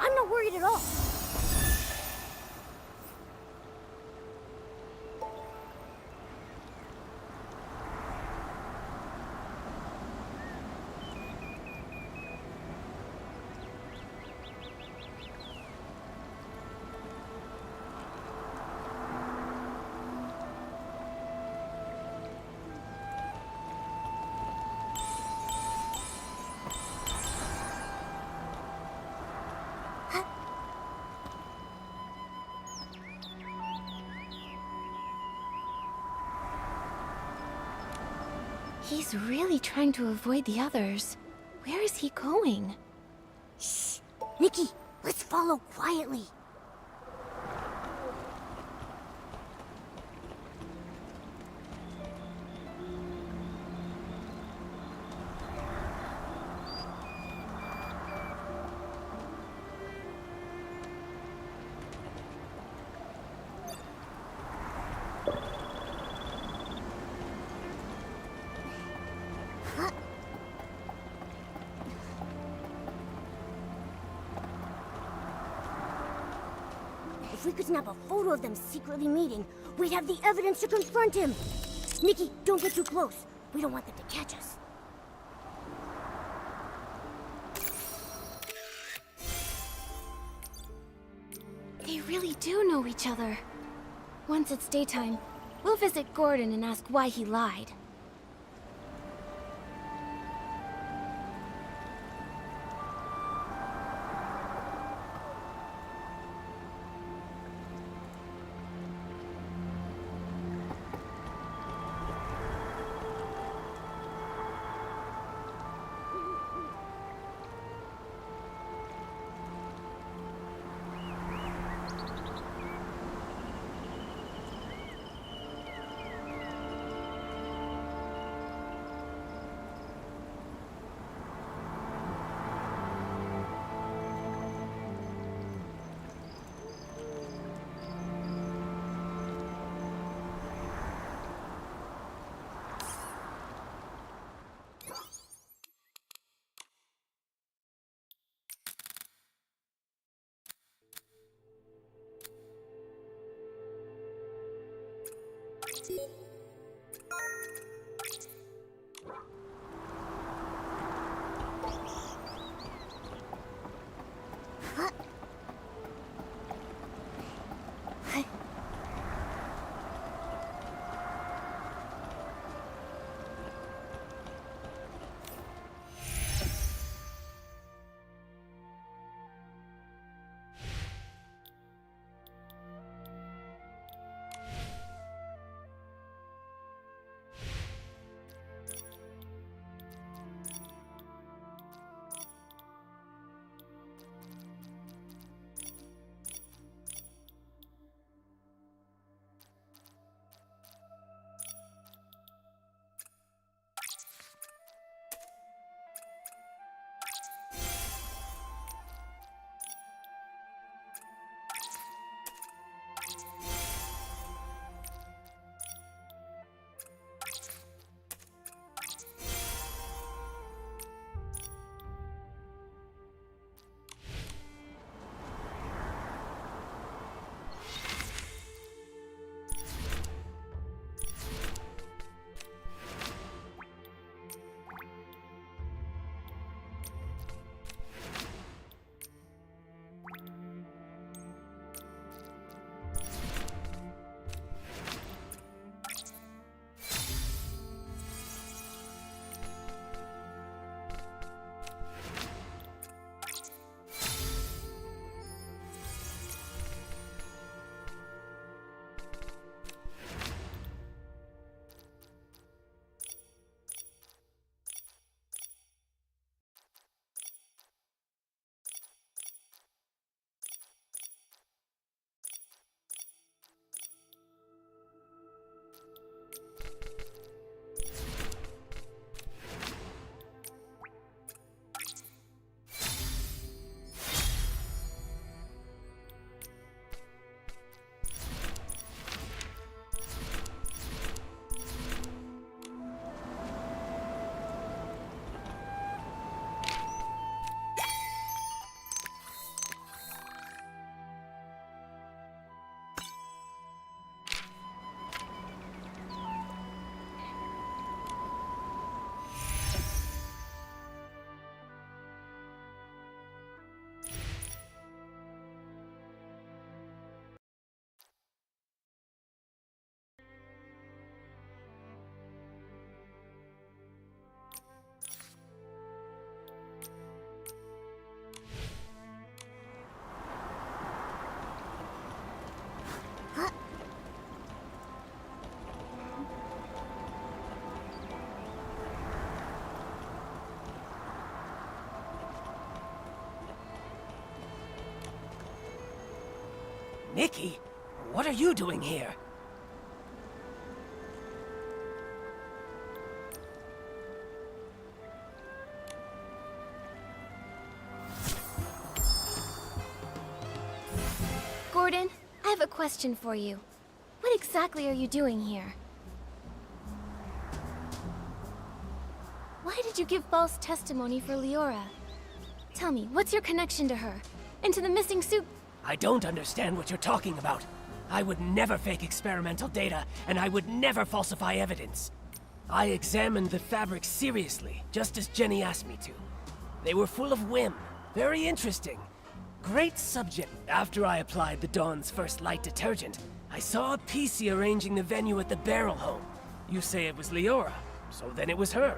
I'm not worried at all. He's really trying to avoid the others. Where is he going? Shh! Nikki, let's follow quietly. If we could snap a photo of them secretly meeting, we'd have the evidence to confront him. Nikki, don't get too close. We don't want them to catch us. They really do know each other. Once it's daytime, we'll visit Gordon and ask why he lied. Nikki? What are you doing here? Gordon, I have a question for you. What exactly are you doing here? Why did you give false testimony for Leora? Tell me, what's your connection to her? And to the missing suit? I don't understand what you're talking about. I would never fake experimental data, and I would never falsify evidence. I examined the fabrics seriously, just as Jenny asked me to. They were full of whim. Very interesting. Great subject. After I applied the Dawn's first light detergent, I saw a PC arranging the venue at the barrel home. You say it was Leora, so then it was her.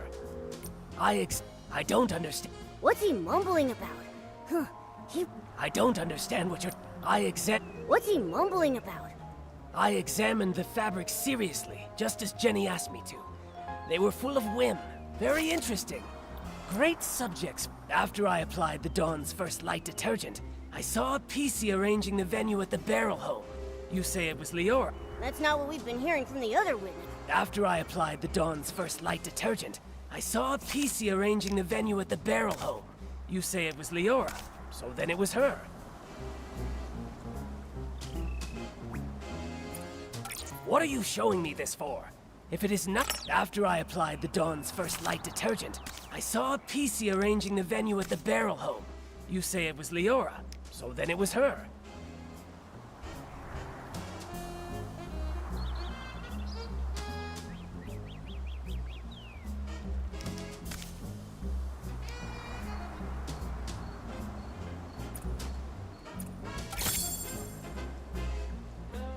I don't understand. What's he mumbling about? Huh, I don't understand what you're... What's he mumbling about? I examined the fabrics seriously, just as Jenny asked me to. They were full of whim. Very interesting. Great subjects. After I applied the Dawn's first light detergent, I saw a PC arranging the venue at the barrel home. You say it was Leora. That's not what we've been hearing from the other witness. After I applied the Dawn's first light detergent, I saw a PC arranging the venue at the barrel home. You say it was Leora, so then it was her. What are you showing me this for? If it is not... After I applied the Dawn's first light detergent, I saw a PC arranging the venue at the barrel home. You say it was Leora, so then it was her.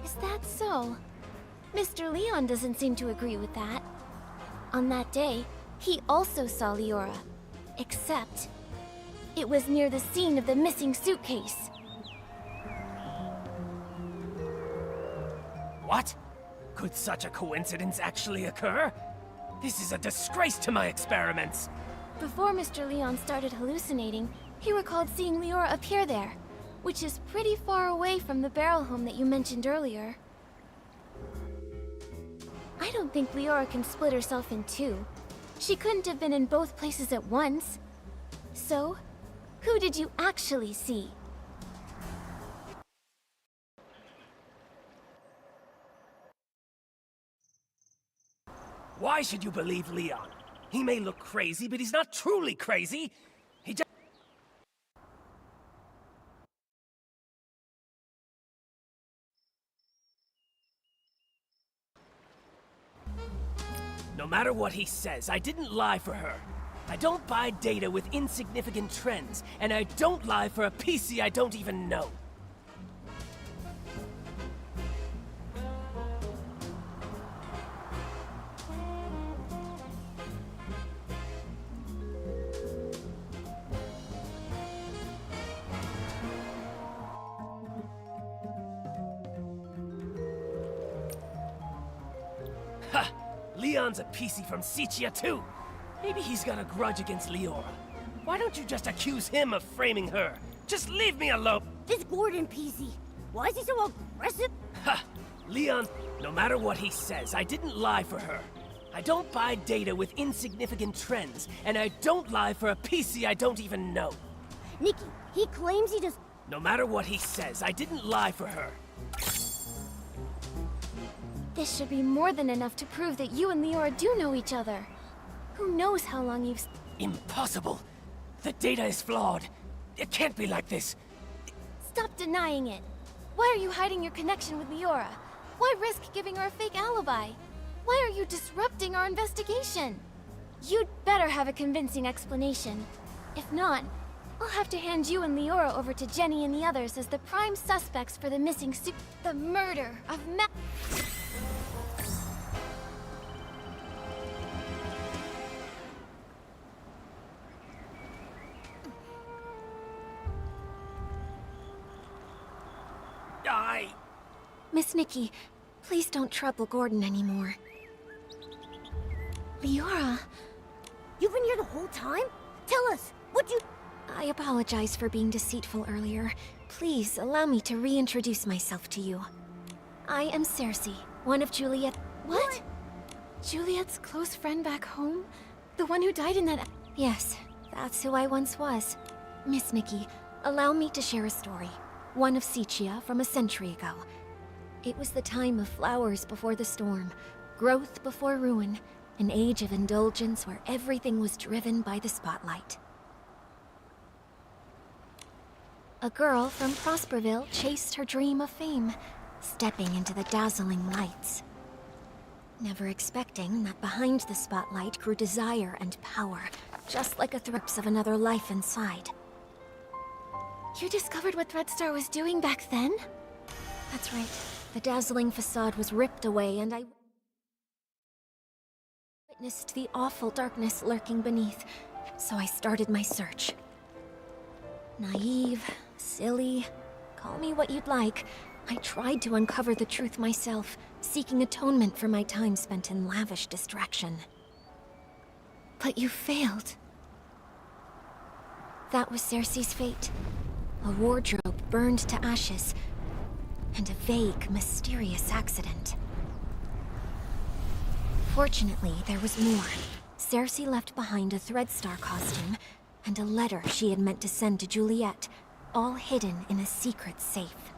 Is that so? Mr. Leon doesn't seem to agree with that. On that day, he also saw Leora. Except, it was near the scene of the missing suitcase. What? Could such a coincidence actually occur? This is a disgrace to my experiments! Before Mr. Leon started hallucinating, he recalled seeing Leora appear there, which is pretty far away from the barrel home that you mentioned earlier. I don't think Leora can split herself in two. She couldn't have been in both places at once. So, who did you actually see? Why should you believe Leon? He may look crazy, but he's not truly crazy. He just... No matter what he says, I didn't lie for her. I don't buy data with insignificant trends, and I don't lie for a PC I don't even know. Ha! Leon's a PC from Sichia too! Maybe he's got a grudge against Leora. Why don't you just accuse him of framing her? Just leave me alone! This Gordon PC. Why is he so aggressive? Ha! Leon, no matter what he says, I didn't lie for her. I don't buy data with insignificant trends, and I don't lie for a PC I don't even know. Nikki, he claims he does... No matter what he says, I didn't lie for her. This should be more than enough to prove that you and Leora do know each other. Who knows how long you've... Impossible! The data is flawed. It can't be like this. Stop denying it. Why are you hiding your connection with Leora? Why risk giving her a fake alibi? Why are you disrupting our investigation? You'd better have a convincing explanation. If not, I'll have to hand you and Leora over to Jenny and the others as the prime suspects for the missing the murder of Miss Nikki, please don't trouble Gordon anymore. Leora... You've been here the whole time? Tell us, what you... I apologize for being deceitful earlier. Please allow me to reintroduce myself to you. I am Cersei, one of Juliet. What? Juliet's close friend back home? The one who died in that... Yes, that's who I once was. Miss Nikki, allow me to share a story. One of Sicia from a century ago. It was the time of flowers before the storm, growth before ruin, an age of indulgence where everything was driven by the spotlight. A girl from Prosperville chased her dream of fame, stepping into the dazzling lights. Never expecting that behind the spotlight grew desire and power, just like a threats of another life inside. You discovered what Threadstar was doing back then? That's right. The dazzling facade was ripped away and I witnessed the awful darkness lurking beneath, so I started my search. Naive, silly, call me what you'd like. I tried to uncover the truth myself, seeking atonement for my time spent in lavish distraction. But you failed. That was Cersei's fate. A wardrobe burned to ashes, and a vague, mysterious accident. Fortunately, there was more. Cersei left behind a Threadstar costume, and a letter she had meant to send to Juliet, all hidden in a secret safe.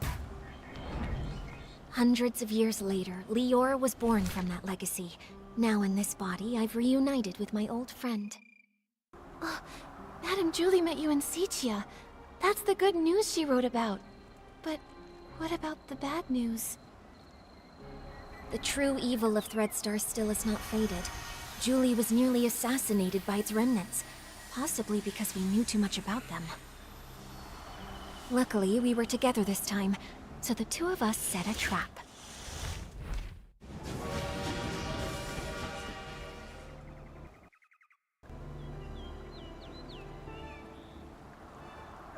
Hundreds of years later, Leora was born from that legacy. Now in this body, I've reunited with my old friend. Oh, Madame Julie met you in Sicia. That's the good news she wrote about. But what about the bad news? The true evil of Threadstar still has not faded. Julie was nearly assassinated by its remnants, possibly because we knew too much about them. Luckily, we were together this time, so the two of us set a trap.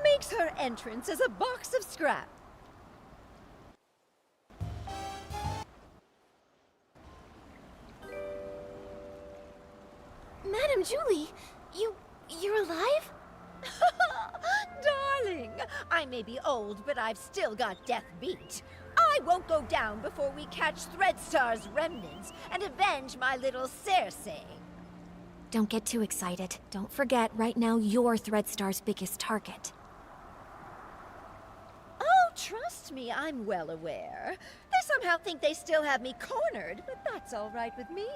Makes her entrance as a box of scrap. Madame Julie, you're alive? Darling, I may be old, but I've still got death beat. I won't go down before we catch Threadstar's remnants and avenge my little Cersei. Don't get too excited. Don't forget, right now you're Threadstar's biggest target. Oh, trust me, I'm well aware. They somehow think they still have me cornered, but that's all right with me.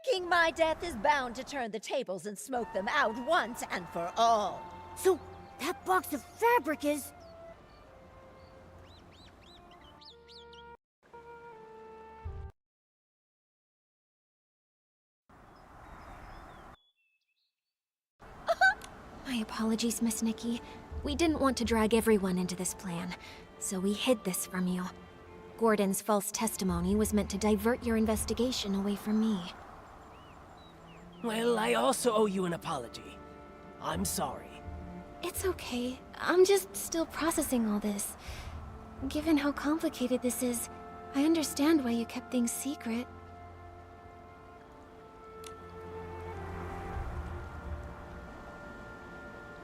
Faking my death is bound to turn the tables and smoke them out once and for all. So, that box of fabric is... My apologies, Miss Nikki. We didn't want to drag everyone into this plan, so we hid this from you. Gordon's false testimony was meant to divert your investigation away from me. Well, I also owe you an apology. I'm sorry. It's okay. I'm just still processing all this. Given how complicated this is, I understand why you kept things secret.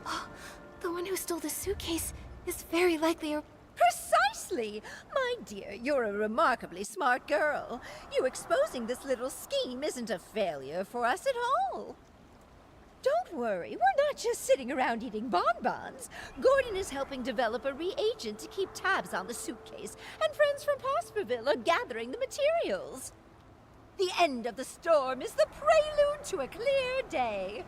Oh, the one who stole the suitcase is very likely a... Precisely! My dear, you're a remarkably smart girl. You exposing this little scheme isn't a failure for us at all. Don't worry, we're not just sitting around eating bonbons. Gordon is helping develop a reagent to keep tabs on the suitcase, and friends from Prosperville are gathering the materials. The end of the storm is the prelude to a clear day.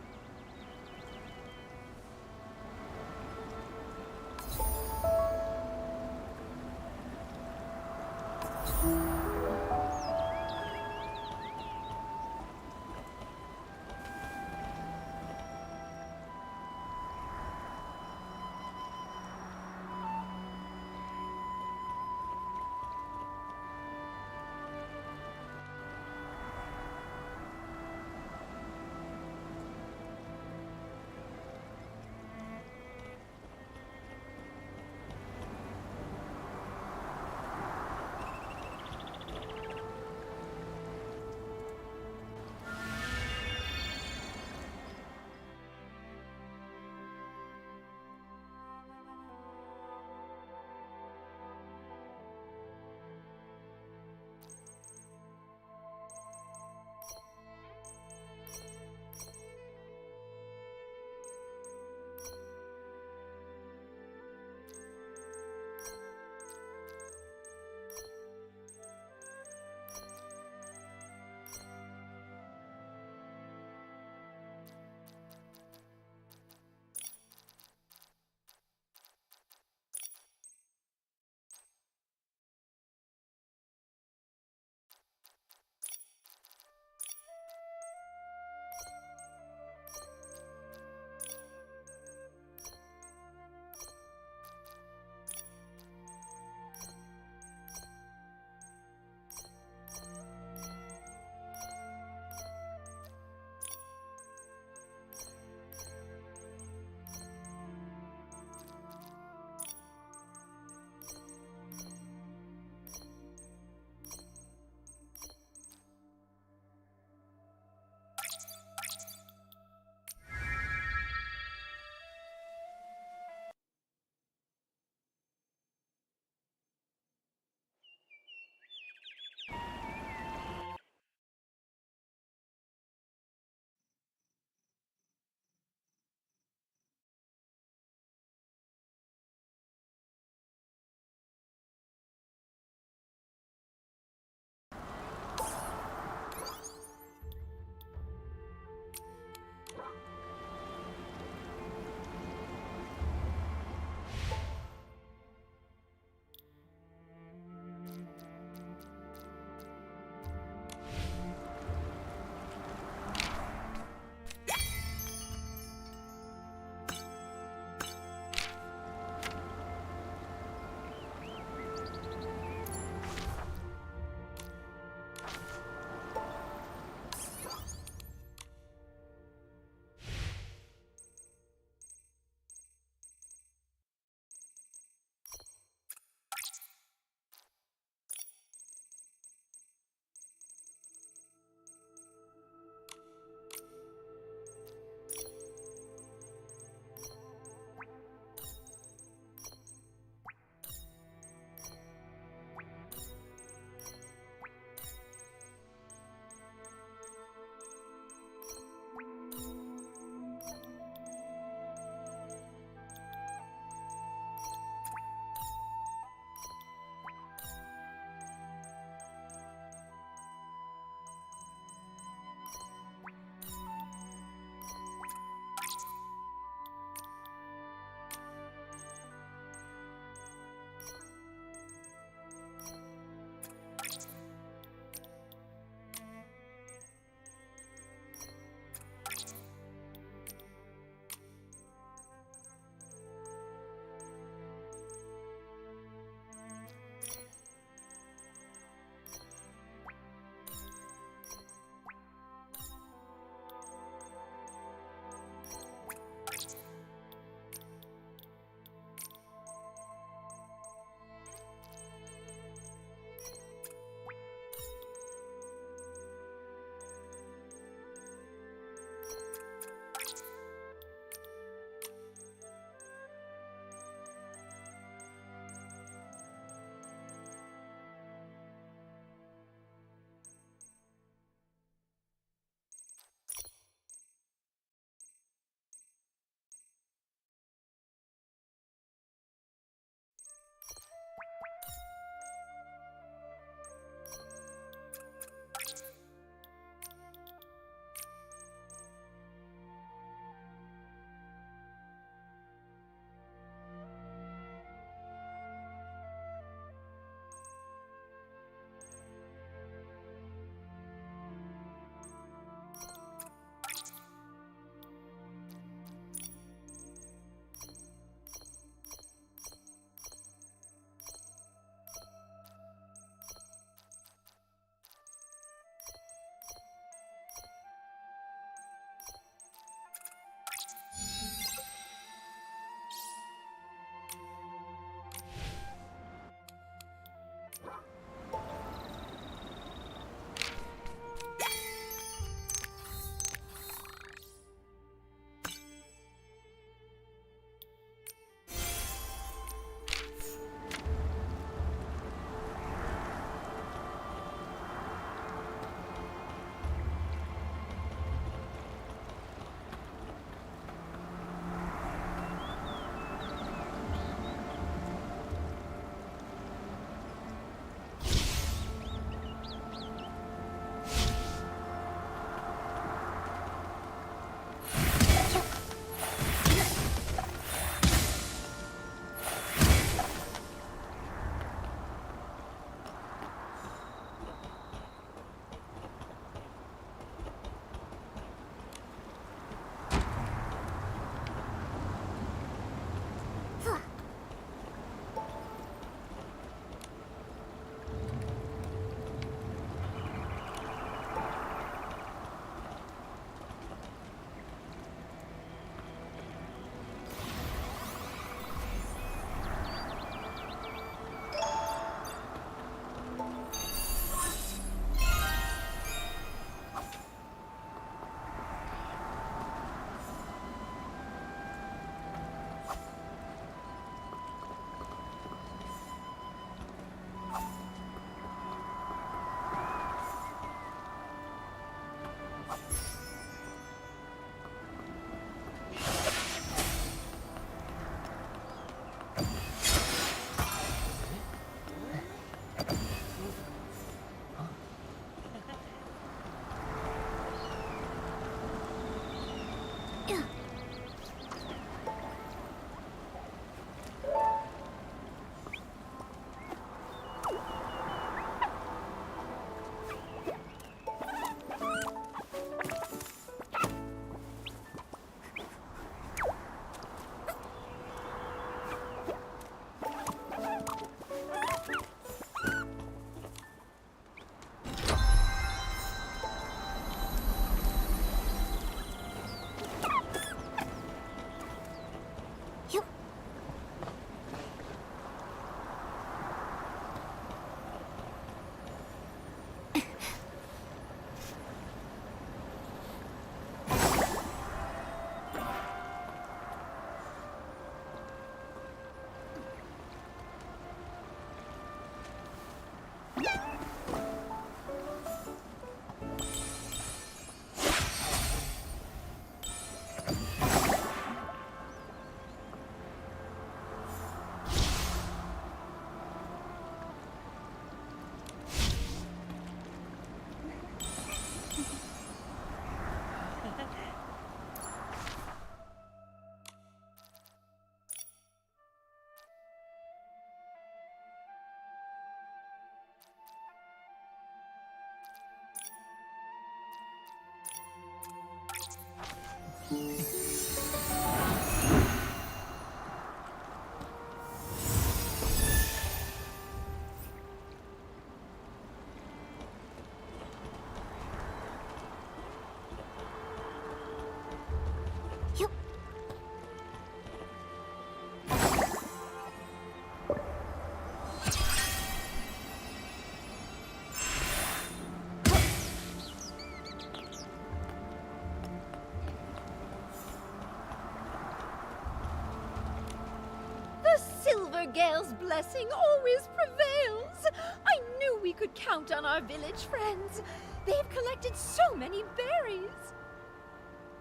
Gale's blessing always prevails. I knew we could count on our village friends. They've collected so many berries.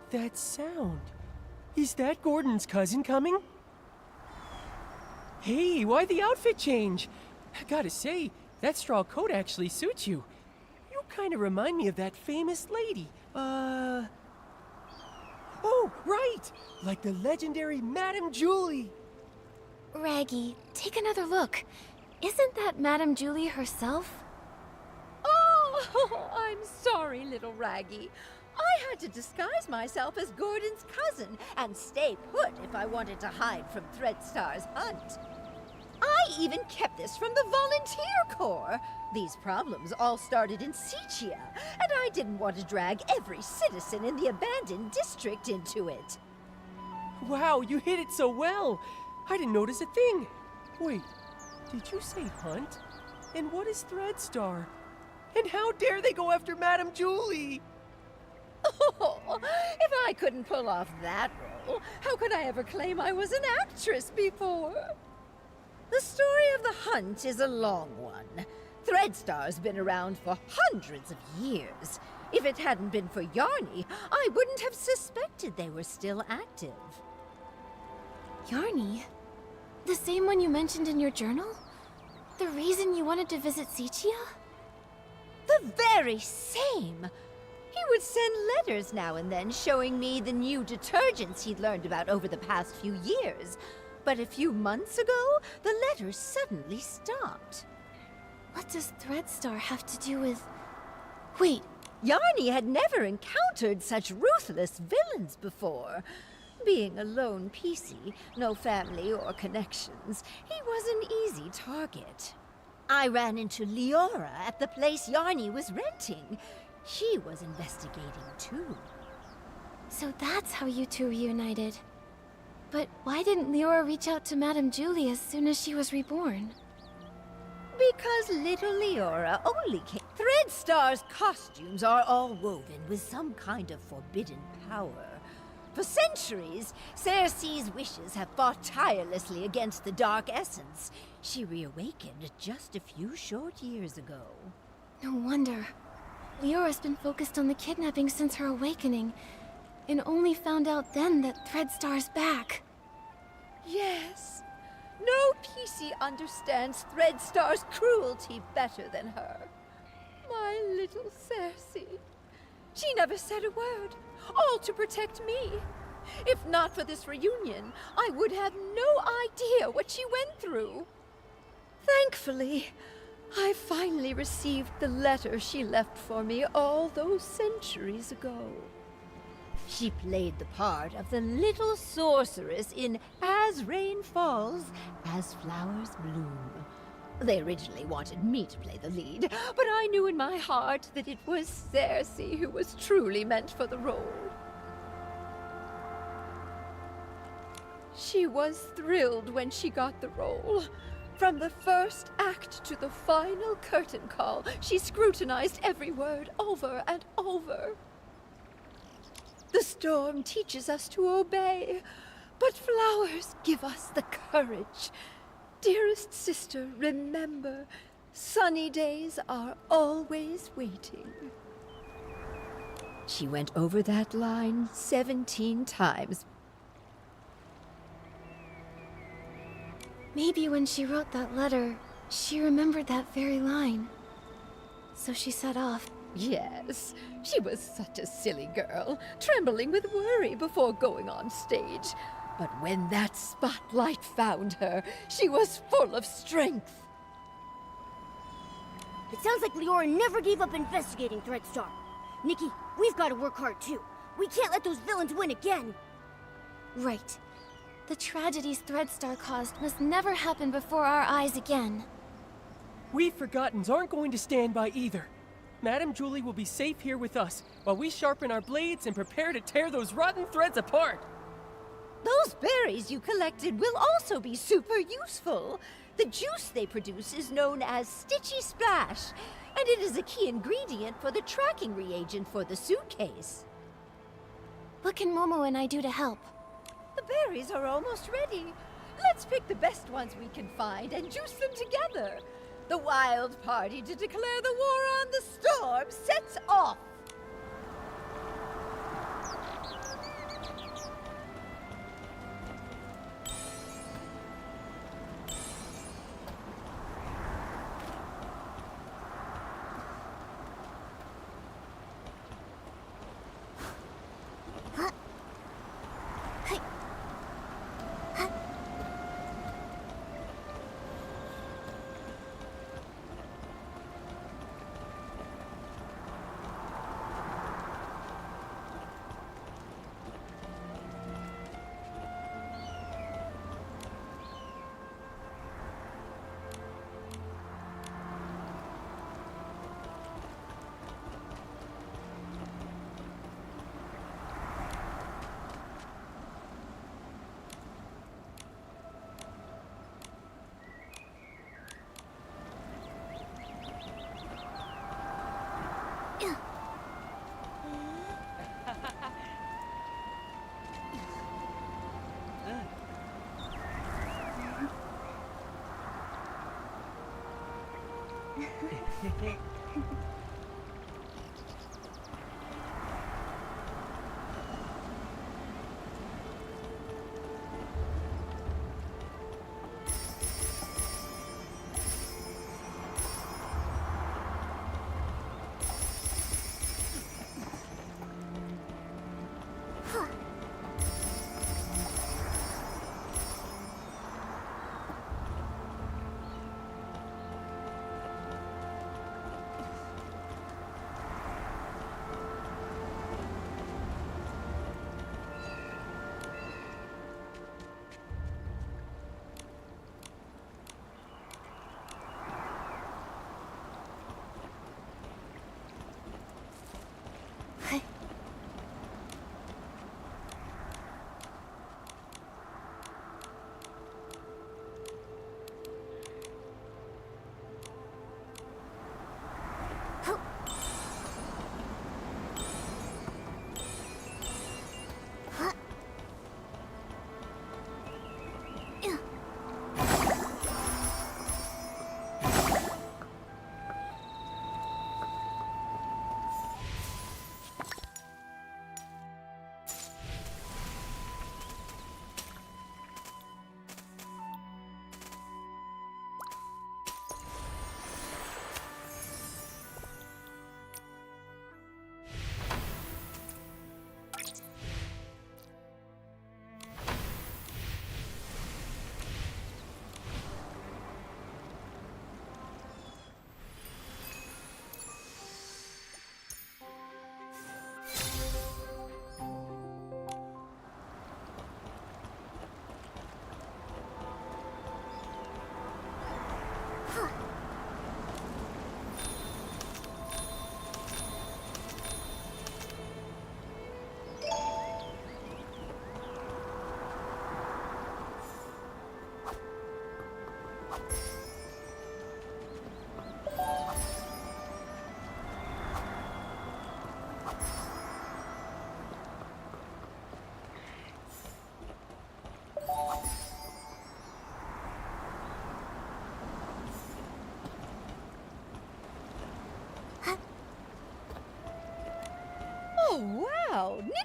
That sound. Is that Gordon's cousin coming? Hey, why the outfit change? I gotta say, that straw coat actually suits you. You kind of remind me of that famous lady. Oh, right! Like the legendary Madame Julie. Raggy, take another look. Isn't that Madame Julie herself? Oh, I'm sorry, little Raggy. I had to disguise myself as Gordon's cousin and stay put if I wanted to hide from Threadstar's hunt. I even kept this from the Volunteer Corps. These problems all started in Sichia, and I didn't want to drag every citizen in the abandoned district into it. Wow, you hit it so well! I didn't notice a thing! Wait, did you say hunt? And what is Threadstar? And how dare they go after Madame Julie? Oh, if I couldn't pull off that role, how could I ever claim I was an actress before? The story of the hunt is a long one. Threadstar's been around for hundreds of years. If it hadn't been for Yarny, I wouldn't have suspected they were still active. Yarny? The same one you mentioned in your journal? The reason you wanted to visit Sichia? The very same! He would send letters now and then showing me the new detergents he'd learned about over the past few years. But a few months ago, the letters suddenly stopped. What does Threadstar have to do with... Wait, Yarny had never encountered such ruthless villains before. Being a lone PC, no family or connections, he was an easy target. I ran into Leora at the place Yarny was renting. She was investigating too. so that's how you two reunited. But why didn't Leora reach out to Madame Julie as soon as she was reborn? Because little Leora only came. Threadstar's costumes are all woven with some kind of forbidden power. For centuries, Cersei's wishes have fought tirelessly against the Dark Essence. She reawakened just a few short years ago. No wonder. Leora's been focused on the kidnapping since her awakening, and only found out then that Threadstar's back. Yes. No understands Threadstar's cruelty better than her. My little Cersei. She never said a word, all to protect me. If not for this reunion, I would have no idea what she went through. Thankfully, I finally received the letter she left for me all those centuries ago. She played the part of the little sorceress in As Rain Falls, As Flowers Bloom. They originally wanted me to play the lead, but I knew in my heart that it was Cersei who was truly meant for the role. She was thrilled when she got the role. From the first act to the final curtain call, she scrutinized every word over and over. The storm teaches us to obey, but flowers give us the courage. Dearest sister, remember, sunny days are always waiting. She went over that line 17 times. Maybe when she wrote that letter, she remembered that very line. So she set off. Yes, she was such a silly girl, trembling with worry before going on stage. But when that spotlight found her, she was full of strength. It sounds like Leora never gave up investigating Threadstar. Nikki, we've got to work hard too. We can't let those villains win again. Right. The tragedies Threadstar caused must never happen before our eyes again. We Forgottens aren't going to stand by either. Madame Julie will be safe here with us, while we sharpen our blades and prepare to tear those rotten threads apart. Those berries you collected will also be super useful. The juice they produce is known as Stitchy Splash, and it is a key ingredient for the tracking reagent for the suitcase. What can Momo and I do to help? The berries are almost ready. Let's pick the best ones we can find and juice them together. The wild party to declare the war on the storm sets off.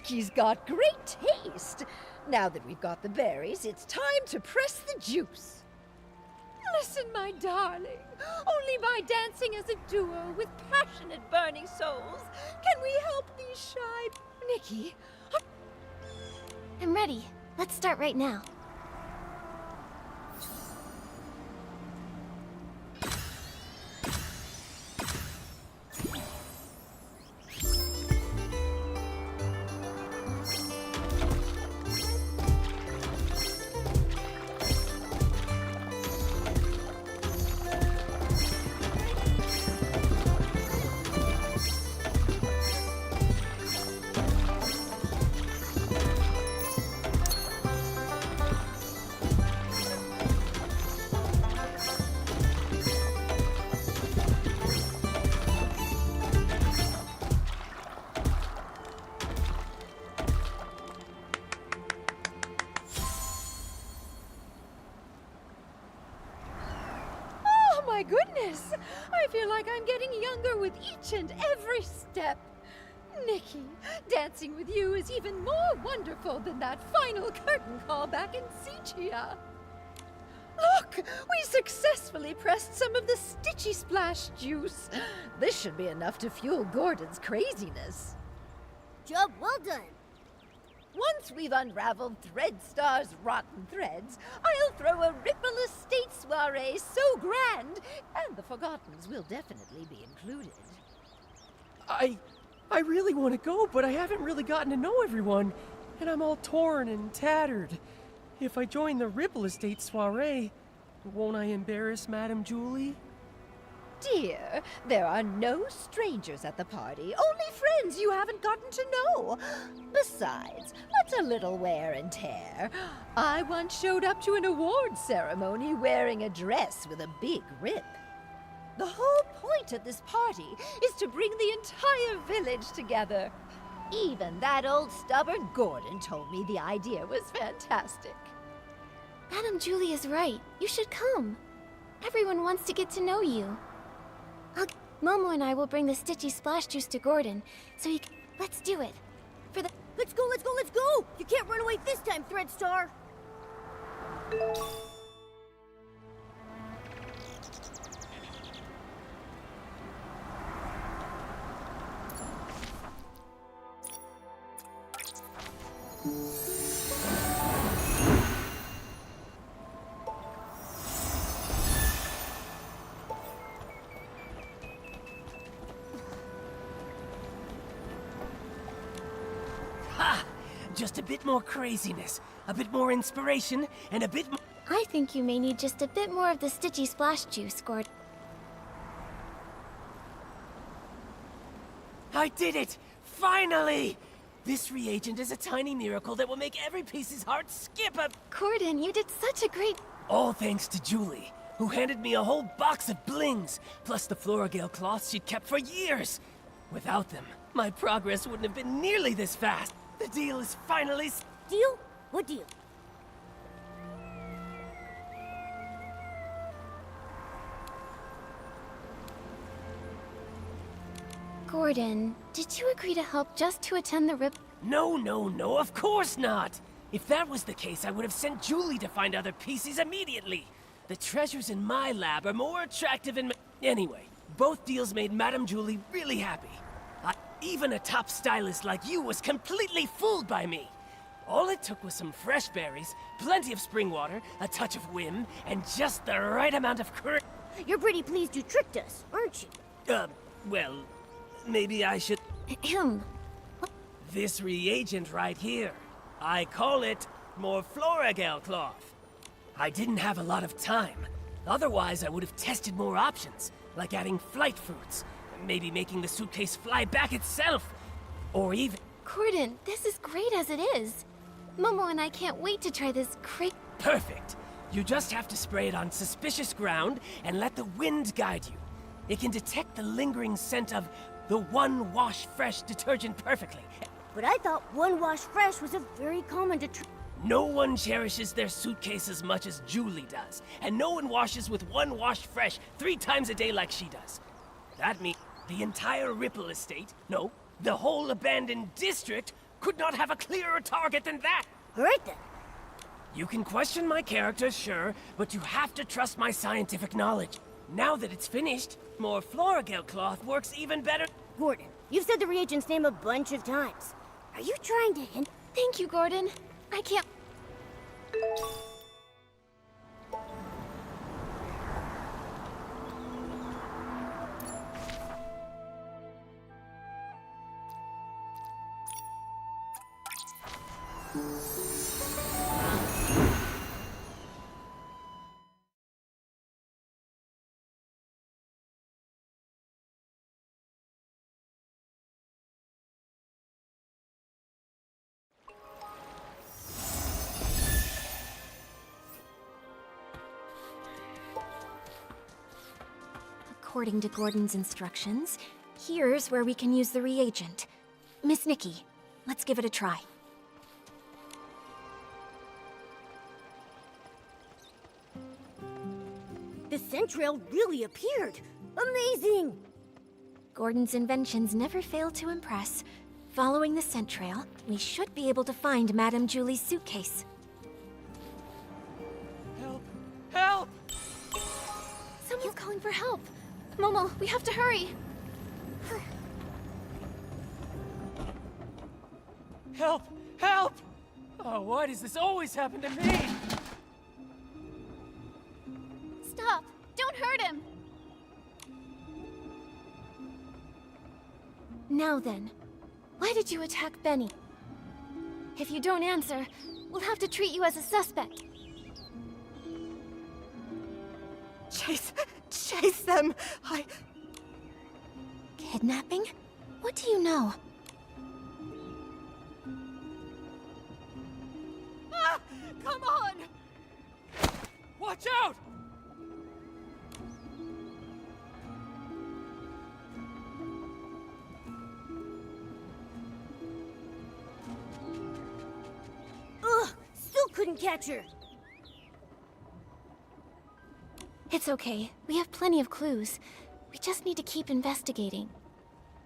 Nikki's got great taste. Now that we've got the berries, it's time to press the juice. Listen, my darling. Only by dancing as a duo with passionate burning souls can we help these shy... Nikki, I'm ready. Let's start right now. my goodness! I feel like I'm getting younger with each and every step. Nikki, dancing with you is even more wonderful than that final curtain call back in Sichia. Look! We successfully pressed some of the Stitchy Splash juice. This should be enough to fuel Gordon's craziness. Job well done. Once we've unraveled Threadstar's rotten threads, I'll throw a Ripple Estate soiree so grand, and the Forgottens will definitely be included. I really want to go, but I haven't really gotten to know everyone, and I'm all torn and tattered. If I join the Ripple Estate soiree, won't I embarrass Madame Julie? Dear, there are no strangers at the party, only friends you haven't gotten to know. Besides, what's a little wear and tear? I once showed up to an award ceremony wearing a dress with a big rip. The whole point of this party is to bring the entire village together. Even that old stubborn Gordon told me the idea was fantastic. Madame Julie is right. You should come. Everyone wants to get to know you. Momo and I will bring the Stitchy Splash Juice to Gordon, so he can... Let's do it. For the... Let's go, let's go, let's go! You can't run away this time, Threadstar! Just a bit more craziness, a bit more inspiration, and a bit more... I think you may need just a bit more of the Stitchy Splash Juice, Gordon. I did it! Finally! This reagent is a tiny miracle that will make every piece's heart skip a... Gordon, you did such a great... All thanks to Julie, who handed me a whole box of blings, plus the Floragale cloths she'd kept for years. Without them, my progress wouldn't have been nearly this fast. The deal is finally... Deal? What deal? Gordon, did you agree to help just to attend the rip... No, of course not! If that was the case, I would have sent Julie to find other pieces immediately. The treasures in my lab are more attractive and... Anyway, both deals made Madame Julie really happy. Even a top stylist like you was completely fooled by me. All it took was some fresh berries, plenty of spring water, a touch of whim, and just the right amount of courage. You're pretty pleased you tricked us, aren't you? Well, maybe I should... Him. This reagent right here. I call it more Floragale cloth. I didn't have a lot of time. Otherwise, I would have tested more options, like adding flight fruits. Maybe making the suitcase fly back itself. Or even... Gordon, this is great as it is. Momo and I can't wait to try this great... Perfect. You just have to spray it on suspicious ground and let the wind guide you. It can detect the lingering scent of the One Wash Fresh detergent perfectly. But I thought One Wash Fresh was a very common No one cherishes their suitcase as much as Julie does. And no one washes with One Wash Fresh 3 times a day like she does. That means... the entire Ripple Estate, no, the whole abandoned district, Could not have a clearer target than that! All right then. You can question my character, sure, but you have to trust my scientific knowledge. Now that it's finished, more Floragale cloth works even better. Gordon, you've said the reagent's name a bunch of times. Are you trying to hint? Thank you, Gordon. I can't... According to Gordon's instructions, here's where we can use the reagent. Miss Nikki, let's give it a try. The Centrail really appeared. Amazing! Gordon's inventions never fail to impress. Following the scent trail, we should be able to find Madame Julie's suitcase. Help! Help! Someone's calling for help. Momo, we have to hurry. Help! Help! Oh, why does this always happen to me? Stop! Don't hurt him! Now then, why did you attack Benny? If you don't answer, we'll have to treat you as a suspect. Chase them! Kidnapping? What do you know? Come on! Watch out! Ugh! Still couldn't catch her. It's okay. We have plenty of clues. We just need to keep investigating.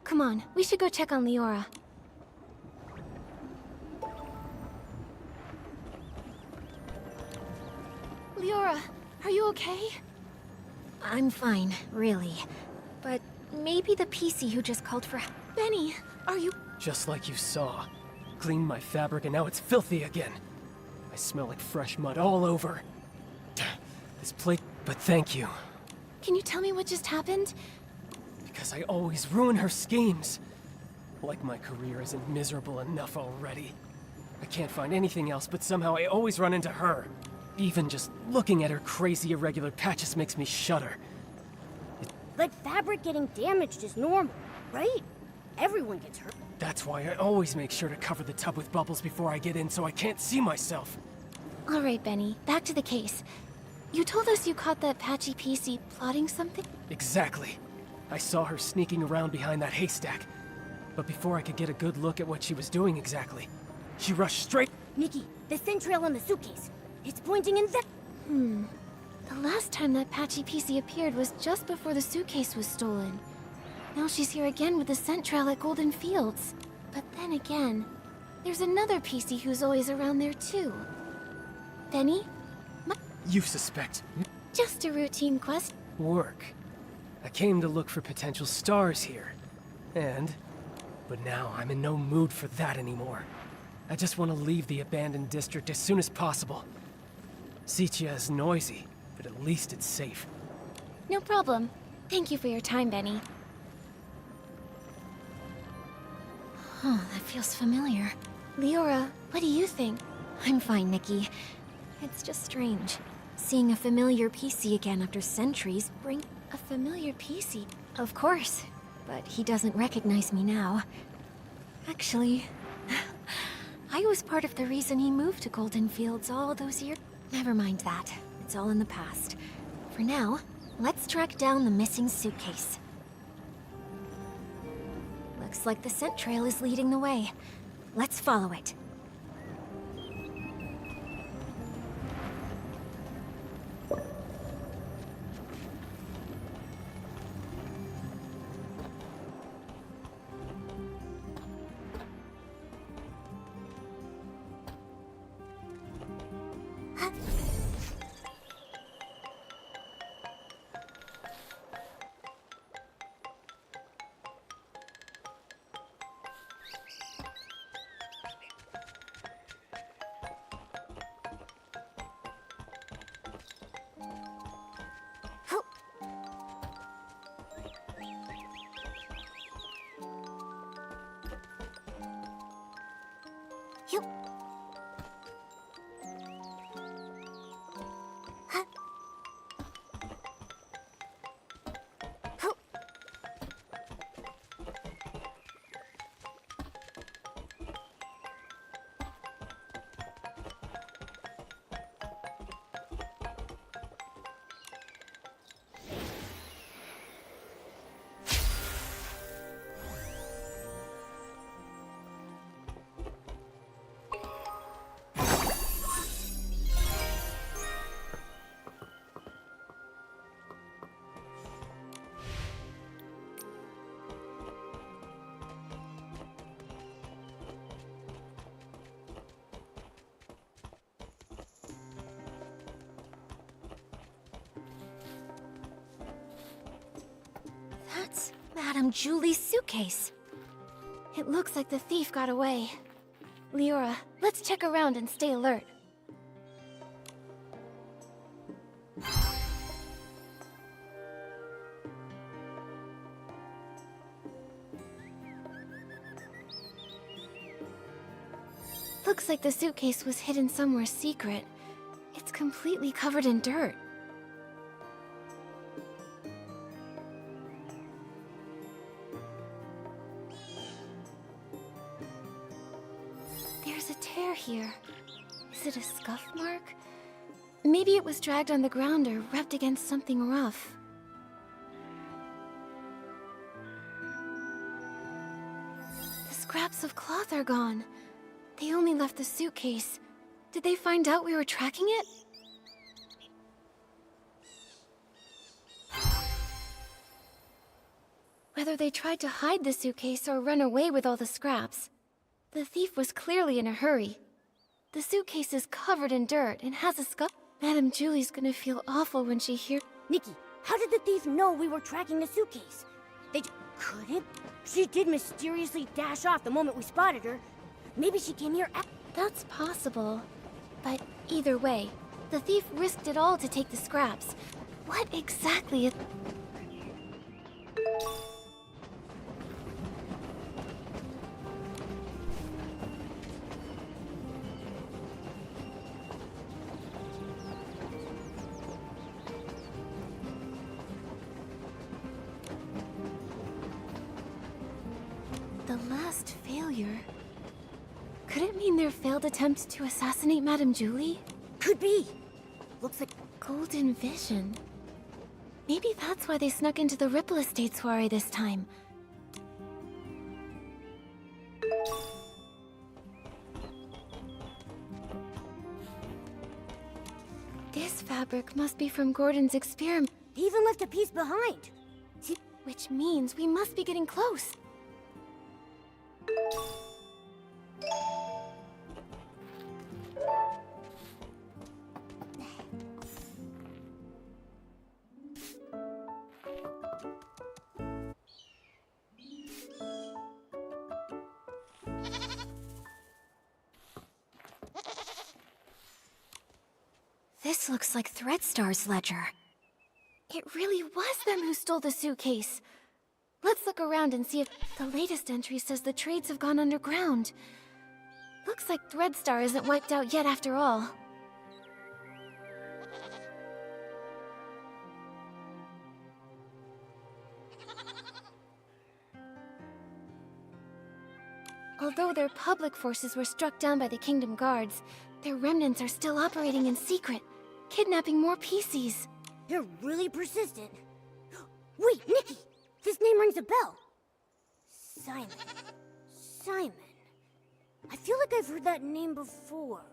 Come on, we should go check on Leora. Leora, are you okay? I'm fine, really. But maybe the PC who just called for... Benny, are you... Just like you saw. Cleaned my fabric and now it's filthy again. I smell like fresh mud all over. This plate... But thank you. Can you tell me what just happened? Because I always ruin her schemes. Like my career isn't miserable enough already. I can't find anything else, but somehow I always run into her. Even just looking at her crazy irregular patches makes me shudder. But fabric getting damaged is normal, right? Everyone gets hurt. That's why I always make sure to cover the tub with bubbles before I get in so I can't see myself. All right, Benny, back to the case. You told us you caught that patchy PC plotting something? Exactly. I saw her sneaking around behind that haystack. But before I could get a good look at what she was doing exactly, she rushed straight... Nikki, the scent trail on the suitcase. It's pointing in that... The last time that patchy PC appeared was just before the suitcase was stolen. Now she's here again with the scent trail at Golden Fields. But then again, there's another PC who's always around there too. Benny? You suspect... Just a routine quest. work. I came to look for potential stars here. But now I'm in no mood for that anymore. I just want to leave the abandoned district as soon as possible. Sitia is noisy, but at least it's safe. No problem. Thank you for your time, Benny. Oh, that feels familiar. Leora, what do you think? I'm fine, Nikki. It's just strange. Seeing a familiar PC again after centuries bring a familiar PC. Of course, but he doesn't recognize me now. Actually, I was part of the reason he moved to Golden Fields all those years. Never mind that. It's all in the past. For now, let's track down the missing suitcase. Looks like the scent trail is leading the way. Let's follow it. Madame Julie's suitcase. It looks like the thief got away. Leora, let's check around and stay alert. Looks like the suitcase was hidden somewhere secret. It's completely covered in dirt. There's a tear here. Is it a scuff mark? Maybe it was dragged on the ground or rubbed against something rough. The scraps of cloth are gone. They only left the suitcase. Did they find out we were tracking it? Whether they tried to hide the suitcase or run away with all the scraps, the thief was clearly in a hurry. The suitcase is covered in dirt and has a scuff. Madame Julie's gonna feel awful when she hears. Nikki, how did the thief know we were tracking the suitcase? They couldn't? She did mysteriously dash off the moment we spotted her. Maybe she came here That's possible. But either way, the thief risked it all to take the scraps. What exactly is... The last failure? Could it mean their failed attempt to assassinate Madame Julie? Could be. Looks like Golden vision. Maybe that's why they snuck into the Ripple Estate soiree this time. This fabric must be from Gordon's experiment. they even left a piece behind. See, Which means we must be getting close. This looks like Threadstar's ledger. It really was them who stole the suitcase. Let's look around and see if... The latest entry says the trades have gone underground. Looks like Threadstar isn't wiped out yet after all. Although their public forces were struck down by the Kingdom Guards, their remnants are still operating in secret, kidnapping more PCs. they're really persistent. Wait, Nikki! This name rings a bell. Simon. Simon. I feel like I've heard that name before.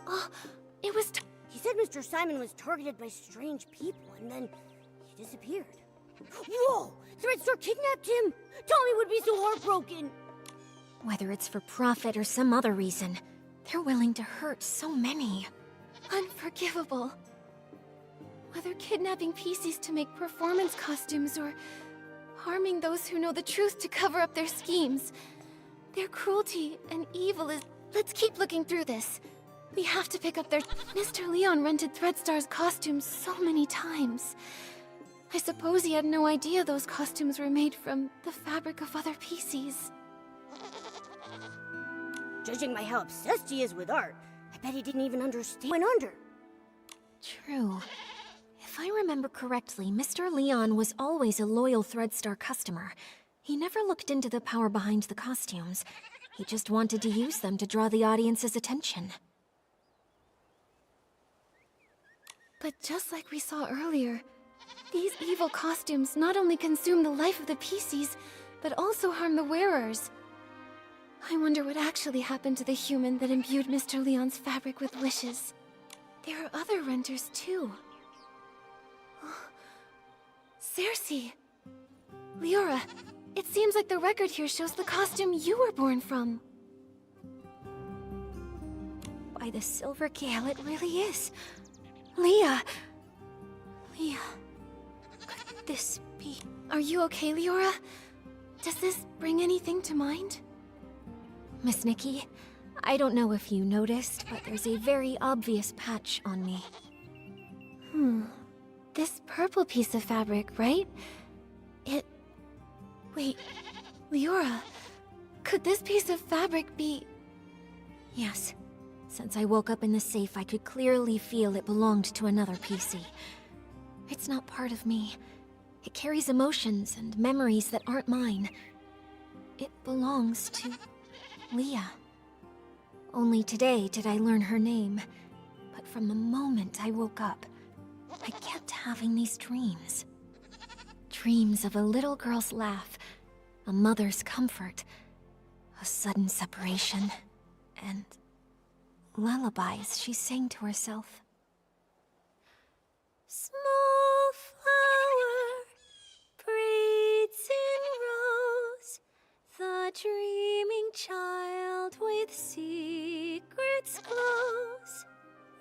Oh, it was... He said Mr. Simon was targeted by strange people, and then he disappeared. Whoa! Threadstar kidnapped him! Tommy would be so heartbroken! Whether it's for profit or some other reason, they're willing to hurt so many. Unforgivable. Whether kidnapping PCs to make performance costumes or harming those who know the truth to cover up their schemes. Their cruelty and evil is... Let's keep looking through this. We have to pick up their... Mr. Leon rented Threadstar's costumes so many times. I suppose he had no idea those costumes were made from the fabric of other PCs. Judging by how obsessed he is with art, I bet he didn't even understand what went under. True. If I remember correctly, Mr. Leon was always a loyal Threadstar customer. He never looked into the power behind the costumes. He just wanted to use them to draw the audience's attention. But just like we saw earlier, these evil costumes not only consume the life of the PCs, but also harm the wearers. I wonder what actually happened to the human that imbued Mr. Leon's fabric with wishes. There are other renters too. Cersei! Leora, it seems like the record here shows the costume you were born from. By the Silver Gale, it really is. Leah! Leah... Could this be... Are you okay, Leora? Does this bring anything to mind? Miss Nikki, I don't know if you noticed, but there's a very obvious patch on me. This purple piece of fabric, right? Wait, Leora, could this piece of fabric be... Yes. Since I woke up in the safe, I could clearly feel it belonged to another PC. It's not part of me. It carries emotions and memories that aren't mine. It belongs to Leah. Only today did I learn her name. But from the moment I woke up, I kept having these dreams. Dreams of a little girl's laugh, a mother's comfort, a sudden separation, and lullabies she sang to herself. Small flower breathes in rose, the dreaming child with secrets glows.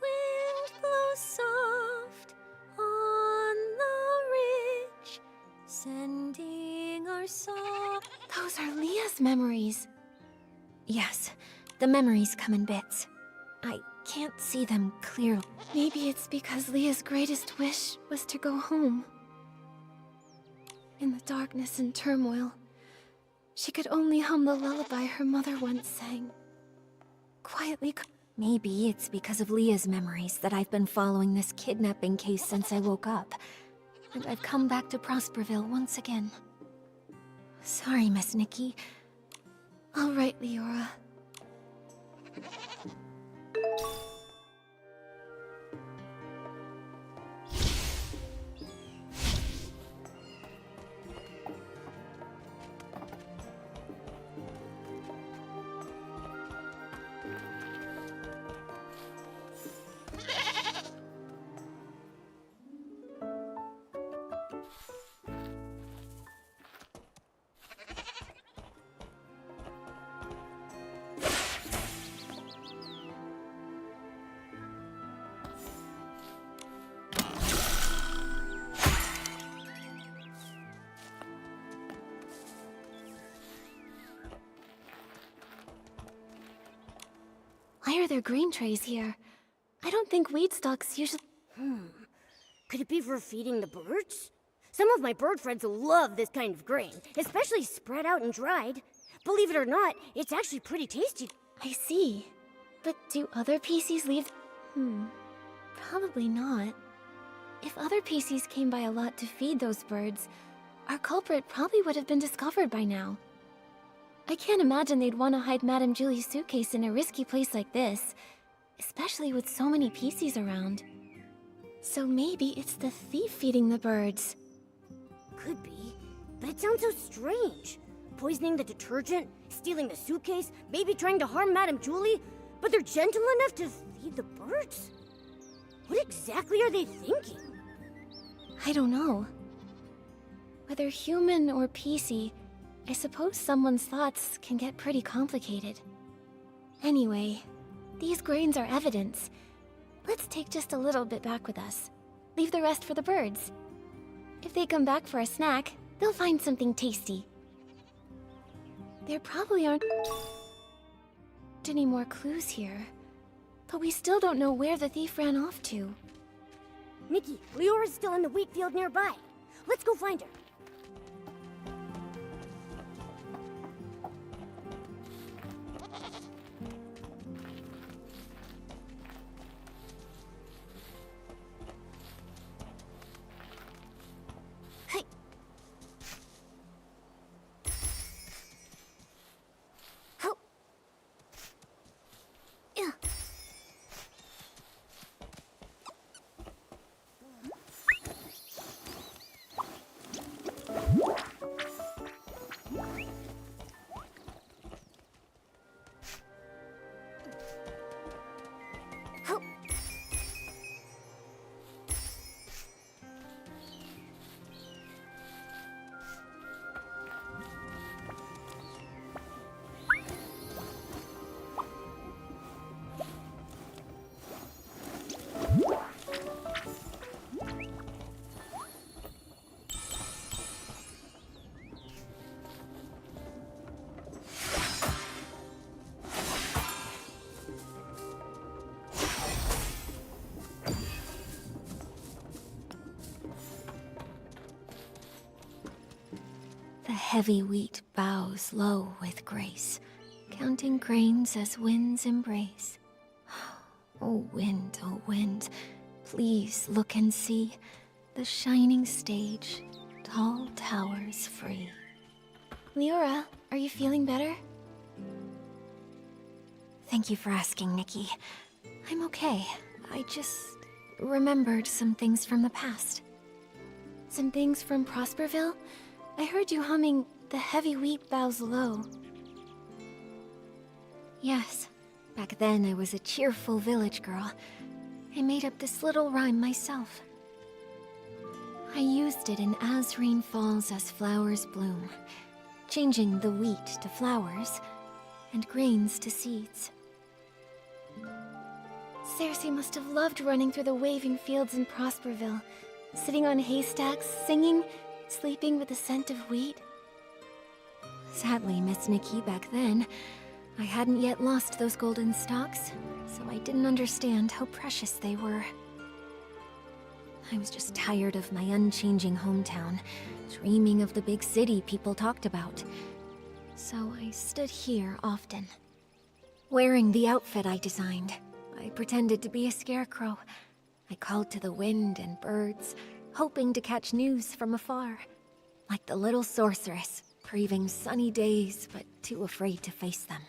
Wind blows soft on the ridge, sending our song. Those are Leah's memories. Yes, the memories come in bits. I can't see them clearly. Maybe it's because Leah's greatest wish was to go home. In the darkness and turmoil, she could only hum the lullaby her mother once sang. Quietly. Maybe it's because of Leah's memories that I've been following this kidnapping case since I woke up. And I've come back to Prosperville once again. Sorry, Miss Nikki. All right, Leora. Why are there grain trays here? I don't think weed stalks usually... Could it be for feeding the birds? Some of my bird friends love this kind of grain, especially spread out and dried. Believe it or not, it's actually pretty tasty. I see. But do other PCs leave... Probably not. If other PCs came by a lot to feed those birds, our culprit probably would have been discovered by now. I can't imagine they'd want to hide Madame Julie's suitcase in a risky place like this, especially with so many PCs around. So maybe it's the thief feeding the birds. Could be, but it sounds so strange. Poisoning the detergent, stealing the suitcase, maybe trying to harm Madame Julie, but they're gentle enough to feed the birds? What exactly are they thinking? I don't know. Whether human or PC, I suppose someone's thoughts can get pretty complicated. Anyway, these grains are evidence. Let's take just a little bit back with us. Leave the rest for the birds. If they come back for a snack, they'll find something tasty. There probably aren't any more clues here, but we still don't know where the thief ran off to. Nikki, Leora's still in the wheat field nearby. Let's go find her. heavy wheat bows low with grace, counting grains as winds embrace. Oh wind, please look and see the shining stage, tall towers free. Leora, are you feeling better? Thank you for asking, Nikki. I'm okay. I just remembered some things from the past. Some things from Prosperville? I heard you humming The Heavy Wheat Bows Low. Yes. Back then, I was a cheerful village girl. I made up this little rhyme myself. I used it in As Rain Falls, As Flowers Bloom, changing the wheat to flowers and grains to seeds. Cersei must have loved running through the waving fields in Prosperville, sitting on haystacks, singing, sleeping with the scent of wheat. Sadly, Miss Nikki, back then, I hadn't yet lost those golden stalks, so I didn't understand how precious they were. I was just tired of my unchanging hometown, dreaming of the big city people talked about. So I stood here often, wearing the outfit I designed. I pretended to be a scarecrow. I called to the wind and birds, hoping to catch news from afar. Like the little sorceress, craving sunny days, but too afraid to face them.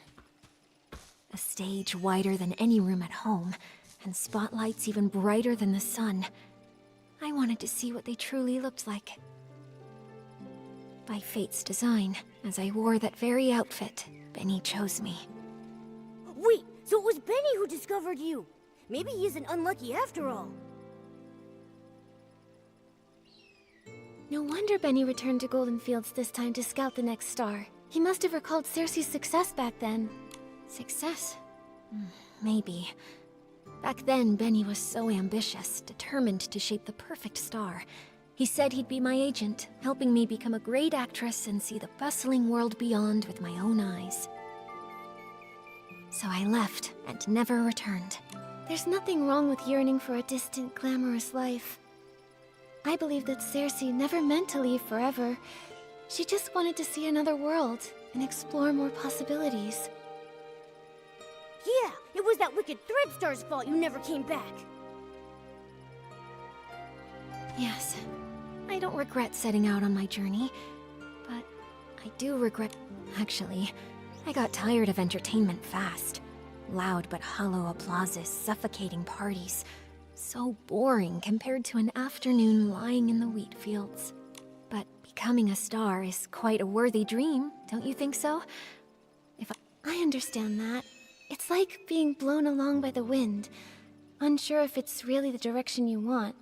A stage wider than any room at home, and spotlights even brighter than the sun. I wanted to see what they truly looked like. By fate's design, as I wore that very outfit, Benny chose me. Wait, so it was Benny who discovered you. Maybe he isn't unlucky after all. No wonder Benny returned to Golden Fields this time to scout the next star. He must have recalled Cersei's success back then. Success? Maybe. Back then, Benny was so ambitious, determined to shape the perfect star. He said he'd be my agent, helping me become a great actress and see the bustling world beyond with my own eyes. So I left and never returned. There's nothing wrong with yearning for a distant, glamorous life. I believe that Cersei never meant to leave forever. She just wanted to see another world and explore more possibilities. Yeah, it was that wicked Threadstar's fault you never came back. Yes, I don't regret setting out on my journey, but I do regret... Actually, I got tired of entertainment fast. Loud but hollow applauses, suffocating parties. So boring compared to an afternoon lying in the wheat fields. But becoming a star is quite a worthy dream, don't you think so? I understand that. It's like being blown along by the wind, unsure if it's really the direction you want,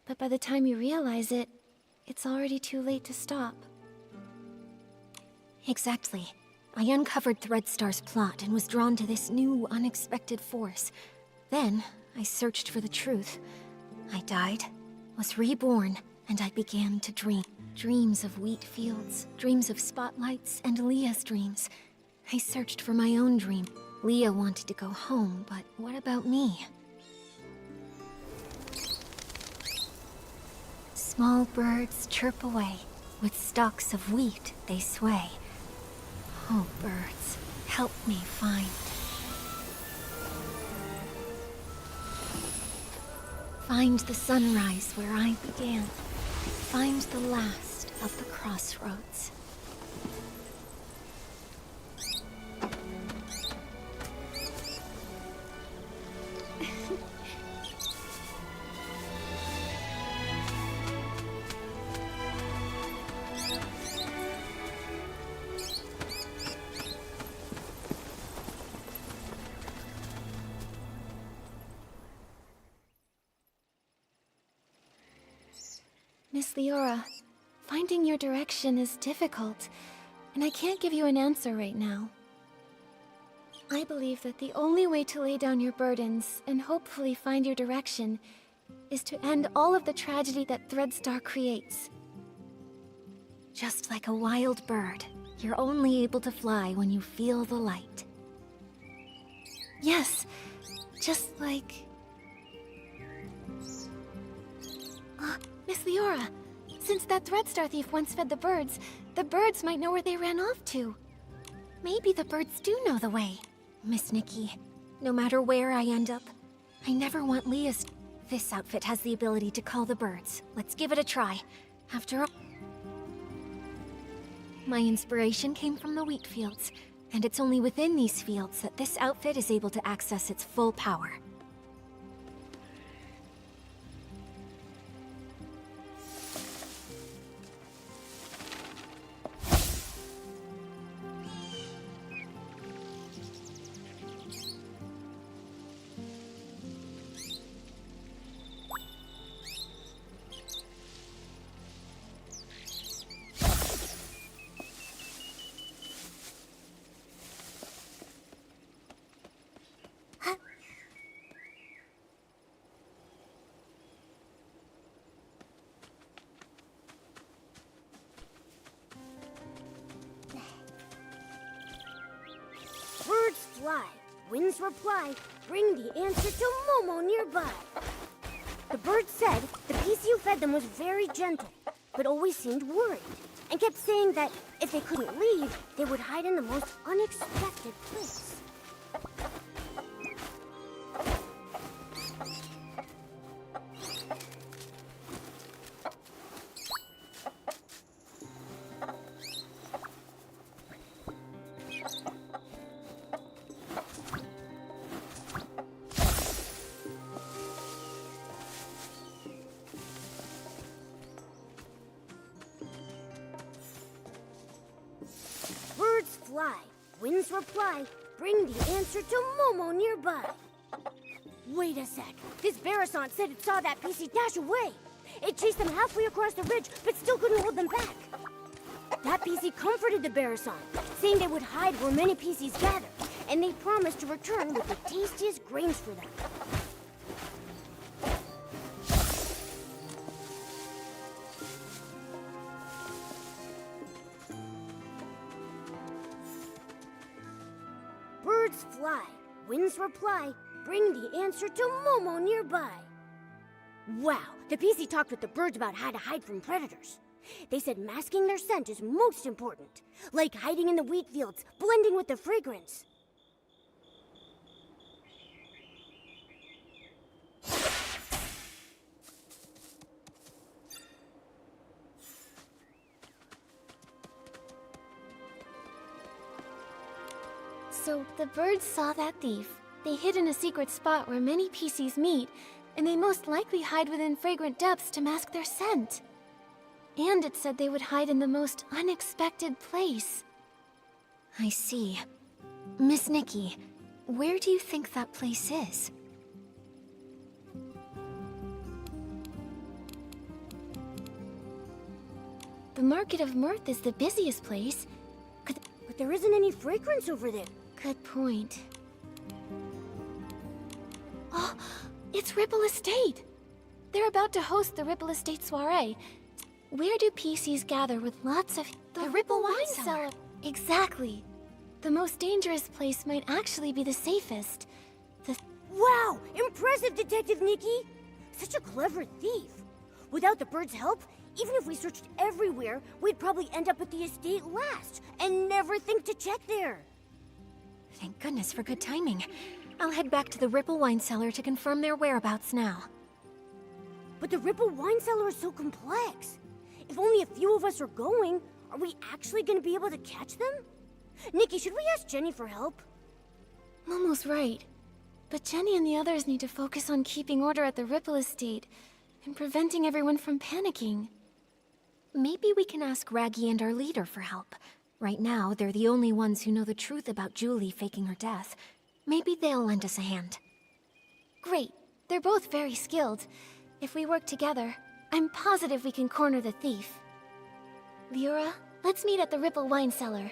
but by the time you realize it, it's already too late to stop. Exactly. I uncovered Threadstar's plot and was drawn to this new, unexpected force. Then, I searched for the truth. I died, was reborn, and I began to dream. Dreams of wheat fields, dreams of spotlights, and Leah's dreams. I searched for my own dream. Leah wanted to go home, but what about me? Small birds chirp away. With stalks of wheat they sway. Oh, birds, help me find. Find the sunrise where I began. Find the last of the crossroads. Miss Leora, finding your direction is difficult, and I can't give you an answer right now. I believe that the only way to lay down your burdens and hopefully find your direction is to end all of the tragedy that Threadstar creates. Just like a wild bird, you're only able to fly when you feel the light. Yes, just like... Miss Leora, Since that Threadstar thief once fed the birds might know where they ran off to. Maybe the birds do know the way. Miss Nikki, no matter where I end up, I never want Leah's... This outfit has the ability to call the birds. Let's give it a try. After all... My inspiration came from the wheat fields, and it's only within these fields that this outfit is able to access its full power. Birds fly, winds reply, bring the answer to Momo nearby. The birds said the piece you fed them was very gentle, but always seemed worried, and kept saying that if they couldn't leave, they would hide in the most unexpected place. Birds fly, winds reply, bring the answer to Momo nearby. Wait a sec. This Barasant said it saw that PC dash away. It chased them halfway across the ridge, but still couldn't hold them back. That PC comforted the Barasant, saying they would hide where many PCs gather, and they promised to return with the tastiest grains for them. Birds fly, winds reply, bring the answer to Momo nearby. Wow, the PC talked with the birds about how to hide from predators. They said masking their scent is most important, like hiding in the wheat fields, blending with the fragrance. So the birds saw that thief. They hid in a secret spot where many PCs meet, and they most likely hide within fragrant depths to mask their scent. And it said they would hide in the most unexpected place. I see. Miss Nikki, where do you think that place is? The Market of Mirth is the busiest place. But there isn't any fragrance over there. Good point. Oh, it's Ripple Estate! They're about to host the Ripple Estate soiree. Where do PCs gather with lots of... The Ripple Wine Cellar. Exactly. The most dangerous place might actually be the safest. Wow! Impressive, Detective Nikki! Such a clever thief. Without the bird's help, even if we searched everywhere, we'd probably end up at the estate last and never think to check there. Thank goodness for good timing. I'll head back to the Ripple Wine Cellar to confirm their whereabouts now. But the Ripple Wine Cellar is so complex. If only a few of us are going, are we actually going to be able to catch them? Nikki, should we ask Jenny for help? Momo's right. But Jenny and the others need to focus on keeping order at the Ripple Estate and preventing everyone from panicking. Maybe we can ask Raggy and our leader for help. Right now, they're the only ones who know the truth about Julie faking her death. Maybe they'll lend us a hand. Great. They're both very skilled. If we work together, I'm positive we can corner the thief. Leora, let's meet at the Ripple Wine Cellar.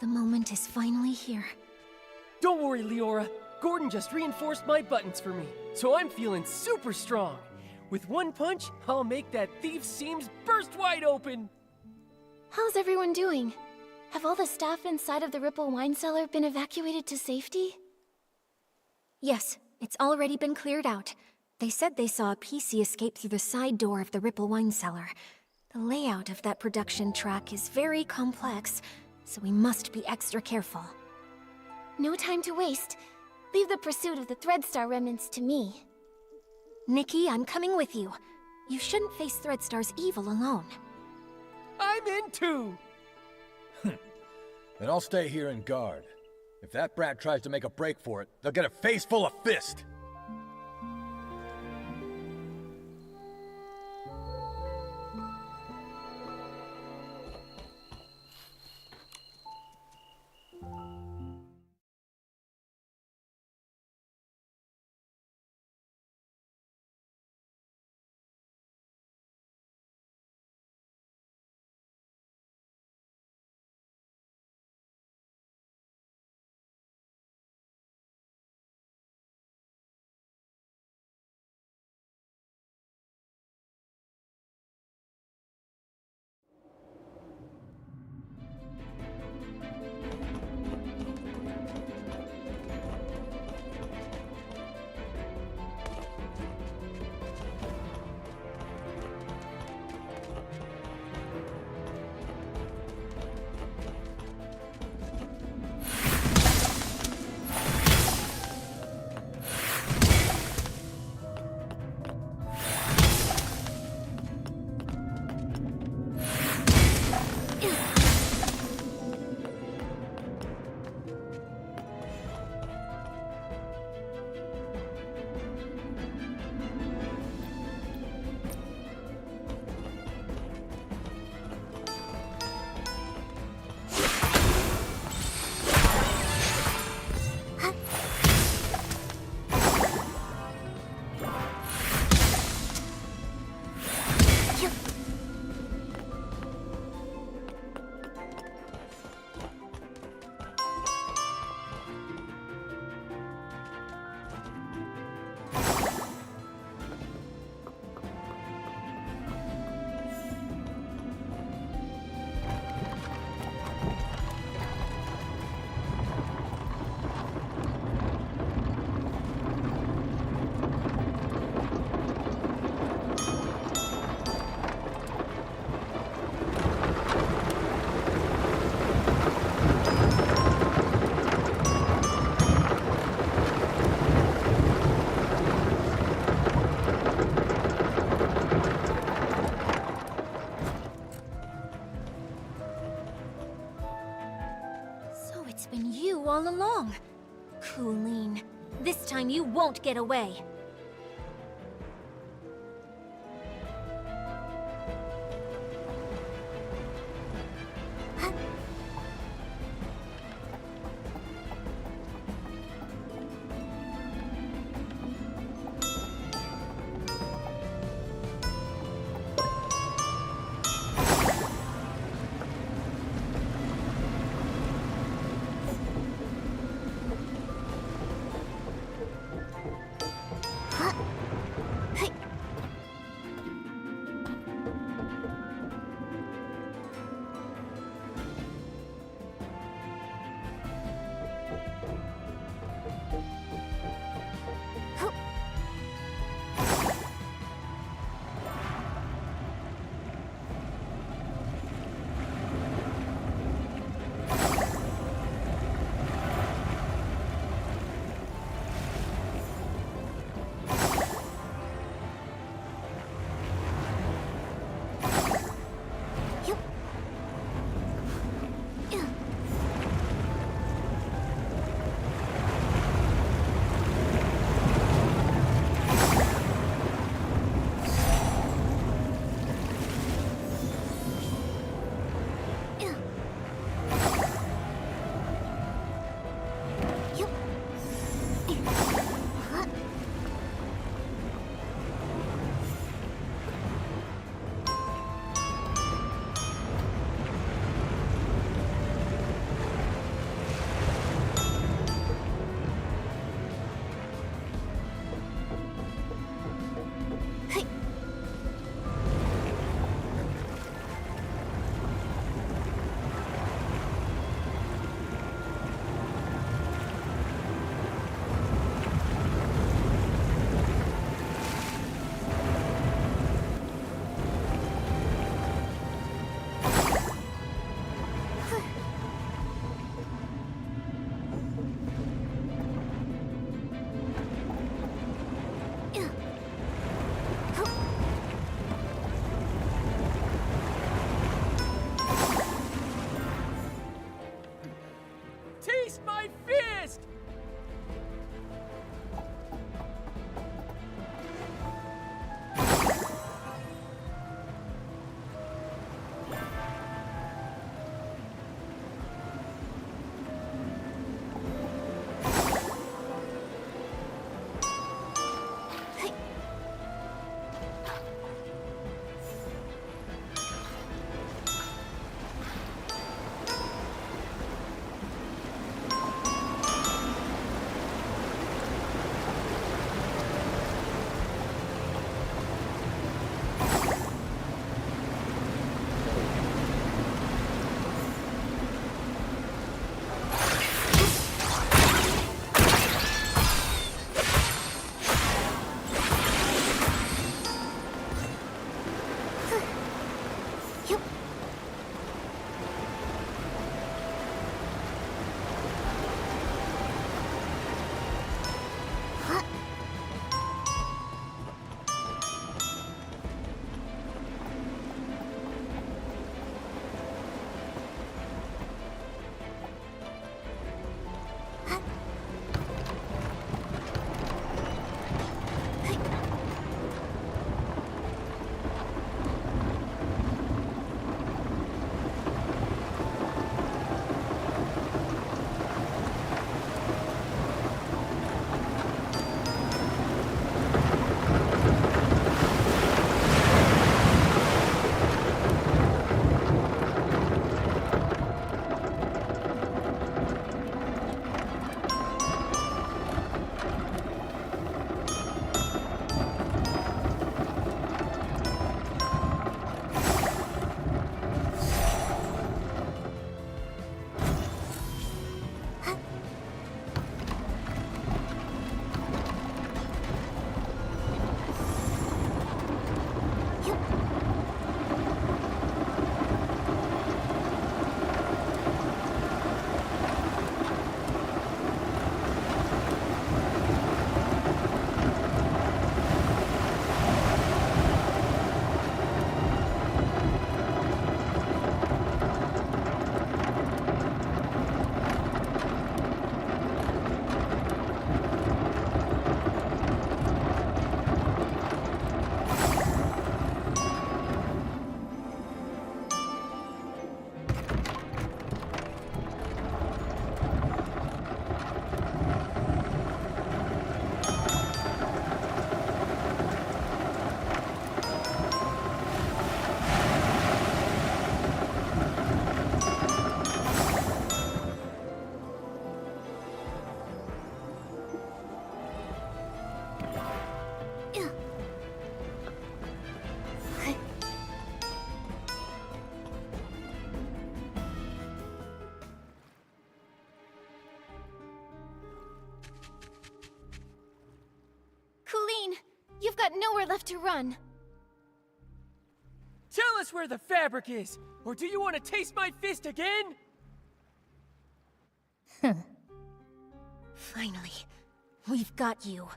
The moment is finally here. Don't worry, Leora. Gordon just reinforced my buttons for me, so I'm feeling super strong. With one punch, I'll make that thief's seams burst wide open. How's everyone doing? Have all the staff inside of the Ripple wine cellar been evacuated to safety? Yes, it's already been cleared out. They said they saw a PC escape through the side door of the Ripple wine cellar. The layout of that production track is very complex, so we must be extra careful. No time to waste. Leave the pursuit of the Threadstar remnants to me. Nikki, I'm coming with you. You shouldn't face Threadstar's evil alone. I'm in too! Then I'll stay here and guard. If that brat tries to make a break for it, they'll get a face full of fist! All along. Colleen, this time you won't get away. nowhere left to run. Tell us where the fabric is, or do you want to taste my fist again? Finally, we've got you.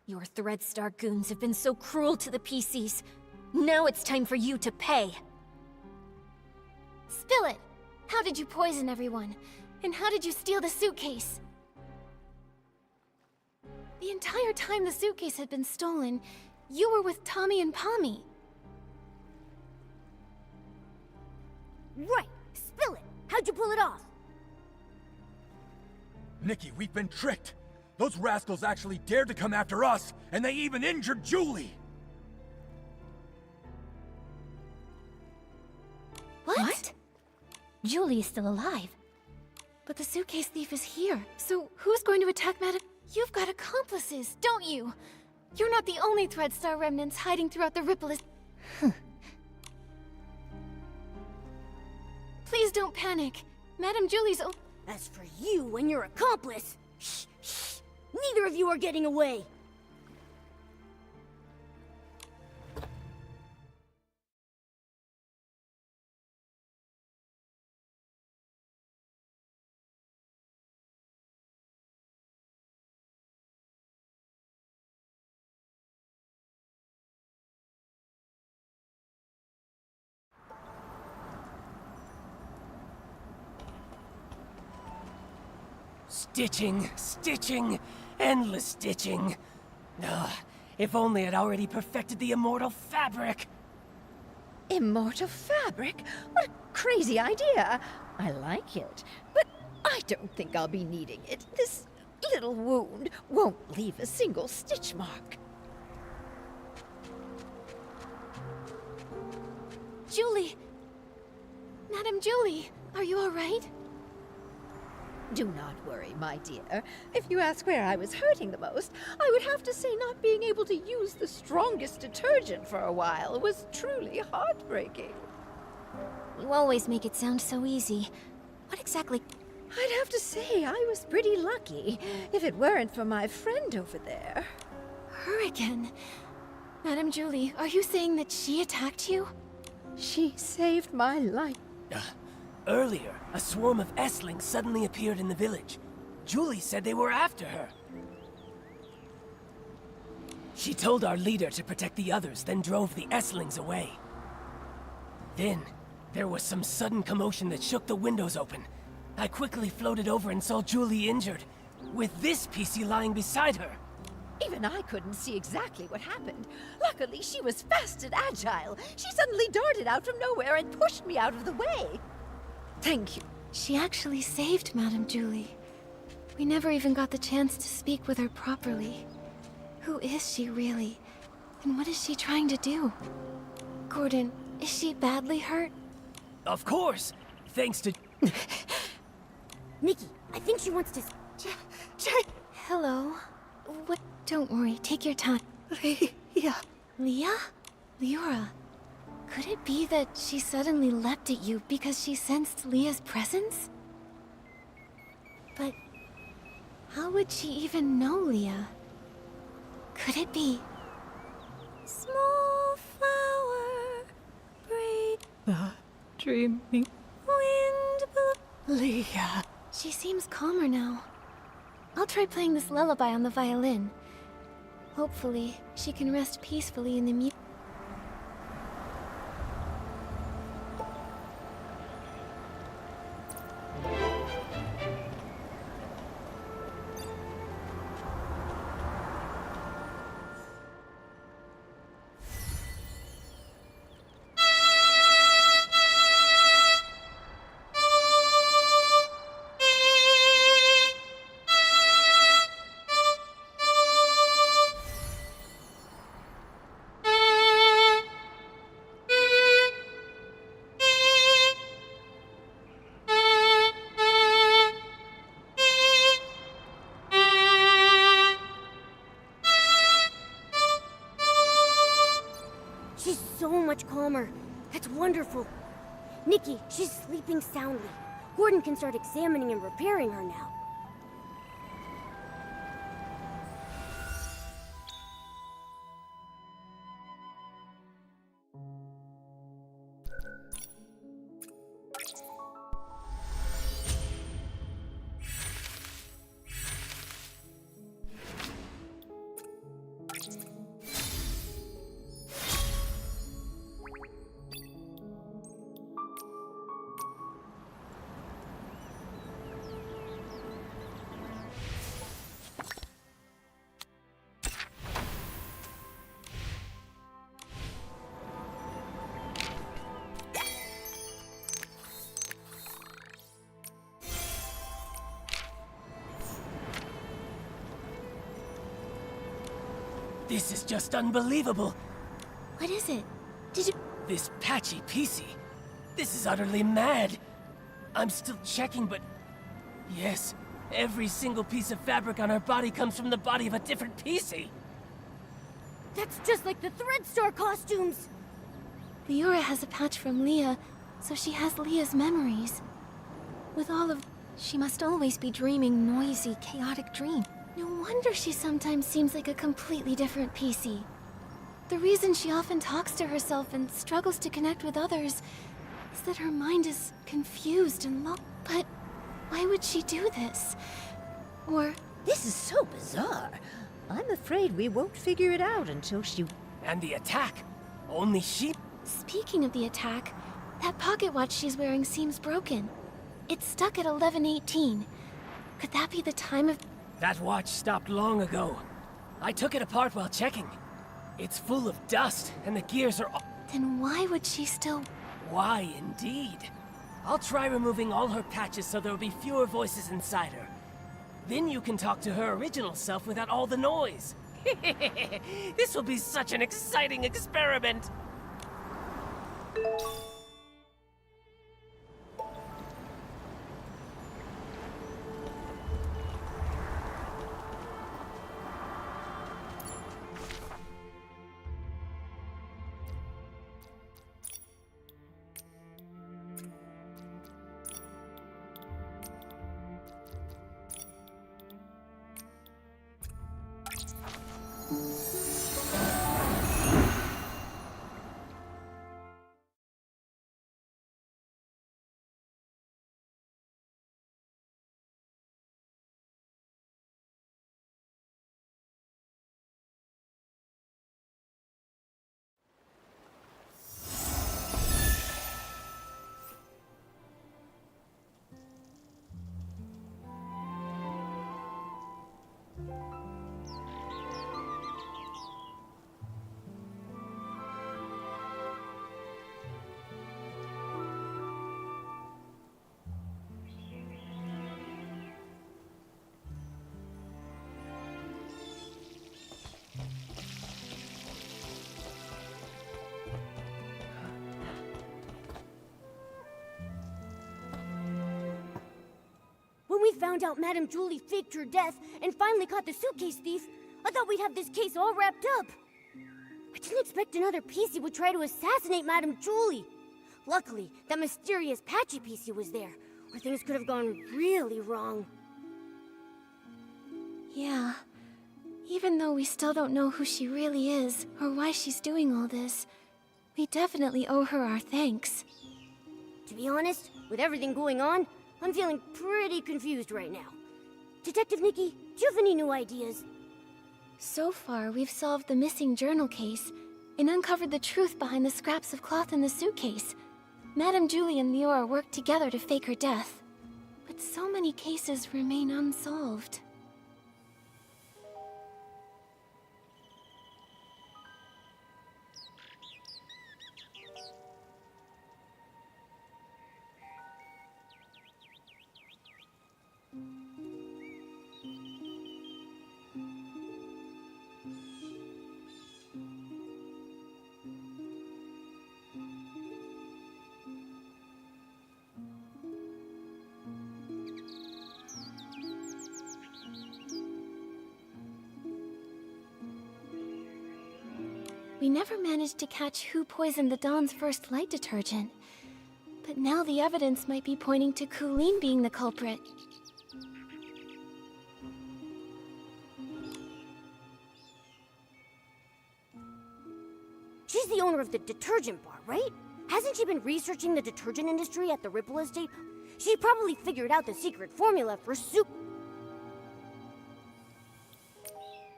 Your Threadstar goons have been so cruel to the PCs. Now it's time for you to pay. Spill it! How did you poison everyone? And how did you steal the suitcase? The entire time the suitcase had been stolen, you were with Tommy and Pommy. Right! Spill it! How'd you pull it off? Nikki, we've been tricked. Those rascals actually dared to come after us, and they even injured Julie. What? Julie is still alive. But the suitcase thief is here, so who's going to attack Madame? You've got accomplices, don't you? You're not the only Threadstar remnants hiding throughout the Ripple. Please don't panic. Madame Julie's As for you and your accomplice, shh, shh, neither of you are getting away. Stitching, stitching, endless stitching. Ugh, if only I'd already perfected the immortal fabric. Immortal fabric? What a crazy idea! I like it, but I don't think I'll be needing it. This little wound won't leave a single stitch mark. Julie! Madame Julie, are you all right? Do not worry, my dear. If you ask where I was hurting the most, I would have to say not being able to use the strongest detergent for a while was truly heartbreaking. You always make it sound so easy. What exactly? I'd have to say I was pretty lucky, if it weren't for my friend over there. Her again. Madame Julie, are you saying that she attacked you? She saved my life. Earlier, a swarm of S-lings suddenly appeared in the village. Julie said they were after her. She told our leader to protect the others, then drove the S-lings away. Then, there was some sudden commotion that shook the windows open. I quickly floated over and saw Julie injured, with this PC lying beside her. Even I couldn't see exactly what happened. Luckily, she was fast and agile. She suddenly darted out from nowhere and pushed me out of the way. Thank you. She actually saved Madame Julie. We never even got the chance to speak with her properly. Who is she really? And what is she trying to do? Gordon, is she badly hurt? Of course! Thanks to... Nikki, I think she wants to... Hello? What? Don't worry, take your time. Leah. Leah? Leora. Could it be that she suddenly leapt at you because she sensed Leah's presence? But how would she even know Leah? Could it be? Small flower, breathe. The dreaming Wind blow. Leah. She seems calmer now. I'll try playing this lullaby on the violin. Hopefully, she can rest peacefully in the music. She's so much calmer. That's wonderful. Nikki, she's sleeping soundly. Gordon can start examining and repairing her now. This is just unbelievable. What is it? Did you... This patchy PC. This is utterly mad. I'm still checking, but... Yes, every single piece of fabric on her body comes from the body of a different PC. That's just like the Threadstar costumes! Leora has a patch from Leah, so she has Leah's memories. With all of... She must always be dreaming noisy, chaotic dreams. No wonder she sometimes seems like a completely different PC. The reason she often talks to herself and struggles to connect with others is that her mind is confused and lost. But why would she do this? Or... This is so bizarre. I'm afraid we won't figure it out until she... And the attack. Only she... Speaking of the attack, that pocket watch she's wearing seems broken. It's stuck at 11:18. Could that be the time of... That watch stopped long ago. I took it apart while checking. It's full of dust, and the gears are... Then why would she still... Why, indeed. I'll try removing all her patches so there'll be fewer voices inside her. Then you can talk to her original self without all the noise. This will be such an exciting experiment! When we found out Madame Julie faked her death and finally caught the suitcase thief, I thought we'd have this case all wrapped up. I didn't expect another PC would try to assassinate Madame Julie. Luckily, that mysterious patchy PC was there, or things could have gone really wrong. Yeah. Even though we still don't know who she really is, or why she's doing all this, we definitely owe her our thanks. To be honest, with everything going on, I'm feeling pretty confused right now. Detective Nikki, do you have any new ideas? So far, we've solved the missing journal case and uncovered the truth behind the scraps of cloth in the suitcase. Madame Julie and Leora worked together to fake her death. But so many cases remain unsolved. We never managed to catch who poisoned the Dawn's first light detergent. But now the evidence might be pointing to Colleen being the culprit. She's the owner of the detergent bar, right? Hasn't she been researching the detergent industry at the Ripple Estate? She probably figured out the secret formula for soup.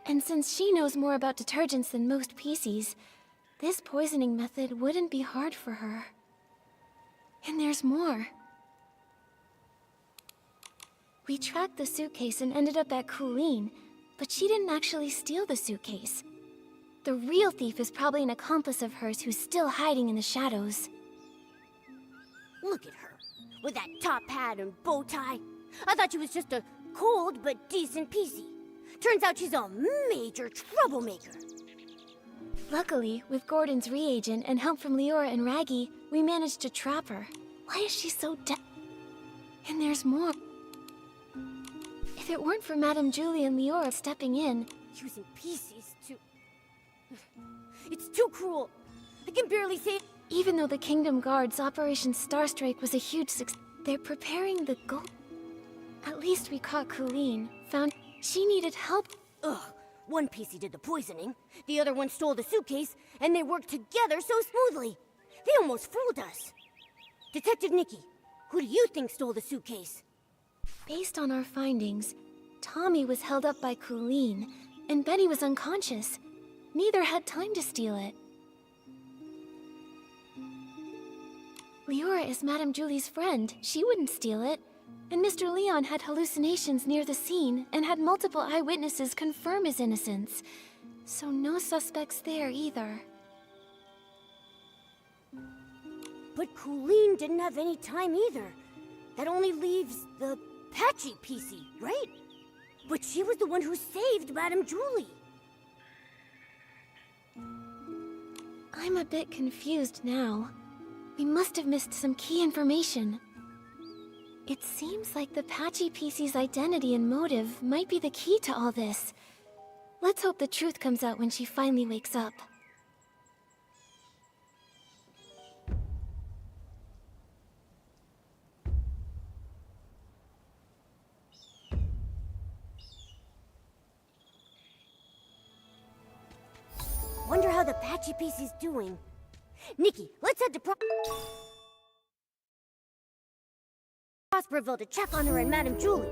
And since she knows more about detergents than most PCs, this poisoning method wouldn't be hard for her. And there's more. We tracked the suitcase and ended up at Colleen, but she didn't actually steal the suitcase. The real thief is probably an accomplice of hers who's still hiding in the shadows. Look at her, with that top hat and bow tie. I thought she was just a cold but decent PC. Turns out she's a major troublemaker. Luckily, with Gordon's reagent and help from Leora and Raggy, we managed to trap her. Why is she so And there's more. If it weren't for Madame Julie and Leora stepping in... Using PCs to... It's too cruel. I can barely say... Even though the Kingdom Guard's Operation Starstrike was a huge success, they're preparing the gold... At least we caught Colleen, found she needed help. Ugh, one PC did the poisoning, the other one stole the suitcase, and they worked together so smoothly. They almost fooled us. Detective Nikki, who do you think stole the suitcase? Based on our findings, Tommy was held up by Colleen, and Benny was unconscious. Neither had time to steal it. Leora is Madame Julie's friend. She wouldn't steal it. And Mr. Leon had hallucinations near the scene and had multiple eyewitnesses confirm his innocence. So no suspects there either. But Colleen didn't have any time either. That only leaves the Patchy PC, right? But she was the one who saved Madame Julie. I'm a bit confused now. We must have missed some key information. It seems like the Patchy PC's identity and motive might be the key to all this. Let's hope the truth comes out when she finally wakes up. Wonder how the Patchy PC's doing. Nikki, let's head to Prosperville to check on her and Madame Julie.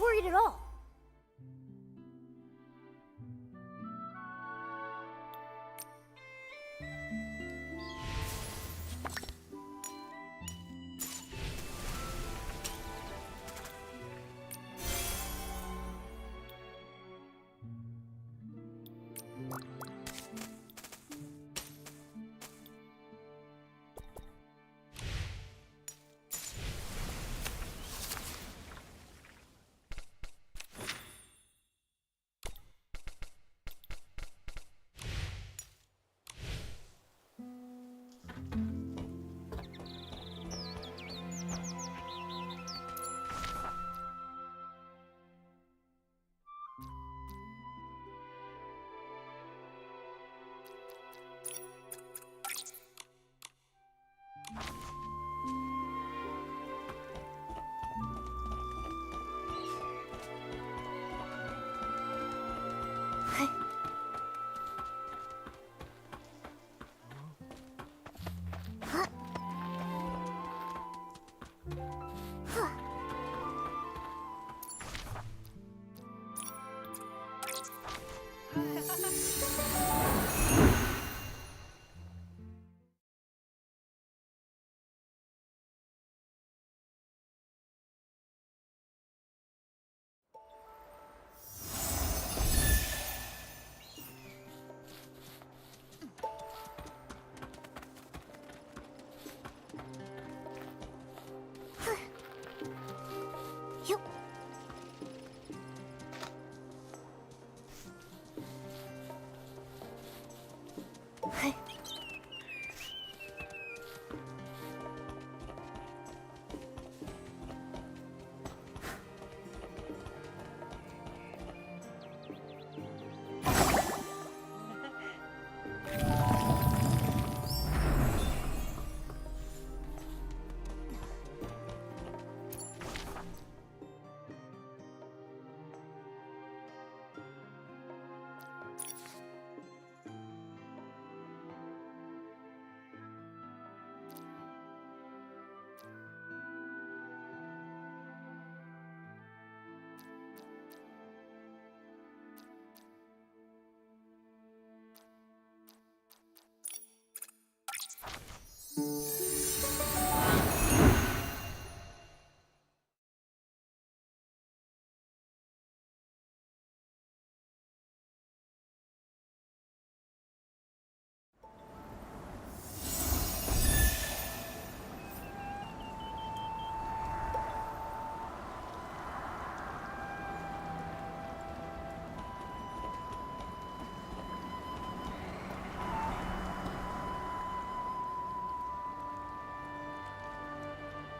worried at all.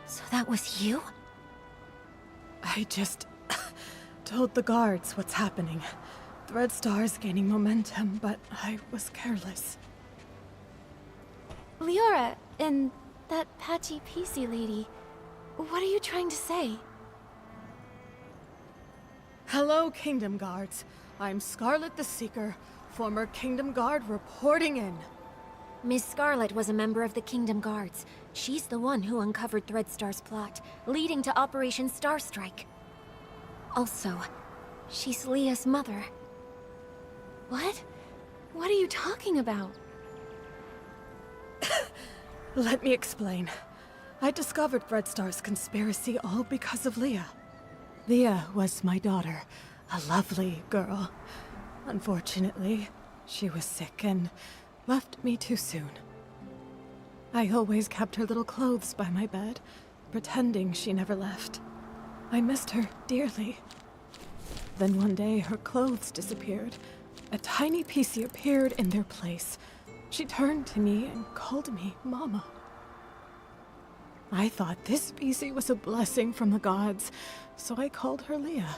So that was you? I just told the guards what's happening. Threadstar's gaining momentum, but I was careless. Leora, and that patchy PC lady, what are you trying to say? Hello, Kingdom Guards. I'm Scarlet the Seeker, former Kingdom Guard reporting in. Miss Scarlet was a member of the Kingdom Guards. She's the one who uncovered Threadstar's plot, leading to Operation Starstrike. Also, she's Leah's mother. What? What are you talking about? Let me explain. I discovered Threadstar's conspiracy all because of Leah. Leah was my daughter, a lovely girl. Unfortunately, she was sick and left me too soon. I always kept her little clothes by my bed, pretending she never left. I missed her dearly. Then one day, her clothes disappeared. A tiny PC appeared in their place. She turned to me and called me Mama. I thought this PC was a blessing from the gods, so I called her Leah.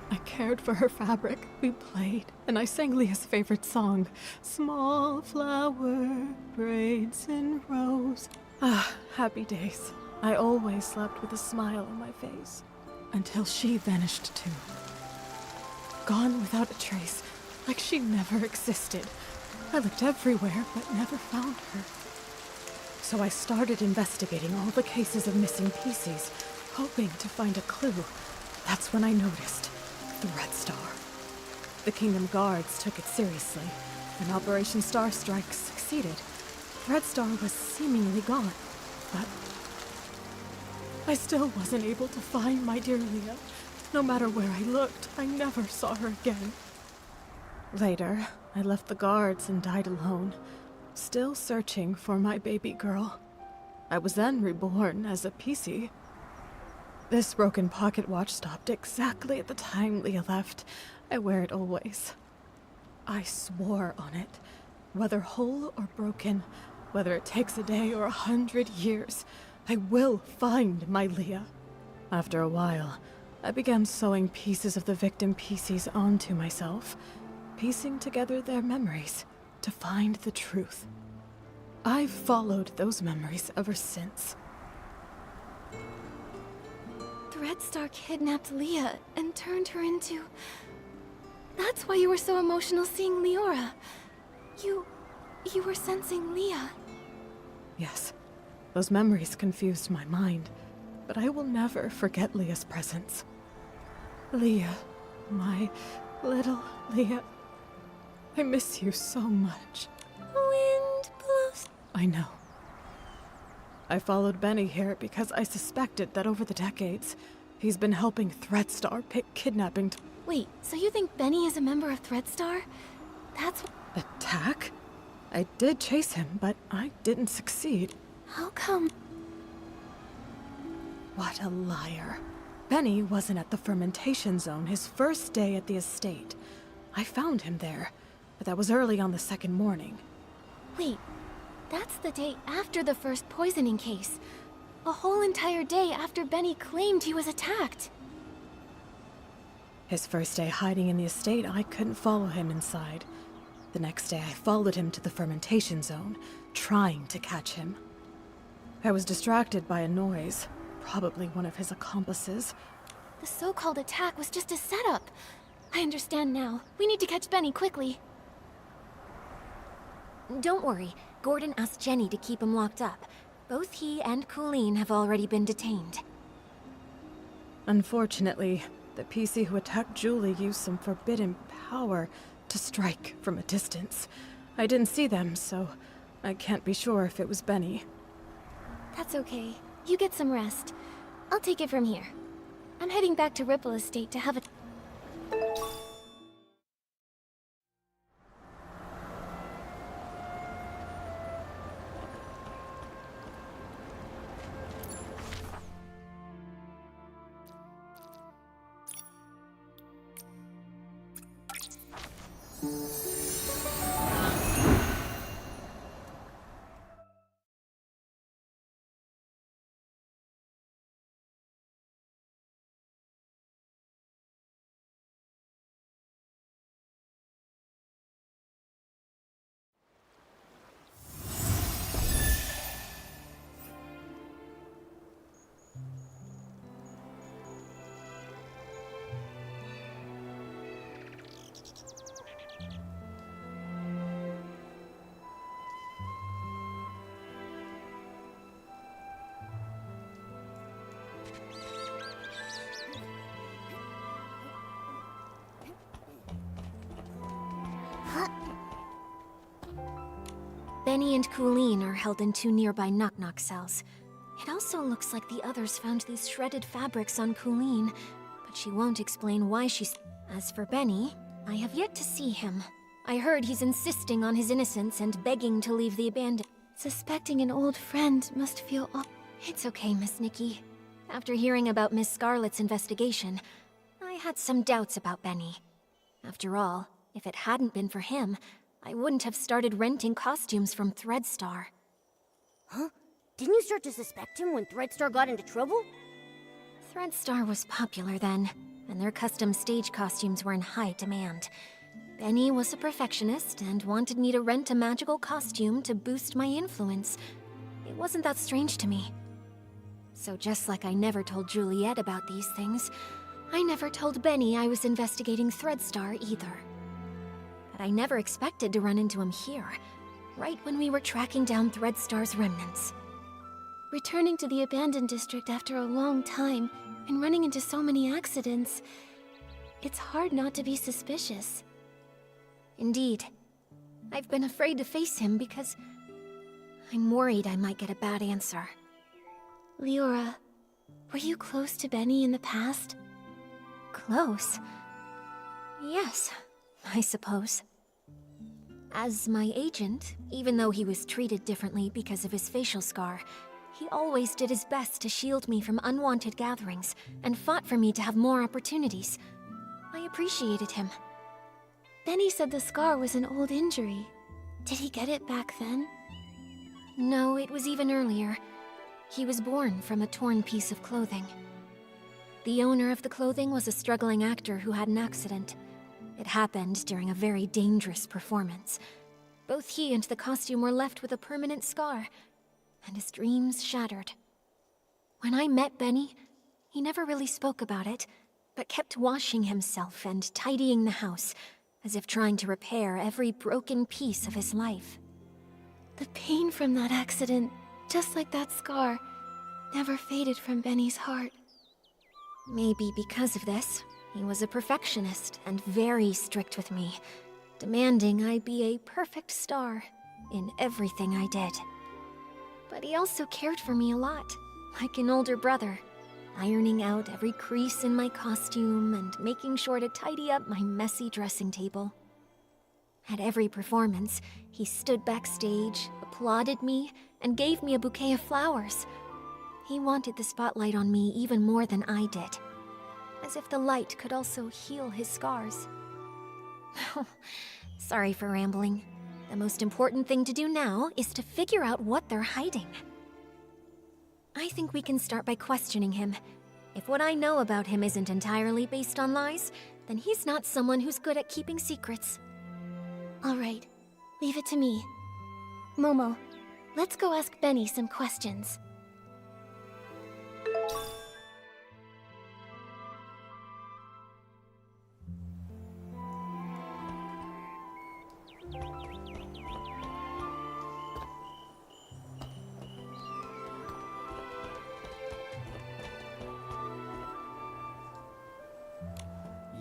I cared for her fabric, we played, and I sang Leah's favorite song, Small Flower, Braids in Rows. Ah, happy days. I always slept with a smile on my face, until she vanished too. Gone without a trace, like she never existed. I looked everywhere, but never found her. So I started investigating all the cases of missing PCs, hoping to find a clue. That's when I noticed Threadstar. The Kingdom Guards took it seriously, and Operation Star Strike succeeded. Threadstar was seemingly gone, but I still wasn't able to find my dear Leah. No matter where I looked, I never saw her again. Later, I left the guards and died alone, still searching for my baby girl. I was then reborn as a PC. This broken pocket watch stopped exactly at the time Leah left. I wear it always. I swore on it. Whether whole or broken, whether it takes a day or 100 years, I will find my Leah. After a while, I began sewing pieces of the victim PCs onto myself, piecing together their memories to find the truth. I've followed those memories ever since. Threadstar kidnapped Leah and turned her into... That's why you were so emotional seeing Leora. You were sensing Leah. Yes, those memories confused my mind, but I will never forget Leah's presence. Leah, my little Leah, I miss you so much. Wind blows. I know. I followed Benny here because I suspected that over the decades, he's been helping Threadstar pick kidnapping to... Wait, so you think Benny is a member of Threadstar? That's... Attack? I did chase him, but I didn't succeed. How come? What a liar. Benny wasn't at the fermentation zone his first day at the estate. I found him there, but that was early on the second morning. Wait, that's the day after the first poisoning case. A whole entire day after Benny claimed he was attacked. His first day hiding in the estate, I couldn't follow him inside. The next day, I followed him to the fermentation zone, trying to catch him. I was distracted by a noise, probably one of his accomplices. The so-called attack was just a setup. I understand now. We need to catch Benny quickly. Don't worry, Gordon asked Jenny to keep him locked up. Both he and Colleen have already been detained. Unfortunately, the PC who attacked Julie used some forbidden power to strike from a distance. I didn't see them, so I can't be sure if it was Benny. That's okay. You get some rest. I'll take it from here. I'm heading back to Ripple Estate to have a... Benny and Colleen are held in 2 nearby knock-knock cells. It also looks like the others found these shredded fabrics on Colleen, but she won't explain why she's... As for Benny, I have yet to see him. I heard he's insisting on his innocence and begging to leave the abandoned... Suspecting an old friend must feel It's okay, Miss Nikki. After hearing about Miss Scarlet's investigation, I had some doubts about Benny. After all, if it hadn't been for him, I wouldn't have started renting costumes from Threadstar. Huh? Didn't you start to suspect him when Threadstar got into trouble? Threadstar was popular then, and their custom stage costumes were in high demand. Benny was a perfectionist and wanted me to rent a magical costume to boost my influence. It wasn't that strange to me. So just like I never told Juliet about these things, I never told Benny I was investigating Threadstar either. But I never expected to run into him here, right when we were tracking down Threadstar's remnants. Returning to the abandoned district after a long time, and running into so many accidents, it's hard not to be suspicious. Indeed. I've been afraid to face him because I'm worried I might get a bad answer. Leora, were you close to Benny in the past? Close? Yes, I suppose. As my agent, even though he was treated differently because of his facial scar, he always did his best to shield me from unwanted gatherings and fought for me to have more opportunities. I appreciated him. Benny said the scar was an old injury. Did he get it back then? No, it was even earlier. He was born from a torn piece of clothing. The owner of the clothing was a struggling actor who had an accident. It happened during a very dangerous performance. Both he and the costume were left with a permanent scar, and his dreams shattered. When I met Benny, he never really spoke about it, but kept washing himself and tidying the house, as if trying to repair every broken piece of his life. The pain from that accident, just like that scar, never faded from Benny's heart. Maybe because of this, he was a perfectionist and very strict with me, demanding I be a perfect star in everything I did. But he also cared for me a lot, like an older brother, ironing out every crease in my costume and making sure to tidy up my messy dressing table. At every performance, he stood backstage, applauded me, and gave me a bouquet of flowers. He wanted the spotlight on me even more than I did, as if the light could also heal his scars. Sorry for rambling. The most important thing to do now is to figure out what they're hiding. I think we can start by questioning him. If what I know about him isn't entirely based on lies, then he's not someone who's good at keeping secrets. All right, leave it to me. Momo, let's go ask Benny some questions.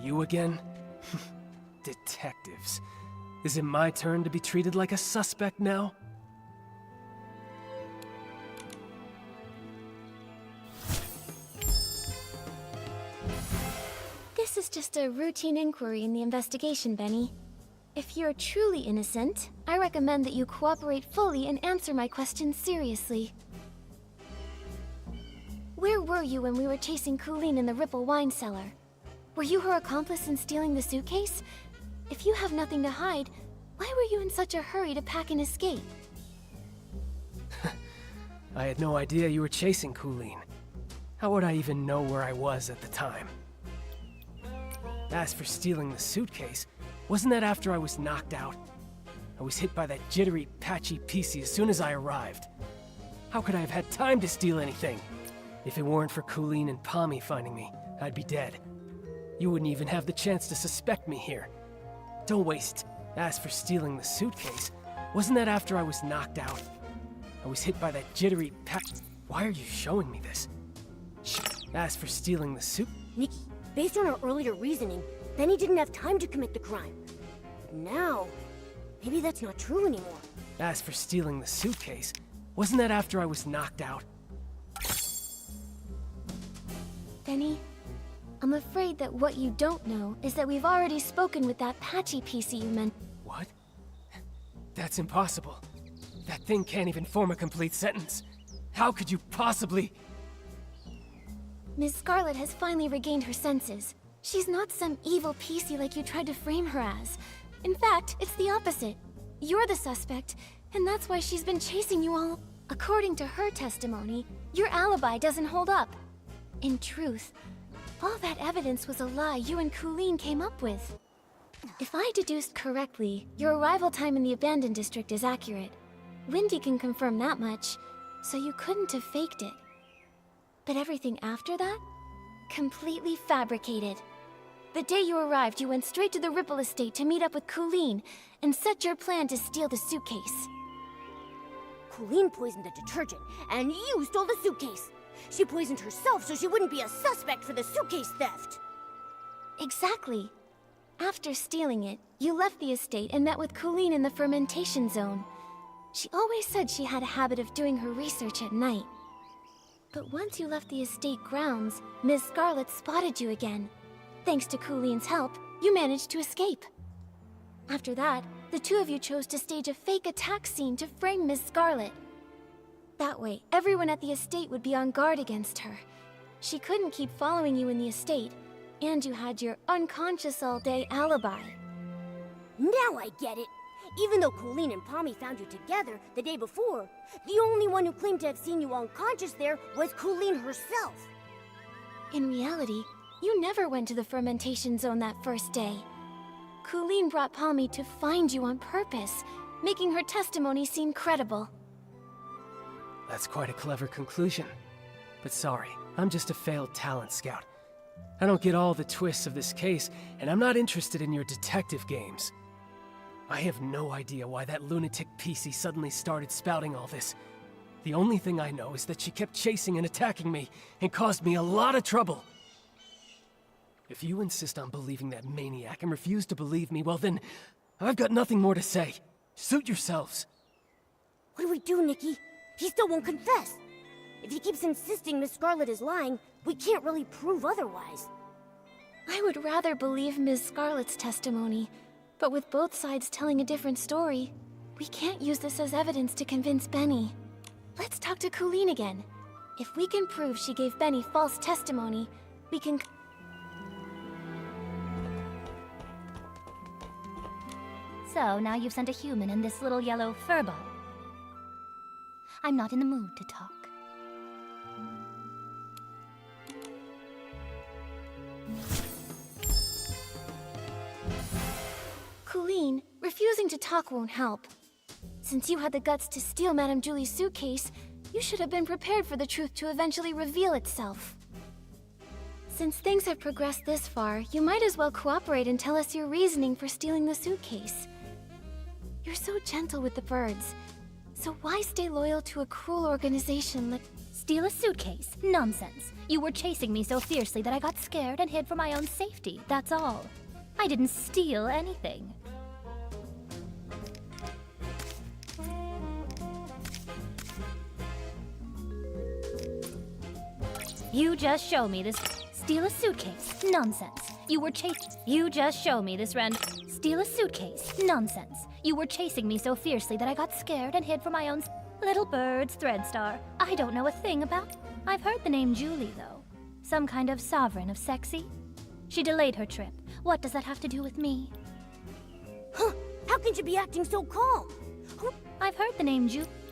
You again? Detectives. Is it my turn to be treated like a suspect now? This is just a routine inquiry in the investigation, Benny. If you're truly innocent, I recommend that you cooperate fully and answer my questions seriously. Where were you when we were chasing Colleen in the Ripple wine cellar? Were you her accomplice in stealing the suitcase? If you have nothing to hide, why were you in such a hurry to pack and escape? I had no idea you were chasing Colleen. How would I even know where I was at the time? As for stealing the suitcase, wasn't that after I was knocked out? I was hit by that jittery, patchy PC as soon as I arrived. How could I have had time to steal anything? If it weren't for Colleen and Pommy finding me, I'd be dead. You wouldn't even have the chance to suspect me here. Don't waste. As for stealing the suitcase, wasn't that after I was knocked out? I was hit by that jittery Why are you showing me this? As for stealing the suit... Nikki, based on our earlier reasoning, Benny didn't have time to commit the crime. But now, maybe that's not true anymore. As for stealing the suitcase, wasn't that after I was knocked out? Benny, I'm afraid that what you don't know is that we've already spoken with that patchy PC you meant. What? That's impossible. That thing can't even form a complete sentence. How could you possibly... Ms. Scarlet has finally regained her senses. She's not some evil PC like you tried to frame her as. In fact, it's the opposite. You're the suspect, and that's why she's been chasing you all. According to her testimony, your alibi doesn't hold up. In truth, all that evidence was a lie you and Colleen came up with. If I deduced correctly, your arrival time in the abandoned district is accurate. Wendy can confirm that much, so you couldn't have faked it. But everything after that? Completely fabricated. The day you arrived, you went straight to the Ripple estate to meet up with Colleen and set your plan to steal the suitcase. Colleen poisoned the detergent, and you stole the suitcase. She poisoned herself so she wouldn't be a suspect for the suitcase theft. Exactly. After stealing it, you left the estate and met with Colleen in the fermentation zone. She always said she had a habit of doing her research at night. But once you left the estate grounds, Ms. Scarlet spotted you again. Thanks to Colleen's help, you managed to escape. After that, the two of you chose to stage a fake attack scene to frame Ms. Scarlet. That way, everyone at the estate would be on guard against her. She couldn't keep following you in the estate, and you had your unconscious all day alibi. Now I get it. Even though Colleen and Pommy found you together the day before, the only one who claimed to have seen you unconscious there was Colleen herself. In reality, you never went to the fermentation zone that first day. Colleen brought Pommy to find you on purpose, making her testimony seem credible. That's quite a clever conclusion. But sorry, I'm just a failed talent scout. I don't get all the twists of this case, and I'm not interested in your detective games. I have no idea why that lunatic PC suddenly started spouting all this. The only thing I know is that she kept chasing and attacking me, and caused me a lot of trouble. If you insist on believing that maniac and refuse to believe me, well then, I've got nothing more to say. Suit yourselves. What do we do, Nikki? He still won't confess. If he keeps insisting Miss Scarlet is lying, we can't really prove otherwise. I would rather believe Ms. Scarlet's testimony, but with both sides telling a different story, we can't use this as evidence to convince Benny. Let's talk to Colleen again. If we can prove she gave Benny false testimony, we can... So, now you've sent a human and this little yellow furball. I'm not in the mood to talk. Colleen, refusing to talk won't help. Since you had the guts to steal Madame Julie's suitcase, you should have been prepared for the truth to eventually reveal itself. Since things have progressed this far, you might as well cooperate and tell us your reasoning for stealing the suitcase. You're so gentle with the birds, so why stay loyal to a cruel organization like... Steal a suitcase? Nonsense. You were chasing me so fiercely that I got scared and hid for my own safety, that's all. I didn't steal anything. You just show me this... Steal a suitcase? Nonsense. You were You just show me this Steal a suitcase? Nonsense. You were chasing me so fiercely that I got scared and hid for my own... Little birds, Threadstar. I don't know a thing about... I've heard the name Julie, though. Some kind of sovereign of sexy. She delayed her trip. What does that have to do with me? Huh? How can you be acting so calm? I've heard the name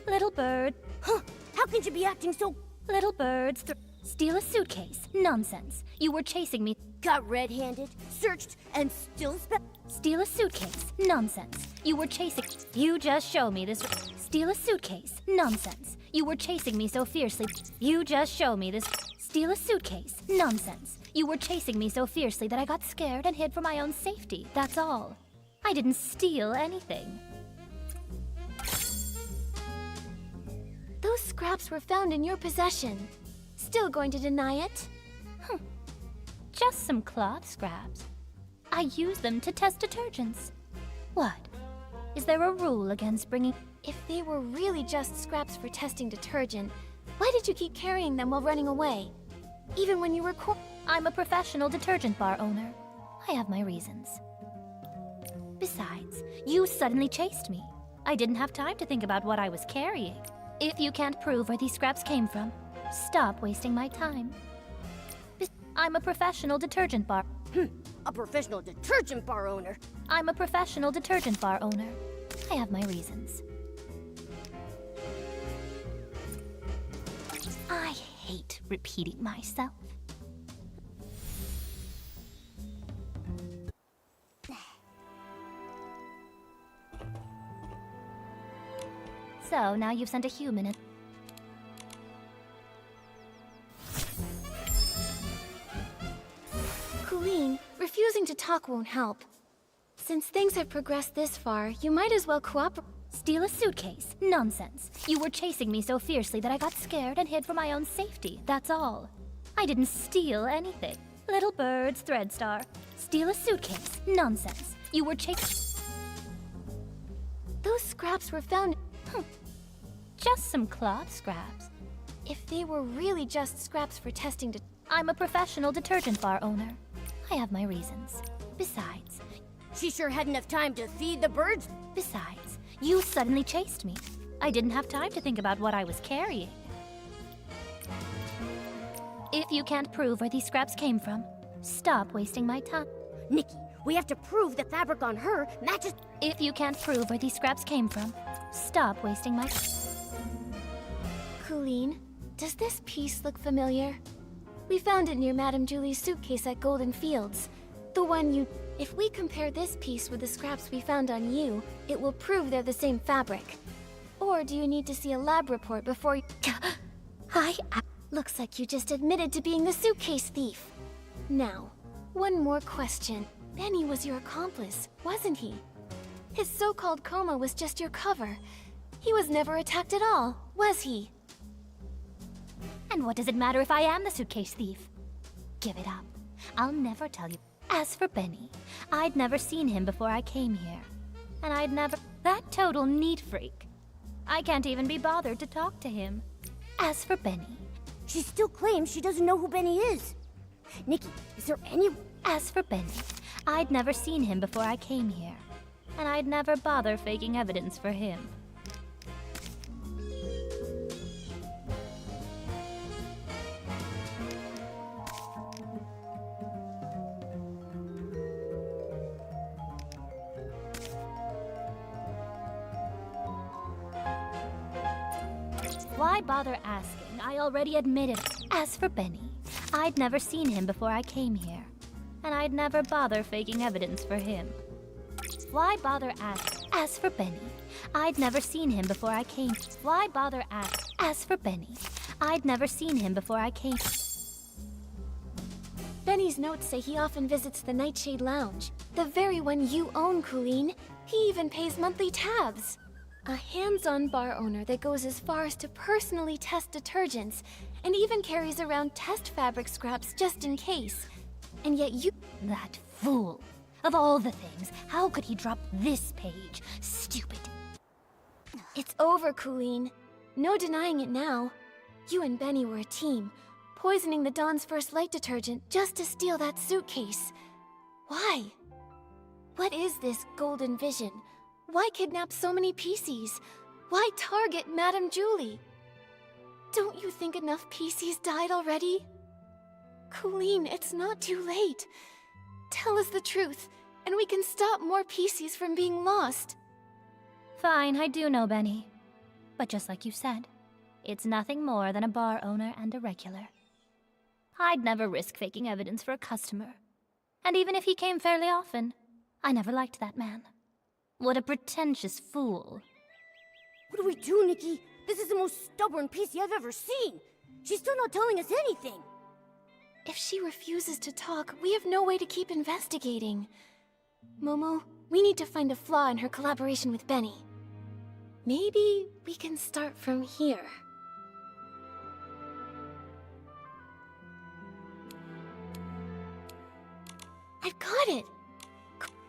Little bird. Huh? How can you be acting so... Little birds, Steal a suitcase? Nonsense. You were chasing me. Got red-handed, searched, and still Steal a suitcase? Nonsense. You were chasing... You just show me this... Steal a suitcase? Nonsense. You were chasing me so fiercely. You just show me this... Steal a suitcase? Nonsense. You were chasing me so fiercely that I got scared and hid for my own safety, that's all. I didn't steal anything. Those scraps were found in your possession. Still going to deny it? Just some cloth scraps. I use them to test detergents. What? Is there a rule against bringing... If they were really just scraps for testing detergent, why did you keep carrying them while running away? Even when you were I'm a professional detergent bar owner. I have my reasons. Besides, you suddenly chased me. I didn't have time to think about what I was carrying. If you can't prove where these scraps came from, stop wasting my time. I'm a professional detergent bar... A professional detergent bar owner. I'm a professional detergent bar owner. I have my reasons. I hate repeating myself. So, now you've sent a human and... Colleen, refusing to talk won't help. Since things have progressed this far, you might as well cooperate. Steal a suitcase? Nonsense. You were chasing me so fiercely that I got scared and hid for my own safety, that's all. I didn't steal anything. Little birds, Threadstar. Steal a suitcase? Nonsense. You were chasing... Those scraps were found... Just some cloth scraps. If they were really just scraps for testing to... I'm a professional detergent bar owner. I have my reasons. Besides, She sure had enough time to feed the birds. besides, you suddenly chased me. I didn't have time to think about what I was carrying. If you can't prove where these scraps came from, stop wasting my time. Nikki, we have to prove the fabric on her matches. If you can't prove where these scraps came from, stop wasting my... Colleen, does this piece look familiar? We found it near Madame Julie's suitcase at Golden Fields. The one you... If we compare this piece with the scraps we found on you, it will prove they're the same fabric. Or do you need to see a lab report before you... Looks like you just admitted to being the suitcase thief. Now, one more question. Benny was your accomplice, wasn't he? His so-called coma was just your cover. He was never attacked at all, was he? And what does it matter if I am the suitcase thief? Give it up. I'll never tell you. As for Benny, I'd never seen him before I came here. And I'd never... That total neat freak. I can't even be bothered to talk to him. As for Benny... She still claims she doesn't know who Benny is. Nikki, is there any... As for Benny, I'd never seen him before I came here. And I'd never bother faking evidence for him. Why bother asking? I already admitted. As for Benny, I'd never seen him before I came here. And I'd never bother faking evidence for him. Why bother asking? As for Benny, I'd never seen him before I came. Why bother asking? As for Benny, I'd never seen him before I came. Benny's notes say he often visits the Nightshade Lounge, the very one you own, Colleen. He even pays monthly tabs. A hands-on bar owner that goes as far as to personally test detergents, and even carries around test fabric scraps just in case. And yet you... That fool. Of all the things, how could he drop this page? Stupid. It's over, Colleen. No denying it now. You and Benny were a team, poisoning the Dawn's First Light detergent just to steal that suitcase. Why? What is this golden vision? Why kidnap so many PCs? Why target Madame Julie? Don't you think enough PCs died already? Colleen, it's not too late. Tell us the truth, and we can stop more PCs from being lost. Fine, I do know Benny. But just like you said, it's nothing more than a bar owner and a regular. I'd never risk faking evidence for a customer. And even if he came fairly often, I never liked that man. What a pretentious fool. What do we do, Nikki? This is the most stubborn PC I've ever seen. She's still not telling us anything. If she refuses to talk, we have no way to keep investigating. Momo, we need to find a flaw in her collaboration with Benny. Maybe we can start from here. I've got it!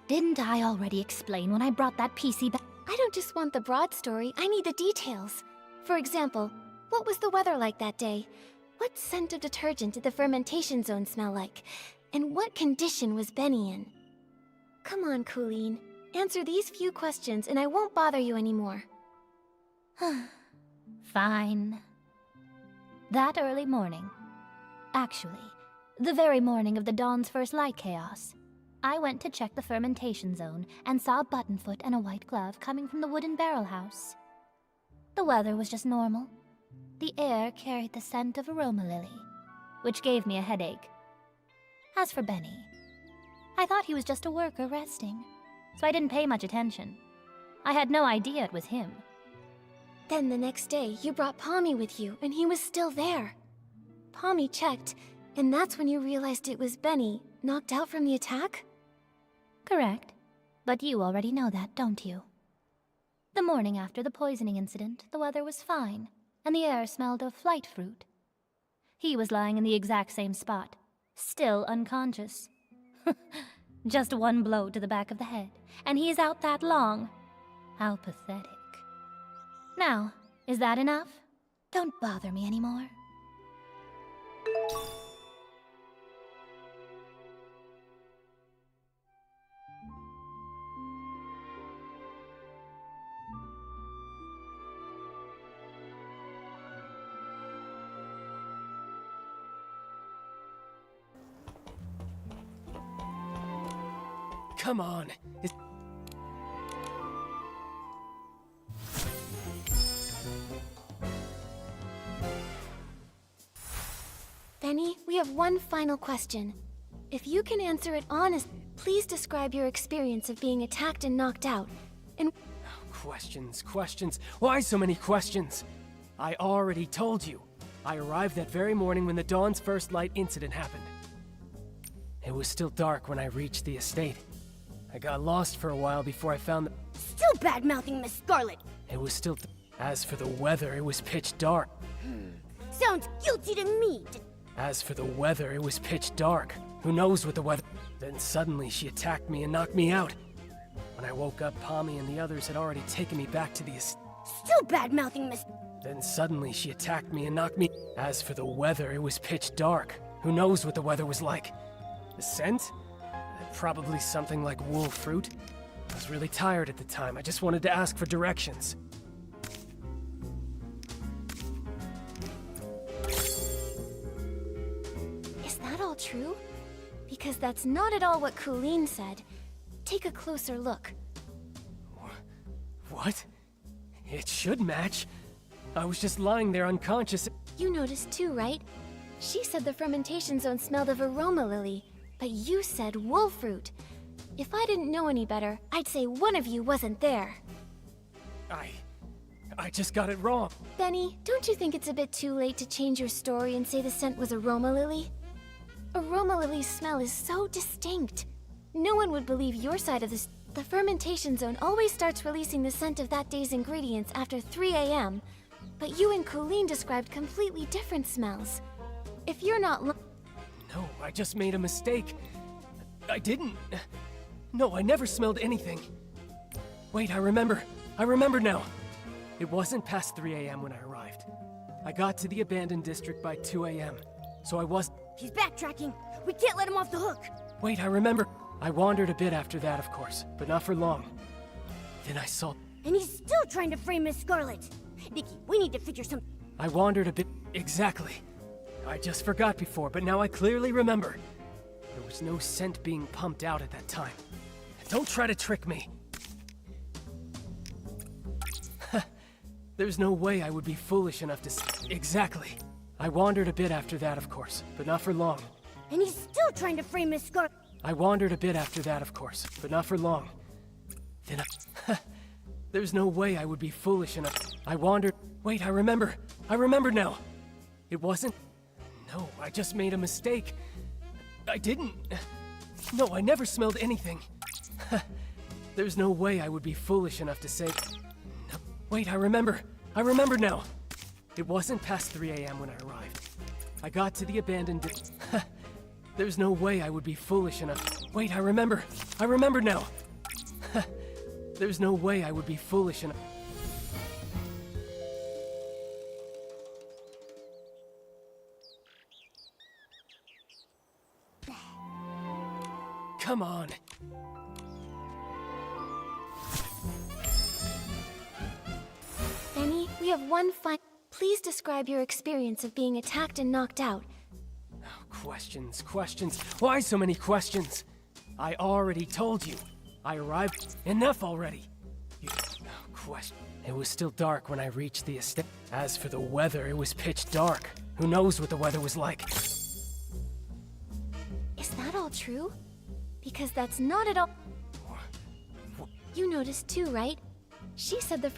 Didn't I already explain when I brought that PC back? I don't just want the broad story, I need the details. For example, what was the weather like that day? What scent of detergent did the fermentation zone smell like? And what condition was Benny in? Come on, Colleen. Answer these few questions and I won't bother you anymore. Fine. That early morning, actually, the very morning of the Dawn's First Light chaos, I went to check the fermentation zone and saw a buttonfoot and a white glove coming from the wooden barrel house. The weather was just normal. The air carried the scent of aroma lily, which gave me a headache. As for Benny, I thought he was just a worker resting, so I didn't pay much attention. I had no idea it was him. Then the next day, you brought Palmy with you, and he was still there. Palmy checked, and that's when you realized it was Benny, knocked out from the attack? Correct. But you already know that, don't you? The morning after the poisoning incident, the weather was fine, and the air smelled of flight fruit. He was lying in the exact same spot, still unconscious. Just one blow to the back of the head, and he is out that long. How pathetic. Now, is that enough? Don't bother me anymore. Come on. Benny, we have one final question. If you can answer it honestly, please describe your experience of being attacked and knocked out. And Questions, questions. Why so many questions? I already told you. I arrived that very morning when the Dawn's first light incident happened. It was still dark when I reached the estate. I got lost for a while before I found the... Still bad-mouthing Miss Scarlet. It was still... As for the weather, it was pitch dark. Sounds guilty to me. As for the weather, it was pitch dark. Who knows what the weather... Then suddenly she attacked me and knocked me out. When I woke up, Pommy and the others had already taken me back to the estate. Still bad-mouthing Miss... Then suddenly she attacked me and knocked me... As for the weather, it was pitch dark. Who knows what the weather was like? The scent? Probably something like wool fruit. I was really tired at the time. I just wanted to ask for directions. is that all true? Because that's not at all what Colleen said. Take a closer look. What? It should match. I was just lying there unconscious. You noticed too, right? She said the fermentation zone smelled of aroma lily, but you said wool fruit. If I didn't know any better, I'd say one of you wasn't there. I just got it wrong. Benny, don't you think it's a bit too late to change your story and say the scent was aroma lily? Aroma lily's smell is so distinct. No one would believe your side of this. The fermentation zone always starts releasing the scent of that day's ingredients after 3 a.m., but you and Colleen described completely different smells. If you're not No, I just made a mistake. I didn't. No, I never smelled anything. Wait, I remember. I remember now. It wasn't past 3 a.m. when I arrived. I got to the abandoned district by 2 a.m., so I was... He's backtracking. We can't let him off the hook. Wait, I remember. I wandered a bit after that, of course, but not for long. Then I saw... And he's still trying to frame Miss Scarlet. Nikki, we need to figure something. I wandered a bit... Exactly. I just forgot before, but now I clearly remember. There was no scent being pumped out at that time. Don't try to trick me. There's no way I would be foolish enough to... Exactly. I wandered a bit after that, of course, but not for long. And he's still trying to frame Miss Scarlet. I wandered a bit after that, of course, but not for long. Then I... There's no way I would be foolish enough... I wandered... Wait, I remember. I remember now. It wasn't... No, I just made a mistake. I didn't... No, I never smelled anything. There's no way I would be foolish enough to say... No. Wait, I remember. I remember now. It wasn't past 3 a.m. when I arrived. I got to the abandoned... There's no way I would be foolish enough... Wait, I remember. I remember now. There's no way I would be foolish enough... Come on. Benny, we have one Please describe your experience of being attacked and knocked out. Questions, questions. Why so many questions? I already told you. I arrived... Enough already. Question. It was still dark when I reached the estate. As for the weather, it was pitch dark. Who knows what the weather was like? Is that all true? Because that's not at all... You noticed too, right? She said the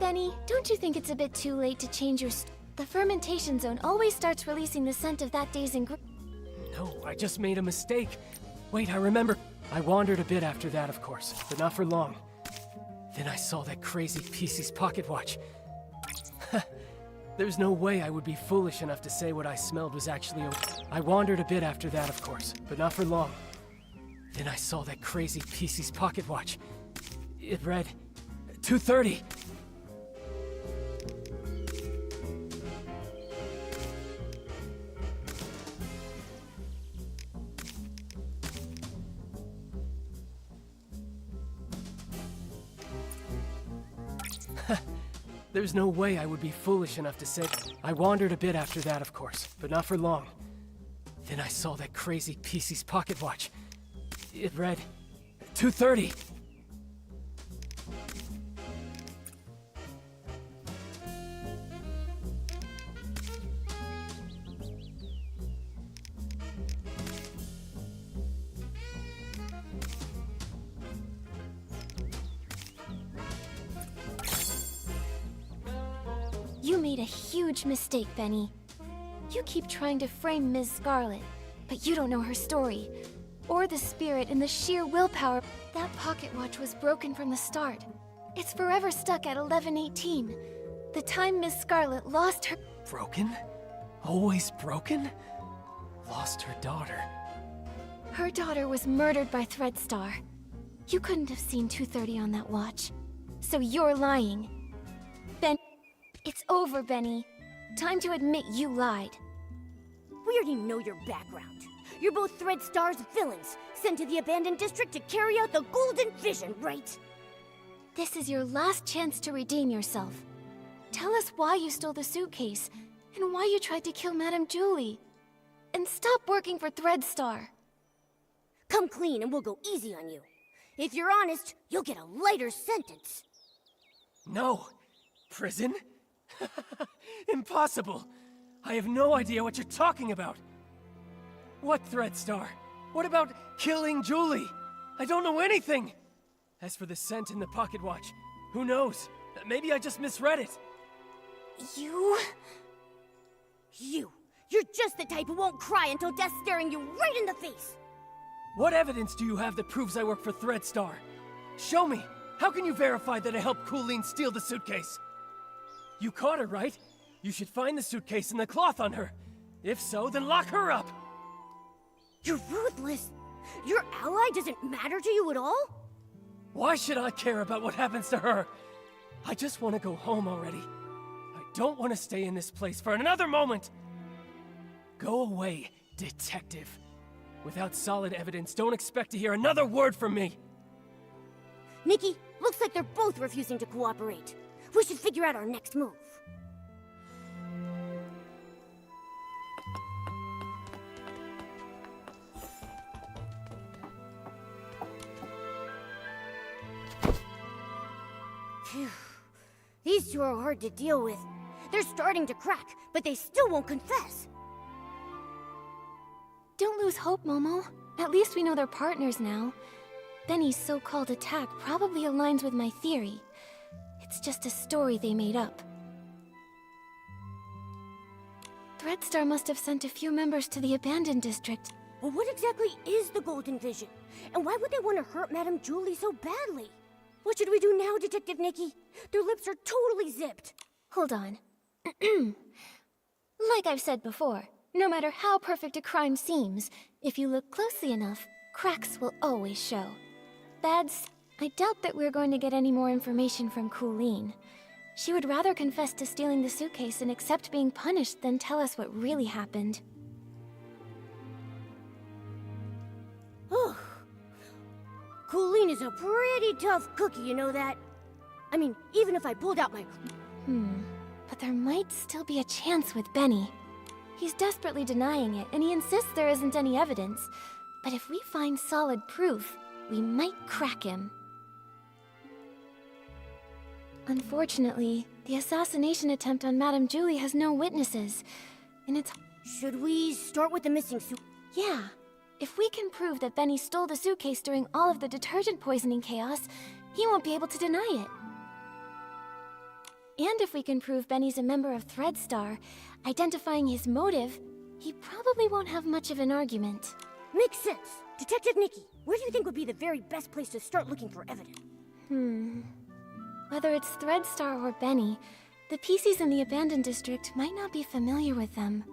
Benny, don't you think it's a bit too late to change your The fermentation zone always starts releasing the scent of that day's No, I just made a mistake. Wait, I remember. I wandered a bit after that, of course, but not for long. Then I saw that crazy PC's pocket watch. There's no way I would be foolish enough to say what I smelled was actually I wandered a bit after that, of course, but not for long. Then I saw that crazy PC's pocket watch. It read 2:30. There's no way I would be foolish enough to say. I wandered a bit after that, of course, but not for long. Then I saw that crazy PC's pocket watch. It read 2:30. You made a huge mistake, Benny. You keep trying to frame Ms. Scarlet, but you don't know her story, or the spirit and the sheer willpower. That pocket watch was broken from the start. It's forever stuck at 11:18, the time Ms. Scarlet lost her— Broken? Always broken? Lost her daughter. Her daughter was murdered by Threadstar. You couldn't have seen 2:30 on that watch. So you're lying. It's over, Benny. Time to admit you lied. We already know your background. You're both Threadstar's villains, sent to the abandoned district to carry out the Golden Vision, right? This is your last chance to redeem yourself. Tell us why you stole the suitcase, and why you tried to kill Madame Julie. And stop working for Threadstar. Come clean and we'll go easy on you. If you're honest, you'll get a lighter sentence. No. Prison? Impossible! I have no idea what you're talking about! What Threadstar? What about killing Julie? I don't know anything! As for the scent in the pocket watch, who knows? Maybe I just misread it. You're just the type who won't cry until death's staring you right in the face! What evidence do you have that proves I work for Threadstar? Show me! How can you verify that I helped Colleen steal the suitcase? You caught her, right? You should find the suitcase and the cloth on her. If so, then lock her up! You're ruthless! Your ally doesn't matter to you at all? Why should I care about what happens to her? I just want to go home already. I don't want to stay in this place for another moment! Go away, detective. Without solid evidence, don't expect to hear another word from me! Nikki, looks like they're both refusing to cooperate. We should figure out our next move. Phew. These two are hard to deal with. They're starting to crack, but they still won't confess. Don't lose hope, Momo. At least we know they're partners now. Benny's so-called attack probably aligns with my theory. It's just a story they made up. Threadstar must have sent a few members to the abandoned district. Well, what exactly is the Golden Vision? And why would they want to hurt Madame Julie so badly? What should we do now, Detective Nikki? Their lips are totally zipped. Hold on. Like I've said before, no matter how perfect a crime seems, if you look closely enough, cracks will always show. I doubt that we're going to get any more information from Colleen. She would rather confess to stealing the suitcase and accept being punished than tell us what really happened. Colleen is a pretty tough cookie, you know that? I mean, even if I pulled out my... But there might still be a chance with Benny. He's desperately denying it, and he insists there isn't any evidence. But if we find solid proof, we might crack him. Unfortunately, the assassination attempt on Madame Julie has no witnesses, and it's... Should we start with the missing suit? Yeah. If we can prove that Benny stole the suitcase during all of the detergent poisoning chaos, he won't be able to deny it. And if we can prove Benny's a member of Threadstar, identifying his motive, he probably won't have much of an argument. Makes sense. Detective Nikki, where do you think would be the very best place to start looking for evidence? Whether it's Threadstar or Benny, the PCs in the abandoned district might not be familiar with them.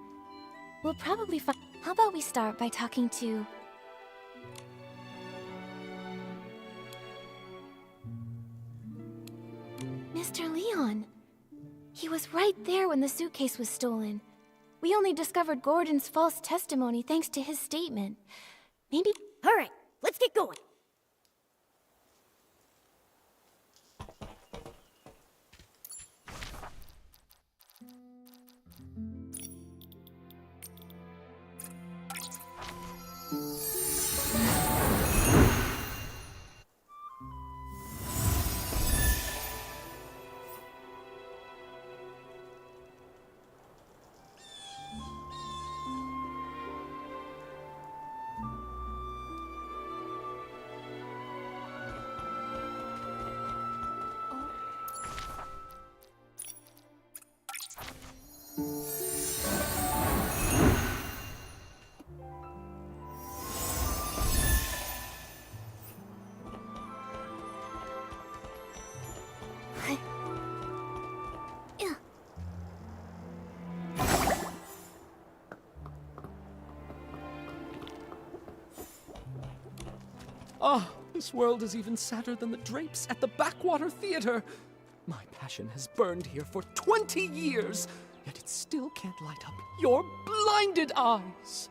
We'll probably find. How about we start by talking to... Mr. Leon. He was right there when the suitcase was stolen. We only discovered Gordon's false testimony thanks to his statement. Maybe... All right, let's get going. Ah, this world is even sadder than the drapes at the Backwater Theater. My passion has burned here for 20 years, yet it still can't light up your blinded eyes.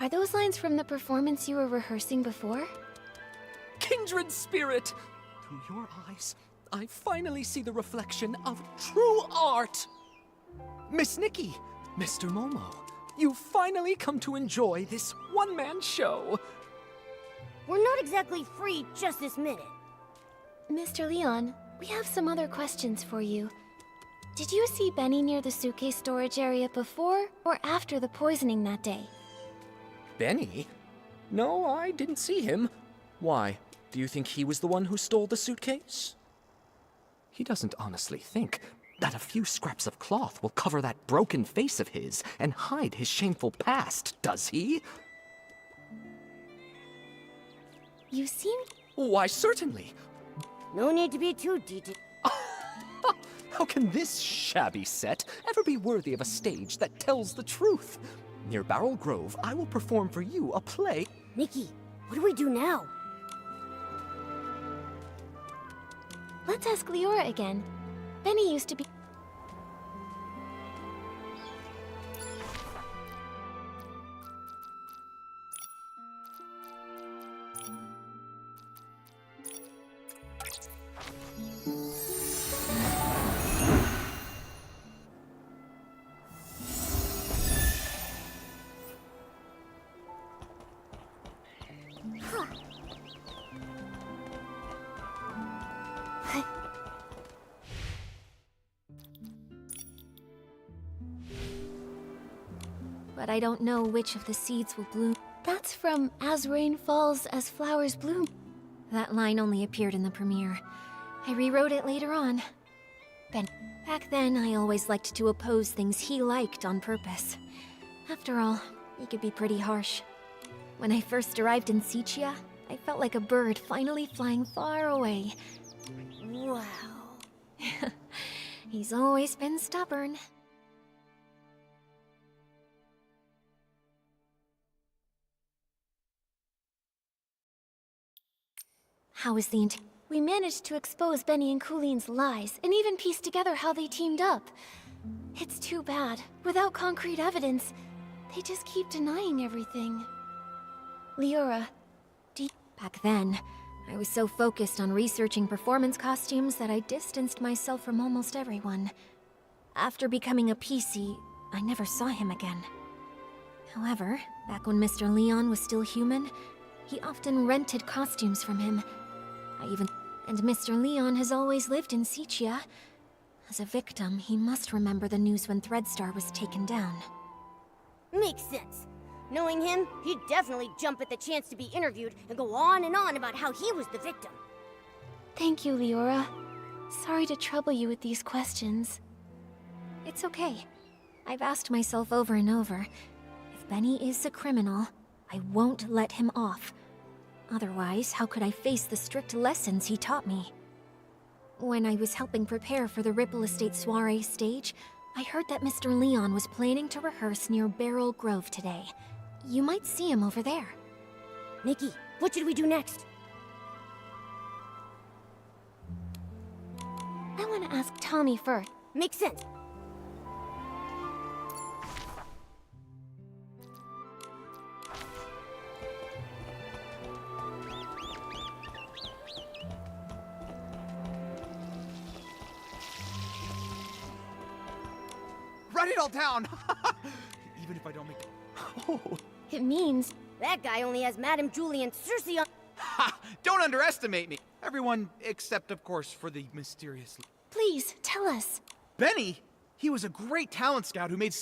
Are those lines from the performance you were rehearsing before? Kindred spirit! Through your eyes, I finally see the reflection of true art. Miss Nikki, Mr. Momo, you finally come to enjoy this one-man show. We're not exactly free just this minute. Mr. Leon, we have some other questions for you. Did you see Benny near the suitcase storage area before or after the poisoning that day? Benny? No, I didn't see him. Why? Do you think he was the one who stole the suitcase? He doesn't honestly think that a few scraps of cloth will cover that broken face of his and hide his shameful past, does he? You seem... Why, certainly. No need to be too detailed. How can this shabby set ever be worthy of a stage that tells the truth? Near Barrel Grove, I will perform for you a play. Nikki, what do we do now? Let's ask Leora again. Benny used to be... But I don't know which of the seeds will bloom. That's from As Rain Falls, As Flowers Bloom. That line only appeared in the premiere. I rewrote it later on. Back then, I always liked to oppose things he liked on purpose. After all, he could be pretty harsh. When I first arrived in Sichia, I felt like a bird finally flying far away. Wow. He's always been stubborn. How is the We managed to expose Benny and Cooline's lies, and even piece together how they teamed up. It's too bad. Without concrete evidence, they just keep denying everything. Leora, Back then, I was so focused on researching performance costumes that I distanced myself from almost everyone. After becoming a PC, I never saw him again. However, back when Mr. Leon was still human, he often rented costumes from him. And Mr. Leon has always lived in Sichia. As a victim, he must remember the news when Threadstar was taken down. Makes sense. Knowing him, he'd definitely jump at the chance to be interviewed and go on and on about how he was the victim. thank you, Leora. Sorry to trouble you with these questions. It's okay. I've asked myself over and over, if Benny is a criminal, I won't let him off. Otherwise, how could I face the strict lessons he taught me? When I was helping prepare for the Ripple Estate soiree stage, I heard that Mr. Leon was planning to rehearse near Beryl Grove today. You might see him over there. Nikki, what should we do next? I want to ask Tommy first. Makes sense. Write it all down! Even if I don't make it. Oh. It means That guy only has Madame Julie and Cersei on. Ha! Don't underestimate me! Everyone, except of course for the mysterious... Please, tell us. Benny! He was a great talent scout who made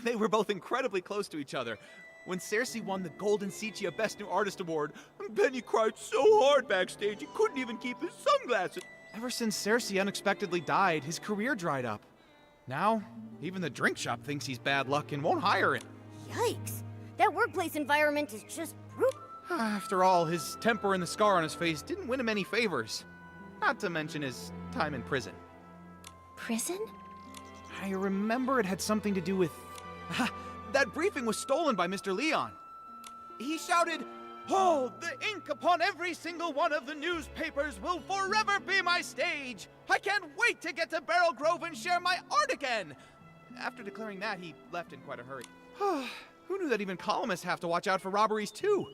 They were both incredibly close to each other. When Cersei won the Golden Setia Best New Artist Award, Benny cried so hard backstage he couldn't even keep his sunglasses. Ever since Cersei unexpectedly died, his career dried up. Now, even the drink shop thinks he's bad luck and won't hire him. Yikes. That workplace environment is just brutal. After all, his temper and the scar on his face didn't win him any favors. Not to mention his time in prison. Prison? I remember it had something to do with... that briefing was stolen by Mr. Leon. He shouted, "Oh, the ink upon every single one of the newspapers will forever be my stage! I can't wait to get to Beryl Grove and share my art again!" After declaring that, he left in quite a hurry. Who knew that even columnists have to watch out for robberies too?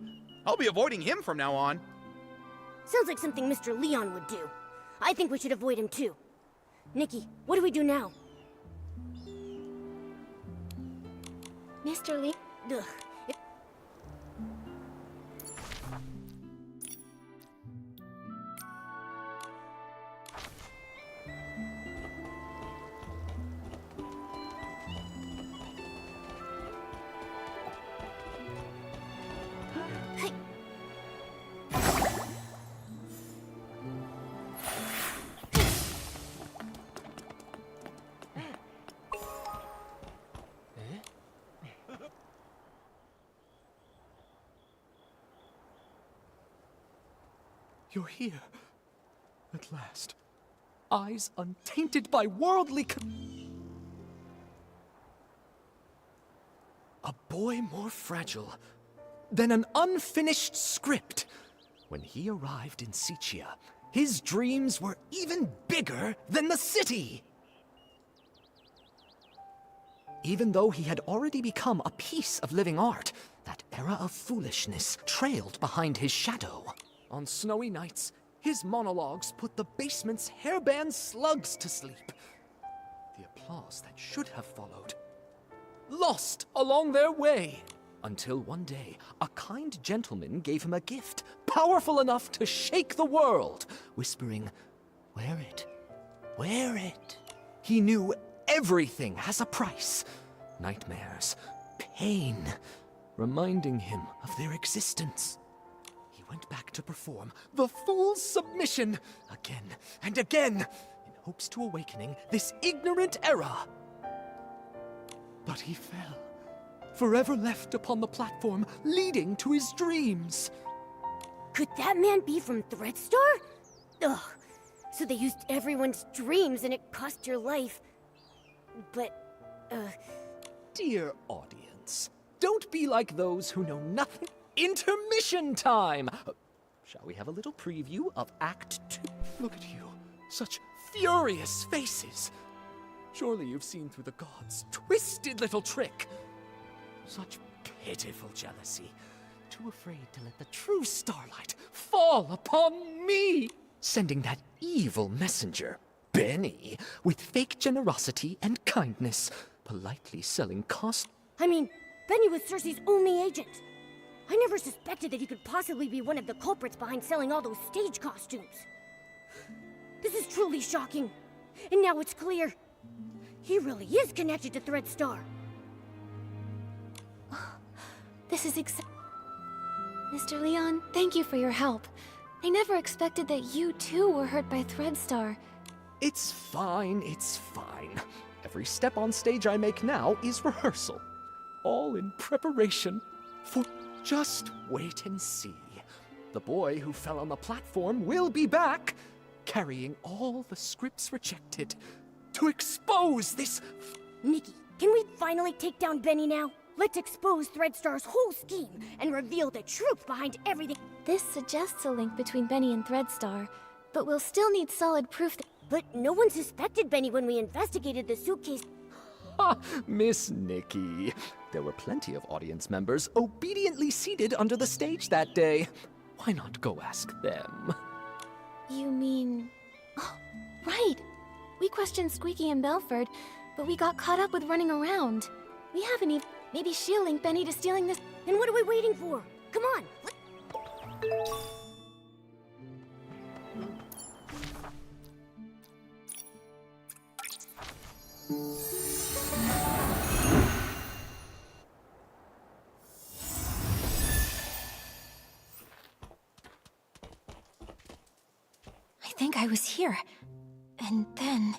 I'll be avoiding him from now on. Sounds like something Mr. Leon would do. I think we should avoid him too. Nikki, what do we do now? Mr. Lee? Ugh. You're here. At last. Eyes untainted by worldly A boy more fragile than an unfinished script. When he arrived in Setia, his dreams were even bigger than the city. Even though he had already become a piece of living art, that era of foolishness trailed behind his shadow. On snowy nights, his monologues put the basement's hairband slugs to sleep. The applause that should have followed, lost along their way. Until one day, a kind gentleman gave him a gift powerful enough to shake the world, whispering, "Wear it, wear it." He knew everything has a price. Nightmares, pain, reminding him of their existence. He went back to perform the fool's submission again and again in hopes to awakening this ignorant era. But he fell, forever left upon the platform leading to his dreams. Could that man be from Threadstar? Ugh. So they used everyone's dreams and it cost your life. But, Dear audience, don't be like those who know nothing. Intermission time! Shall we have a little preview of Act 2? Look at you, such furious faces. Surely you've seen through the gods' twisted little trick. Such pitiful jealousy, too afraid to let the true starlight fall upon me. Sending that evil messenger, Benny, with fake generosity and kindness, politely selling Benny was Cersei's only agent. I never suspected that he could possibly be one of the culprits behind selling all those stage costumes. This is truly shocking. And now it's clear. He really is connected to Threadstar. This is Mr. Leon, thank you for your help. I never expected that you too were hurt by Threadstar. It's fine, it's fine. Every step on stage I make now is rehearsal. All in preparation for... Just wait and see. The boy who fell on the platform will be back. carrying all the scripts rejected to expose this. Nikki, can we finally take down Benny now? Let's expose Threadstar's whole scheme and reveal the truth behind everything. This suggests a link between Benny and Threadstar, but we'll still need solid proof that— But no one suspected Benny when we investigated the suitcase. Ha! Miss Nikki. There were plenty of audience members obediently seated under the stage that day. Why not go ask them? You mean... Oh, right! We questioned Squeaky and Belford, but we got caught up with running around. We haven't even... Maybe she'll link Benny to stealing this... Then what are we waiting for? Come on! I think I was here. And then...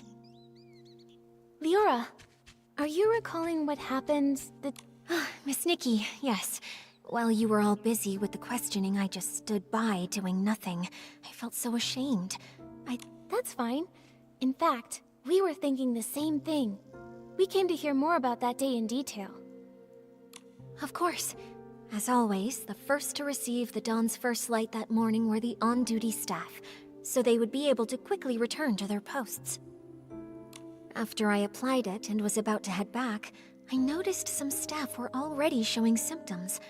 Leora, are you recalling what happened Miss Nikki, yes. While you were all busy with the questioning, I just stood by doing nothing. I felt so ashamed. That's fine. In fact, we were thinking the same thing. We came to hear more about that day in detail. Of course. As always, the first to receive the dawn's first light that morning were the on-duty staff, so they would be able to quickly return to their posts. After I applied it and was about to head back, I noticed some staff were already showing symptoms.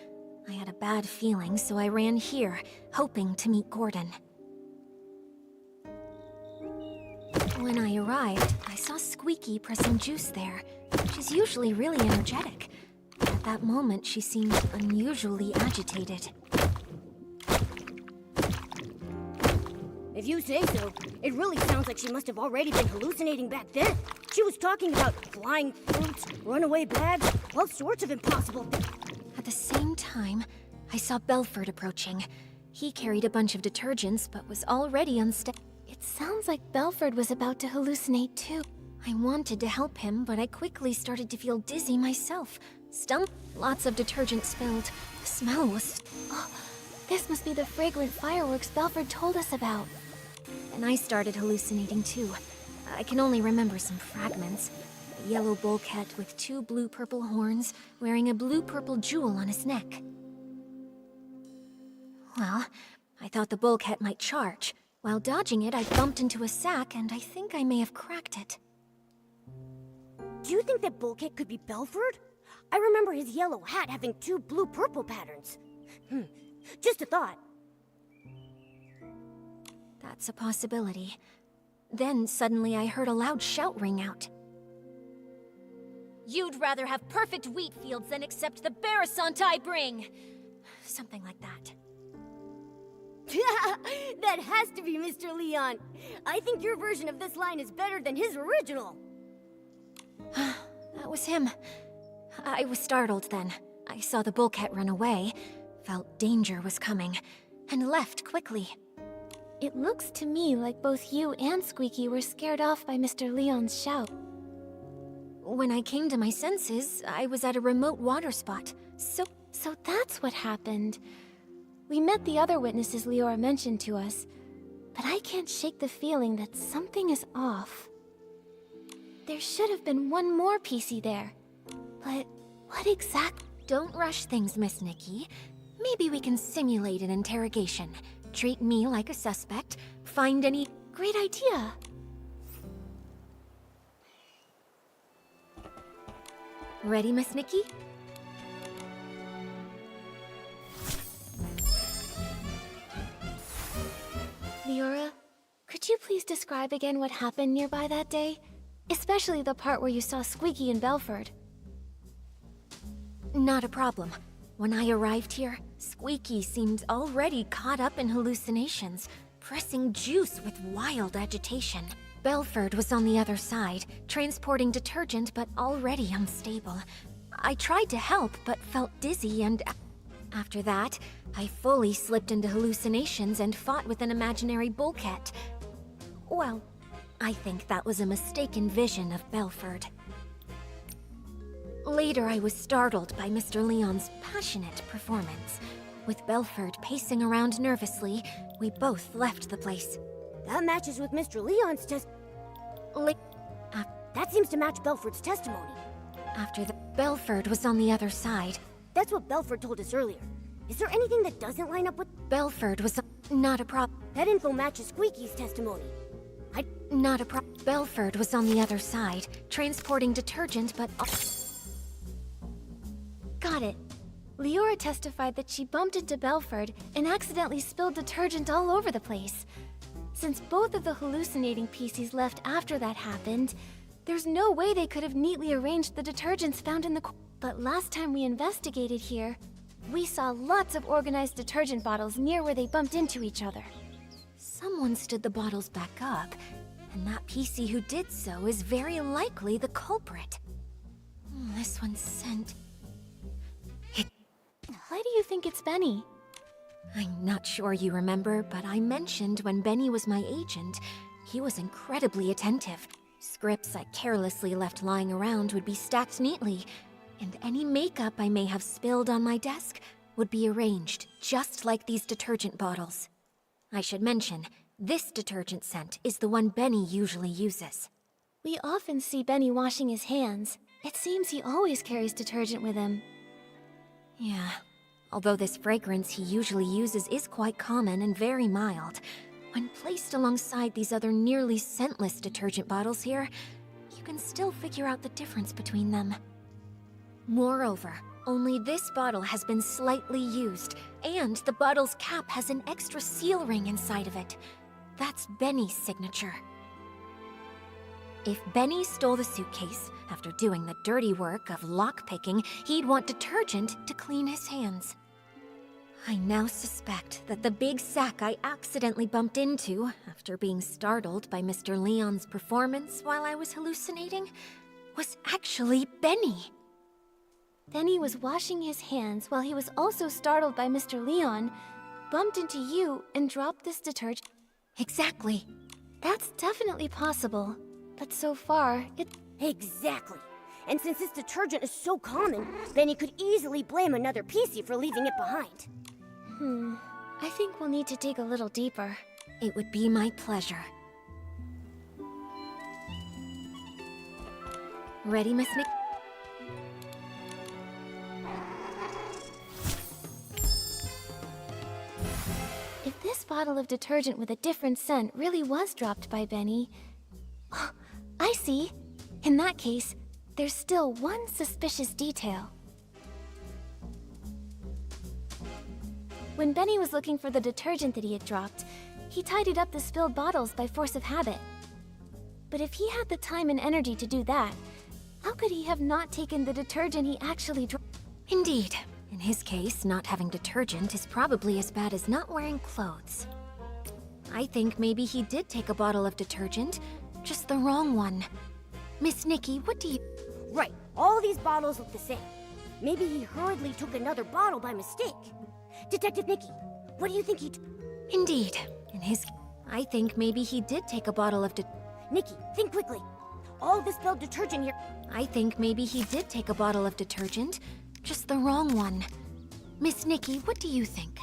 I had a bad feeling, so I ran here, hoping to meet Gordon. When I arrived, I saw Squeaky pressing juice there. She's usually really energetic. At that moment, she seemed unusually agitated. If you say so, it really sounds like she must have already been hallucinating back then. She was talking about flying fruits, runaway bags, all sorts of impossible things. At the same time, I saw Belford approaching. He carried a bunch of detergents, but was already unsteady. It sounds like Belford was about to hallucinate too. I wanted to help him, but I quickly started to feel dizzy myself. Lots of detergent spilled. The smell was... Oh, this must be the fragrant fireworks Belford told us about. And I started hallucinating too. I can only remember some fragments. A yellow bulkhead with 2 blue-purple horns, wearing a blue-purple jewel on his neck. Well, I thought the bulkhead might charge. While dodging it, I bumped into a sack, and I think I may have cracked it. Do you think that bulkhead could be Belford? I remember his yellow hat having 2 blue-purple patterns. Just a thought. That's a possibility. Then suddenly I heard a loud shout ring out. You'd rather have perfect wheat fields than accept the Barasant I bring! Something like that. That has to be Mr. Leon. I think your version of this line is better than his original. That was him. I was startled then. I saw the bulkhead run away, felt danger was coming, and left quickly. It looks to me like both you and Squeaky were scared off by Mr. Leon's shout. When I came to my senses, I was at a remote water spot. So that's what happened. We met the other witnesses Leora mentioned to us, but I can't shake the feeling that something is off. There should have been one more PC there, but what exact— Don't rush things, Miss Nikki. Maybe we can simulate an interrogation. Treat me like a suspect, find any— Great idea! Ready, Miss Nikki? Leora, could you please describe again what happened nearby that day? Especially the part where you saw Squeaky and Belford. Not a problem. When I arrived here, Squeaky seemed already caught up in hallucinations, pressing juice with wild agitation. Belford was on the other side, transporting detergent but already unstable. I tried to help but felt dizzy, and after that, I fully slipped into hallucinations and fought with an imaginary bulkhead. Well, I think that was a mistaken vision of Belford. Later, I was startled by Mr. Leon's passionate performance. With Belford pacing around nervously, we both left the place. That matches with Mr. Leon's that seems to match Belford's testimony. After the Belford was on the other side. That's what Belford told us earlier. Is there anything that doesn't line up with... Belford was not a problem. That info matches Squeaky's testimony. Not a problem. Belford was on the other side, transporting detergent, but... Got it. Leora testified that she bumped into Belford and accidentally spilled detergent all over the place. Since both of the hallucinating PCs left after that happened, there's no way they could have neatly arranged the detergents found in the... But last time we investigated here, we saw lots of organized detergent bottles near where they bumped into each other. Someone stood the bottles back up, and that PC who did so is very likely the culprit. This one's sent... Why do you think it's Benny? I'm not sure you remember, but I mentioned when Benny was my agent, he was incredibly attentive. Scripts I carelessly left lying around would be stacked neatly, and any makeup I may have spilled on my desk would be arranged just like these detergent bottles. I should mention, this detergent scent is the one Benny usually uses. We often see Benny washing his hands. It seems he always carries detergent with him. Yeah, although this fragrance he usually uses is quite common and very mild, when placed alongside these other nearly scentless detergent bottles here, you can still figure out the difference between them. Moreover, only this bottle has been slightly used, and the bottle's cap has an extra seal ring inside of it. That's Benny's signature. If Benny stole the suitcase, after doing the dirty work of lockpicking, he'd want detergent to clean his hands. I now suspect that the big sack I accidentally bumped into, after being startled by Mr. Leon's performance while I was hallucinating, was actually Benny. Benny was washing his hands while he was also startled by Mr. Leon, bumped into you, and dropped this detergent. Exactly. That's definitely possible, but so far, Exactly. And since this detergent is so common, Benny could easily blame another PC for leaving it behind. I think we'll need to dig a little deeper. It would be my pleasure. Ready, Miss Nikki? If this bottle of detergent with a different scent really was dropped by Benny... Oh, I see. In that case, there's still one suspicious detail. When Benny was looking for the detergent that he had dropped, he tidied up the spilled bottles by force of habit. But if he had the time and energy to do that, how could he have not taken the detergent he actually dropped? Indeed. In his case, not having detergent is probably as bad as not wearing clothes. I think maybe he did take a bottle of detergent, just the wrong one. Miss Nikki, what do you... Right, all these bottles look the same. Maybe he hurriedly took another bottle by mistake. Detective Nikki, what do you think he... Indeed. In his... I think maybe he did take a bottle of Nikki, think quickly. All the spilled detergent here... I think maybe he did take a bottle of detergent, just the wrong one. Miss Nikki, what do you think?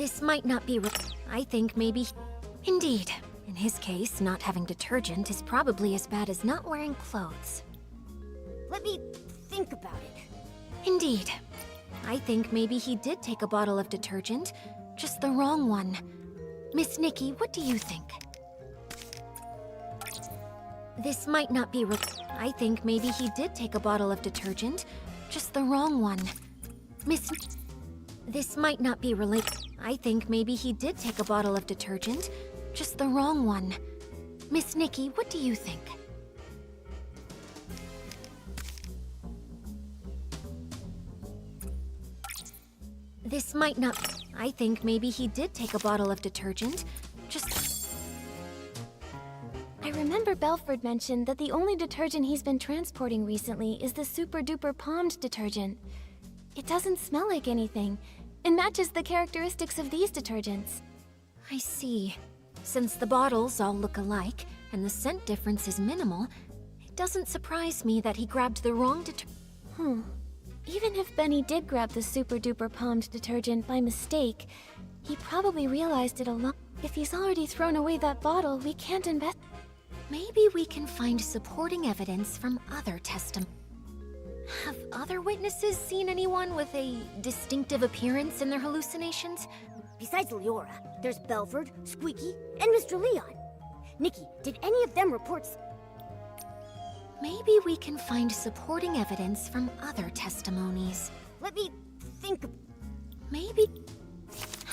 This might not be I think maybe... Indeed. In his case, not having detergent is probably as bad as not wearing clothes. Let me think about it. Indeed. I think maybe he did take a bottle of detergent, just the wrong one. Miss Nikki, what do you think? This might not be I think maybe he did take a bottle of detergent, just the wrong one. This might not be related. I think maybe he did take a bottle of detergent, just the wrong one. Miss Nikki, what do you think? This might not... I think maybe he did take a bottle of detergent. Just... I remember Belford mentioned that the only detergent he's been transporting recently is the super-duper palmed detergent. It doesn't smell like anything, and matches the characteristics of these detergents. I see. Since the bottles all look alike, and the scent difference is minimal, it doesn't surprise me that he grabbed the wrong Even if Benny did grab the super-duper palmed detergent by mistake, he probably realized it alone. If he's already thrown away that bottle, we can't invest. Maybe we can find supporting evidence from other testimony. Have other witnesses seen anyone with a distinctive appearance in their hallucinations? Besides Leora, there's Belford, Squeaky, and Mr. Leon. Nikki, did any of them report... Maybe we can find supporting evidence from other testimonies. Let me think... Maybe...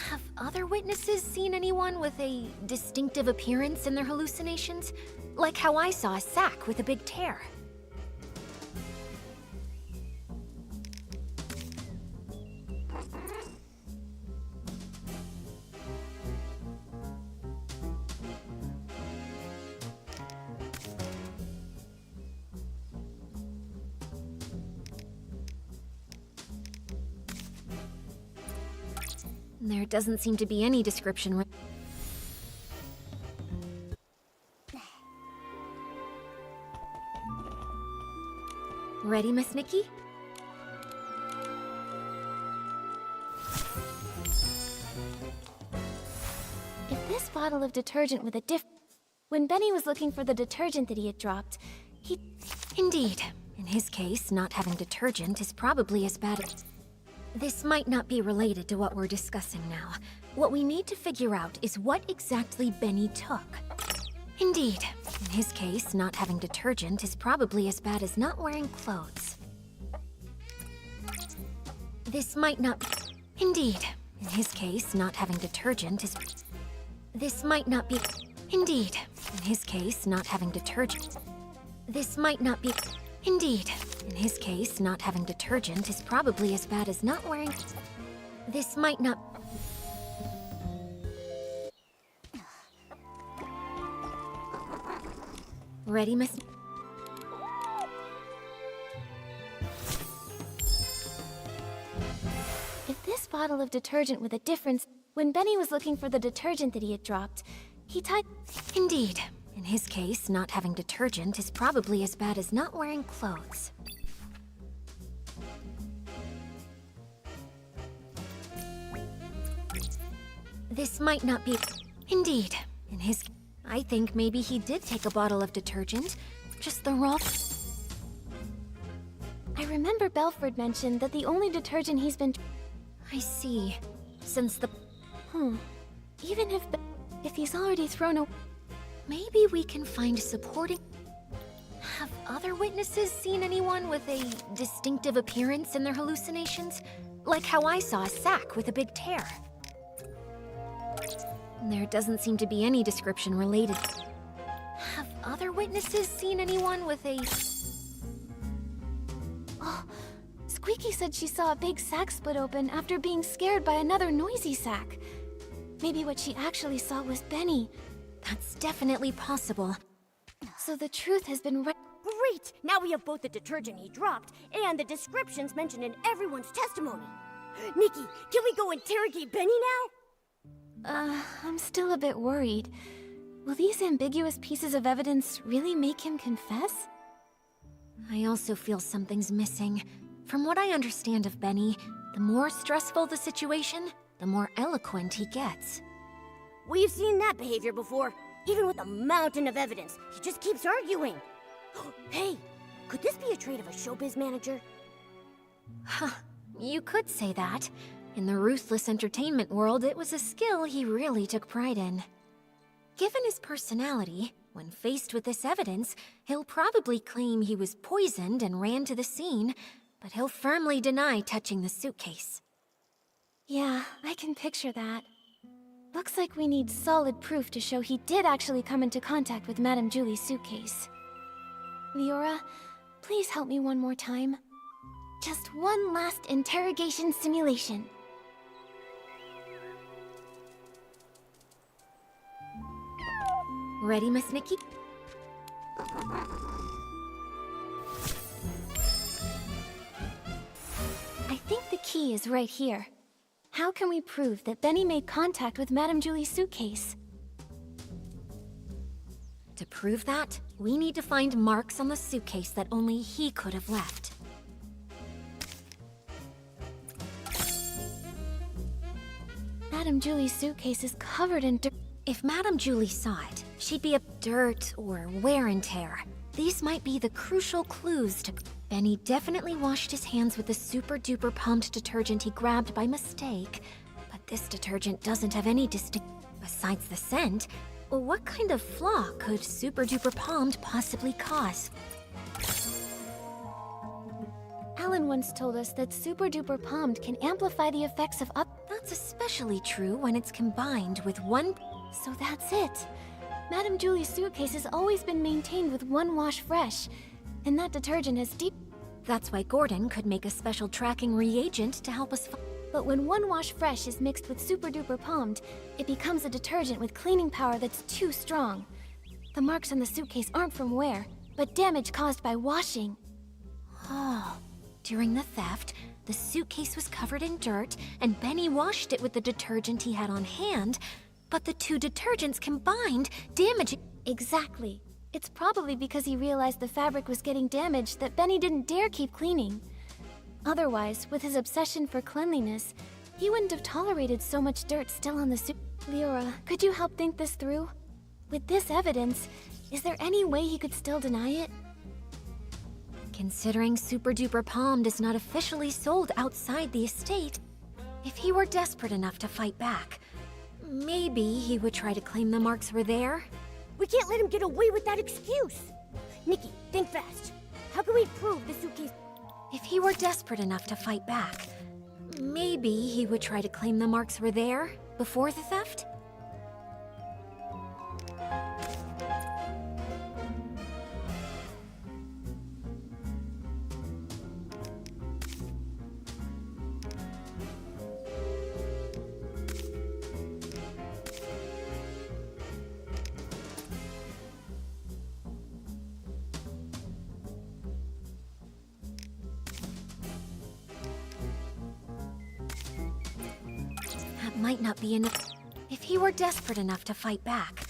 Have other witnesses seen anyone with a distinctive appearance in their hallucinations? Like how I saw a sack with a big tear. There doesn't seem to be any description. Ready, Miss Nikki? If this bottle of detergent with a When Benny was looking for the detergent that he had dropped, he... Indeed. In his case, not having detergent is probably as bad as... This might not be related to what we're discussing now. What we need to figure out is what exactly Benny took. Indeed. In his case, not having detergent is probably as bad as not wearing clothes. This might not... Indeed. In his case, not having detergent is... This might not be... Indeed. In his case, not having detergent... This might not be... Indeed. In his case, not having detergent is probably as bad as not wearing... This might not... Ready, Miss... If this bottle of detergent with a difference... When Benny was looking for the detergent that he had dropped, he tied... Indeed. In his case, not having detergent is probably as bad as not wearing clothes. This might not be... Indeed. In his... I think maybe he did take a bottle of detergent, just the wrong... I remember Belford mentioned that the only detergent he's been... I see. Since the... Even if he's already thrown a... Maybe we can find supporting... Have other witnesses seen anyone with a distinctive appearance in their hallucinations? Like how I saw a sack with a big tear. There doesn't seem to be any description related. Have other witnesses seen anyone with a... Oh, Squeaky said she saw a big sack split open after being scared by another noisy sack. Maybe what she actually saw was Benny. That's definitely possible. So the truth has been right. Great! Now we have both the detergent he dropped and the descriptions mentioned in everyone's testimony. Nikki, can we go interrogate Benny now? I'm still a bit worried. Will these ambiguous pieces of evidence really make him confess? I also feel something's missing. From what I understand of Benny, the more stressful the situation, the more eloquent he gets. We've seen that behavior before. Even with a mountain of evidence, he just keeps arguing. Hey, could this be a trait of a showbiz manager? Huh, you could say that. In the ruthless entertainment world, it was a skill he really took pride in. Given his personality, when faced with this evidence, he'll probably claim he was poisoned and ran to the scene, but he'll firmly deny touching the suitcase. Yeah, I can picture that. Looks like we need solid proof to show he did actually come into contact with Madame Julie's suitcase. Leora, please help me one more time. Just one last interrogation simulation. Ready, Miss Nikki? I think the key is right here. How can we prove that Benny made contact with Madame Julie's suitcase? To prove that, we need to find marks on the suitcase that only he could have left. Madame Julie's suitcase is covered in dirt. If Madame Julie saw it, she'd be up dirt or wear and tear. These might be the crucial clues to... Benny definitely washed his hands with the super-duper pumped detergent he grabbed by mistake. But this detergent doesn't have any distinct... Besides the scent, what kind of flaw could super-duper palmed possibly cause? Alan once told us that Super Duper Palmed can amplify the effects of That's especially true when it's combined with one... So that's it. Madame Julie's suitcase has always been maintained with One Wash Fresh, and that detergent has deep... That's why Gordon could make a special tracking reagent to help us But when One Wash Fresh is mixed with Super Duper Palmed, it becomes a detergent with cleaning power that's too strong. The marks on the suitcase aren't from wear, but damage caused by washing. Oh. During the theft, the suitcase was covered in dirt, and Benny washed it with the detergent he had on hand, but the two detergents combined damaging... Exactly. It's probably because he realized the fabric was getting damaged that Benny didn't dare keep cleaning. Otherwise, with his obsession for cleanliness, he wouldn't have tolerated so much dirt still on the suit. Leora, could you help think this through? With this evidence, is there any way he could still deny it? Considering Super Duper Palmed is not officially sold outside the estate, if he were desperate enough to fight back, maybe he would try to claim the marks were there? We can't let him get away with that excuse. Nikki, think fast. How can we prove the suitcase... If he were desperate enough to fight back, maybe he would try to claim the marks were there before the theft? Might not be enough. If he were desperate enough to fight back,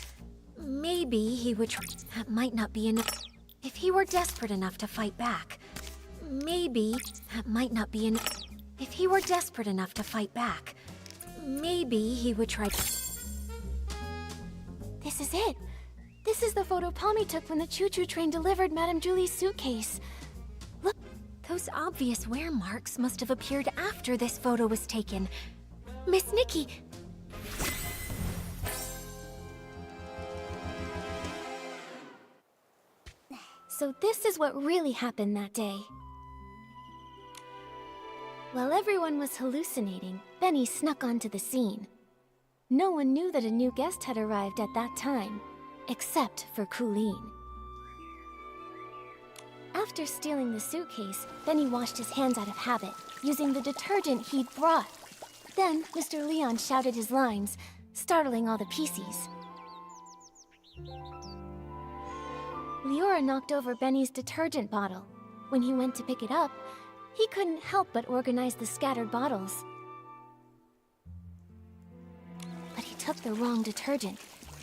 maybe he would try. That might not be enough. If he were desperate enough to fight back, maybe that might not be enough. If he were desperate enough to fight back, maybe he would try. This is it. This is the photo Palmy took when the choo-choo train delivered Madame Julie's suitcase. Look, those obvious wear marks must have appeared after this photo was taken. Miss Nikki! So this is what really happened that day. While everyone was hallucinating, Benny snuck onto the scene. No one knew that a new guest had arrived at that time, except for Colleen. After stealing the suitcase, Benny washed his hands out of habit, using the detergent he'd brought. Then, Mr. Leon shouted his lines, startling all the PCs. Leora knocked over Benny's detergent bottle. When he went to pick it up, he couldn't help but organize the scattered bottles. But he took the wrong detergent,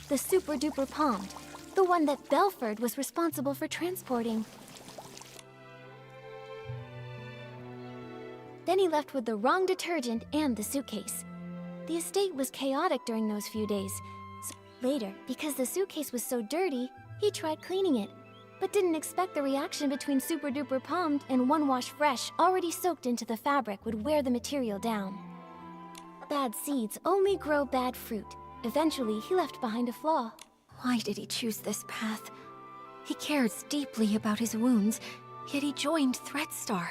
the Super Duper Palmed, the one that Belford was responsible for transporting. Then he left with the wrong detergent and the suitcase. The estate was chaotic during those few days. So later, because the suitcase was so dirty, he tried cleaning it, but didn't expect the reaction between Super Duper Palmed and One Wash Fresh already soaked into the fabric would wear the material down. Bad seeds only grow bad fruit. Eventually, he left behind a flaw. Why did he choose this path? He cares deeply about his wounds, yet he joined ThreatStar,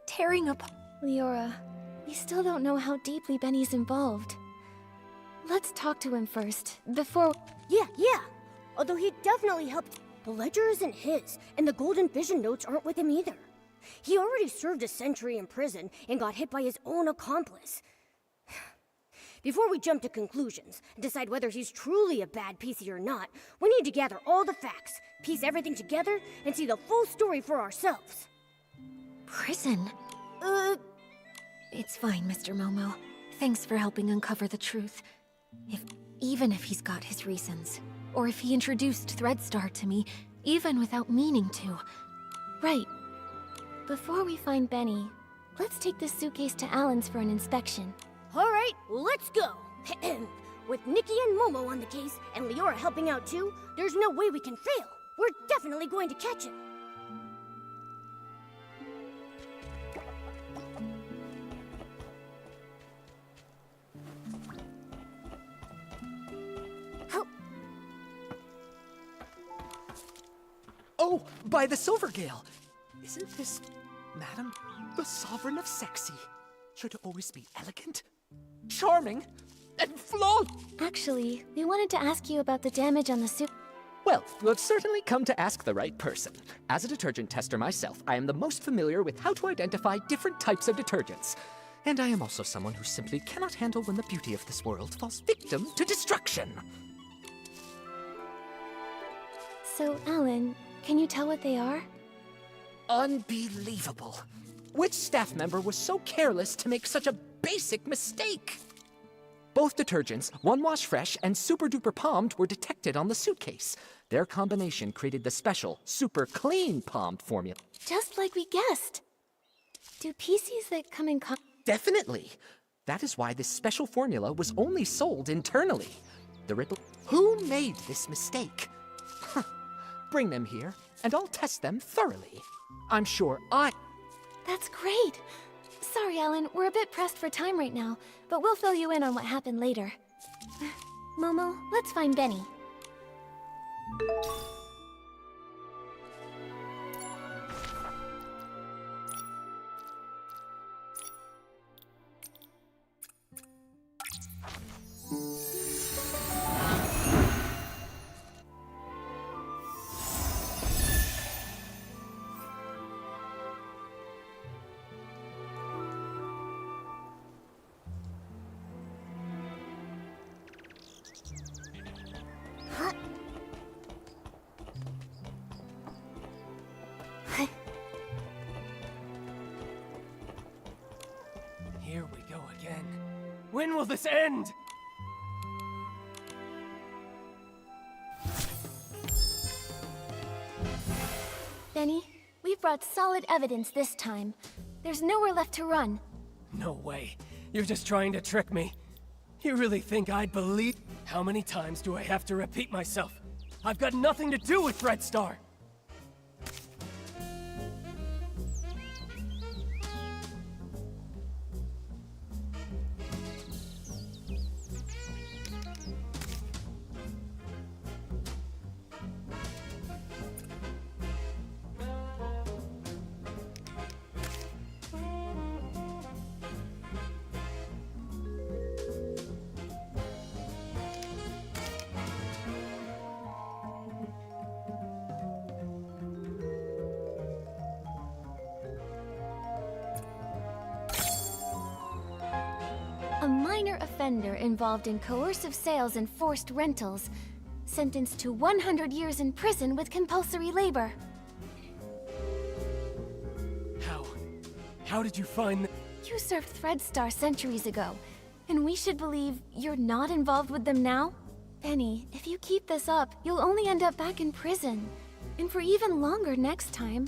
tearing apart... Leora, we still don't know how deeply Benny's involved. let's talk to him first, before... Yeah. Although he definitely helped. The ledger isn't his, and the golden vision notes aren't with him either. He already served a century in prison and got hit by his own accomplice. Before we jump to conclusions and decide whether he's truly a bad PC or not, we need to gather all the facts, piece everything together, and see the full story for ourselves. Prison? It's fine, Mr. Momo. Thanks for helping uncover the truth. Even if he's got his reasons, or if he introduced Threadstar to me, even without meaning to. Right. Before we find Benny, let's take this suitcase to Alan's for an inspection. All right, let's go. With Nikki and Momo on the case, and Leora helping out too, there's no way we can fail. We're definitely going to catch him. Oh, by the Silvergale! Isn't this, Madam, the Sovereign of Sexy? Should always be elegant, charming, and flawless. Actually, we wanted to ask you about the damage on the suit. Well, you have certainly come to ask the right person. As a detergent tester myself, I am the most familiar with how to identify different types of detergents. And I am also someone who simply cannot handle when the beauty of this world falls victim to destruction. So, Alan, can you tell what they are? Unbelievable. Which staff member was so careless to make such a basic mistake? Both detergents, One Wash Fresh and Super Duper Palmed, were detected on the suitcase. Their combination created the special Super Clean Palmed formula. Just like we guessed. Do PCs that come in Definitely. That is why this special formula was only sold internally. The Ripple... Who made this mistake? Bring them here, and I'll test them thoroughly. I'm sure That's great! Sorry, Alan, we're a bit pressed for time right now, but we'll fill you in on what happened later. Momo, let's find Benny. Here we go again. When will this end? Benny, we've brought solid evidence this time. There's nowhere left to run. No way. You're just trying to trick me. You really think I'd believe? How many times do I have to repeat myself? I've got nothing to do with Threadstar. A minor offender involved in coercive sales and forced rentals, sentenced to 100 years in prison with compulsory labor. How did you find You served Threadstar centuries ago, and we should believe you're not involved with them now? Benny, if you keep this up, you'll only end up back in prison. And for even longer next time.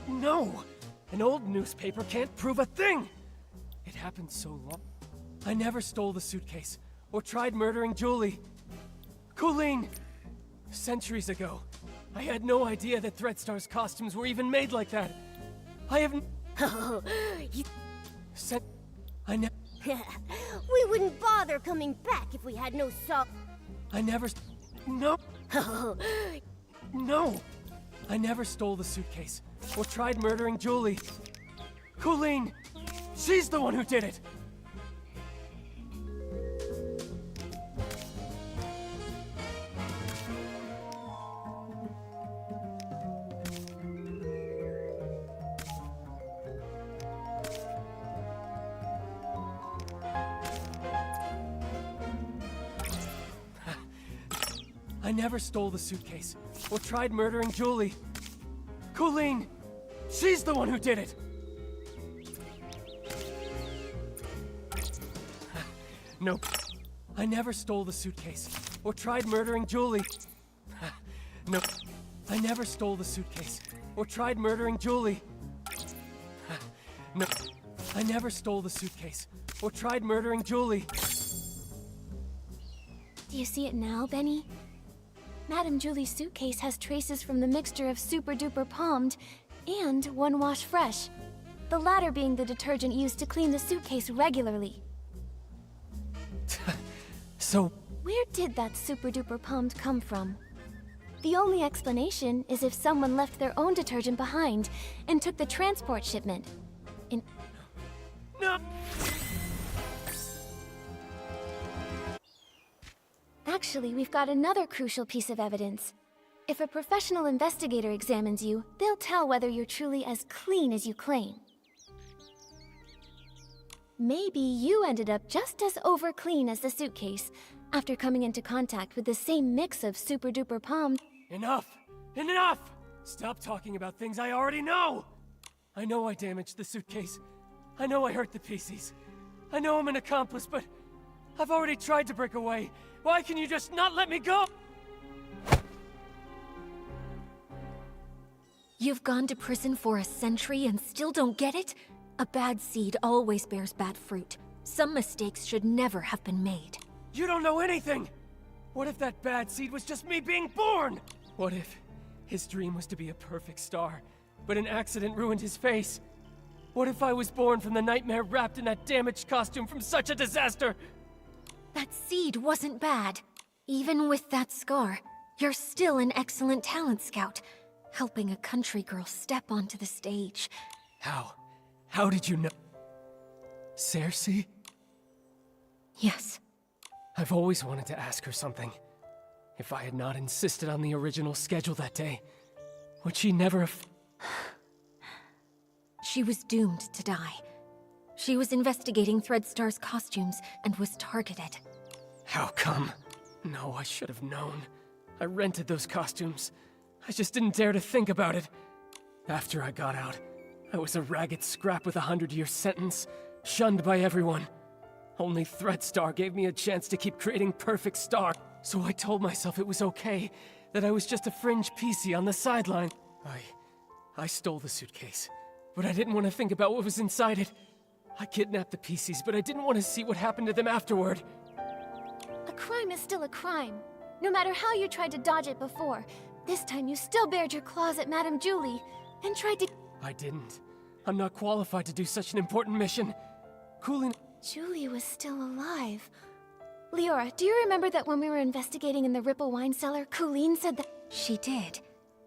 No! An old newspaper can't prove a thing! It happened so long. I never stole the suitcase, or tried murdering Julie. Colleen! Centuries ago, I had no idea that Threadstar's costumes were even made like that. I haven't... Oh, I never... we wouldn't bother coming back if we had no I never... No! No! I never stole the suitcase, or tried murdering Julie. Colleen! She's the one who did it! I never stole the suitcase or tried murdering Julie. Colleen! She's the one who did it! Nope. I never stole the suitcase or tried murdering Julie. Nope. I never stole the suitcase or tried murdering Julie. Nope. I never stole the suitcase or tried murdering Julie. Do you see it now, Benny? Madame Julie's suitcase has traces from the mixture of Super Duper Palmed and One Wash Fresh, the latter being the detergent used to clean the suitcase regularly. So, where did that Super Duper Palmed come from? The only explanation is if someone left their own detergent behind and took the transport shipment. no! Actually, we've got another crucial piece of evidence. If a professional investigator examines you, they'll tell whether you're truly as clean as you claim. Maybe you ended up just as over-clean as the suitcase, after coming into contact with the same mix of Super Duper Palmed. Enough! Enough! Stop talking about things I already know! I know I damaged the suitcase. I know I hurt the PCs. I know I'm an accomplice, but I've already tried to break away. Why can you just not let me go? You've gone to prison for a century and still don't get it? A bad seed always bears bad fruit. Some mistakes should never have been made. You don't know anything! What if that bad seed was just me being born? What if his dream was to be a perfect star, but an accident ruined his face? What if I was born from the nightmare wrapped in that damaged costume from such a disaster? That seed wasn't bad. Even with that scar, you're still an excellent talent scout, helping a country girl step onto the stage. How? How did you know? Cersei? Yes. I've always wanted to ask her something. If I had not insisted on the original schedule that day, would she never have... She was doomed to die. She was investigating Threadstar's costumes and was targeted. How come? No, I should have known. I rented those costumes. I just didn't dare to think about it. After I got out, I was a ragged scrap with a 100-year sentence, shunned by everyone. Only Threadstar gave me a chance to keep creating Perfect Star, so I told myself it was okay, that I was just a fringe PC on the sideline. I stole the suitcase, but I didn't want to think about what was inside it. I kidnapped the PCs, but I didn't want to see what happened to them afterward. A crime is still a crime. No matter how you tried to dodge it before, this time you still bared your claws at Madame Julie and tried to... I didn't. I'm not qualified to do such an important mission. Colleen... Julie was still alive. Leora, do you remember that when we were investigating in the Ripple wine cellar, Colleen said that... She did.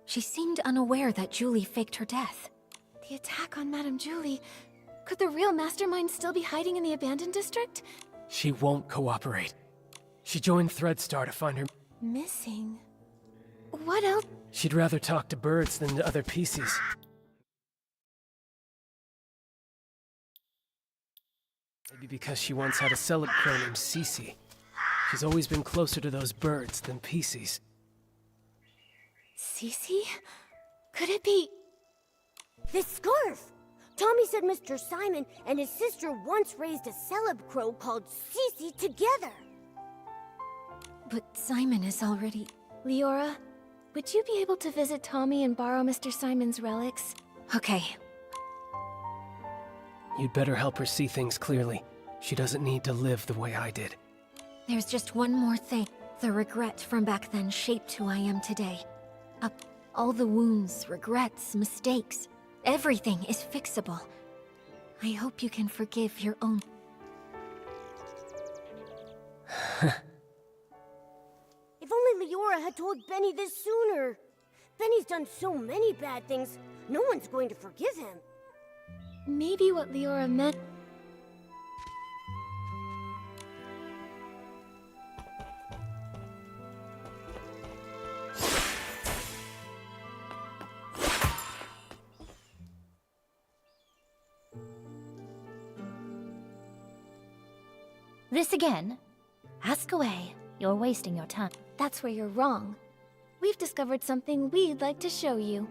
She seemed unaware that Julie faked her death. The attack on Madame Julie... Could the real mastermind still be hiding in the abandoned district? She won't cooperate. She joined Threadstar to find her... Missing? What else? She'd rather talk to birds than to other PCs. Maybe because she once had a celeb crow named Cece. She's always been closer to those birds than PCs. Cece? Could it be... This scarf! Tommy said Mr. Simon and his sister once raised a celeb crow called Cece together. But Simon is already... Leora, would you be able to visit Tommy and borrow Mr. Simon's relics? Okay. You'd better help her see things clearly. She doesn't need to live the way I did. There's just one more thing. The regret from back then shaped who I am today. All the wounds, regrets, mistakes, everything is fixable. I hope you can forgive your own... If only Leora had told Benny this sooner. Benny's done so many bad things, no one's going to forgive him. Maybe what Leora meant... This again? Ask away. You're wasting your time. that's where you're wrong. We've discovered something we'd like to show you.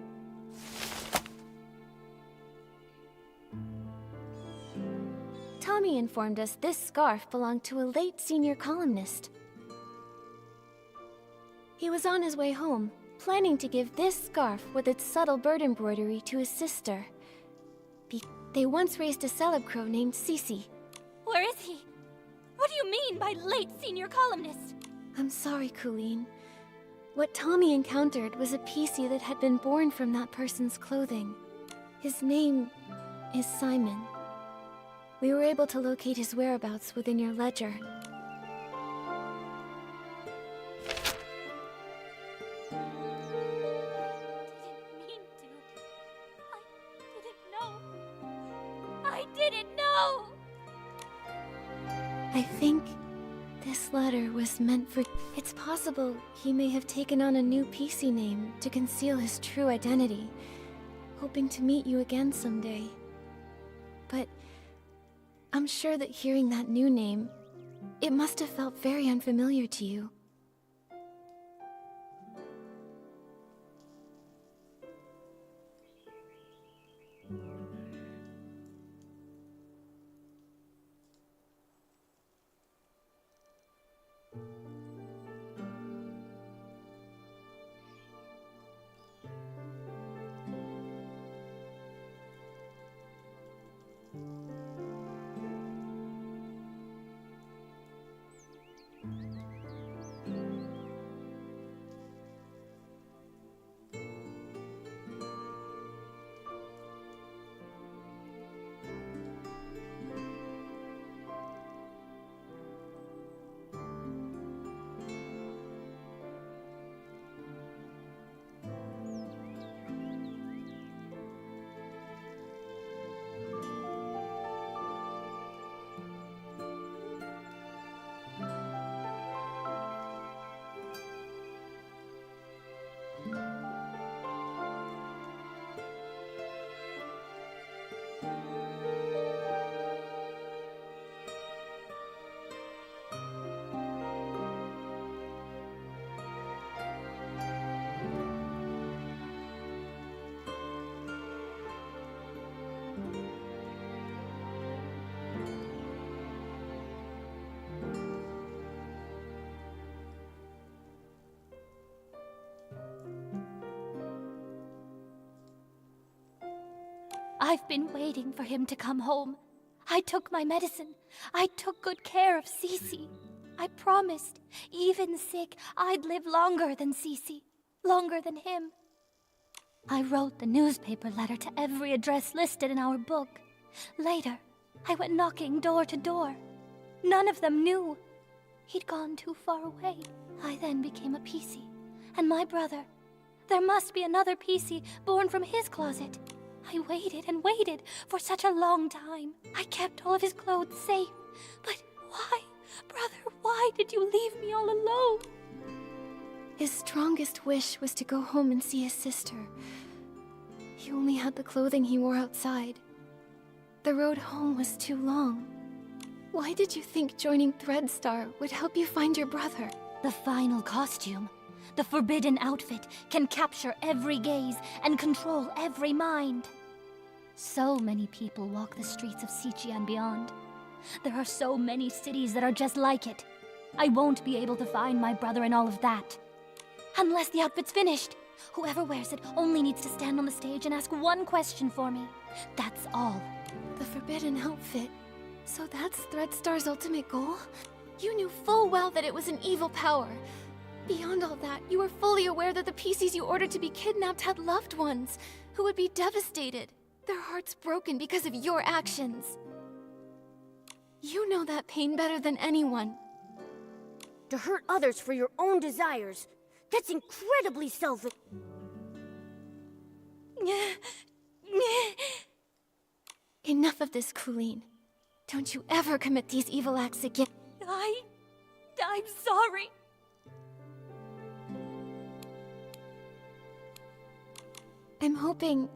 Tommy informed us this scarf belonged to a late senior columnist. He was on his way home, planning to give this scarf with its subtle bird embroidery to his sister. They once raised a celeb crow named Cece. Where is he? What do you mean by late senior columnist? I'm sorry, Colleen. What Tommy encountered was a PC that had been born from that person's clothing. His name is Simon. We were able to locate his whereabouts within your ledger. I didn't know! I think this letter was meant for... It's possible he may have taken on a new PC name to conceal his true identity, hoping to meet you again someday. But I'm sure that hearing that new name, it must have felt very unfamiliar to you. I've been waiting for him to come home. I took my medicine. I took good care of Cece. I promised, even sick, I'd live longer than Cece. Longer than him. I wrote the newspaper letter to every address listed in our book. Later, I went knocking door to door. None of them knew. He'd gone too far away. I then became a PC. And my brother. There must be another PC born from his closet. I waited and waited for such a long time. I kept all of his clothes safe. But why, brother, why did you leave me all alone? His strongest wish was to go home and see his sister. He only had the clothing he wore outside. The road home was too long. Why did you think joining Threadstar would help you find your brother? The final costume, the forbidden outfit, can capture every gaze and control every mind. So many people walk the streets of Sichi and beyond. There are so many cities that are just like it. I won't be able to find my brother in all of that. Unless the outfit's finished. Whoever wears it only needs to stand on the stage and ask one question for me. That's all. The forbidden outfit. So that's Threadstar's ultimate goal? You knew full well that it was an evil power. Beyond all that, you were fully aware that the PCs you ordered to be kidnapped had loved ones who would be devastated, their hearts broken because of your actions. You know that pain better than anyone. To hurt others for your own desires, that's incredibly selfish. Enough of this, Colleen. Don't you ever commit these evil acts again. I'm sorry. I'm hoping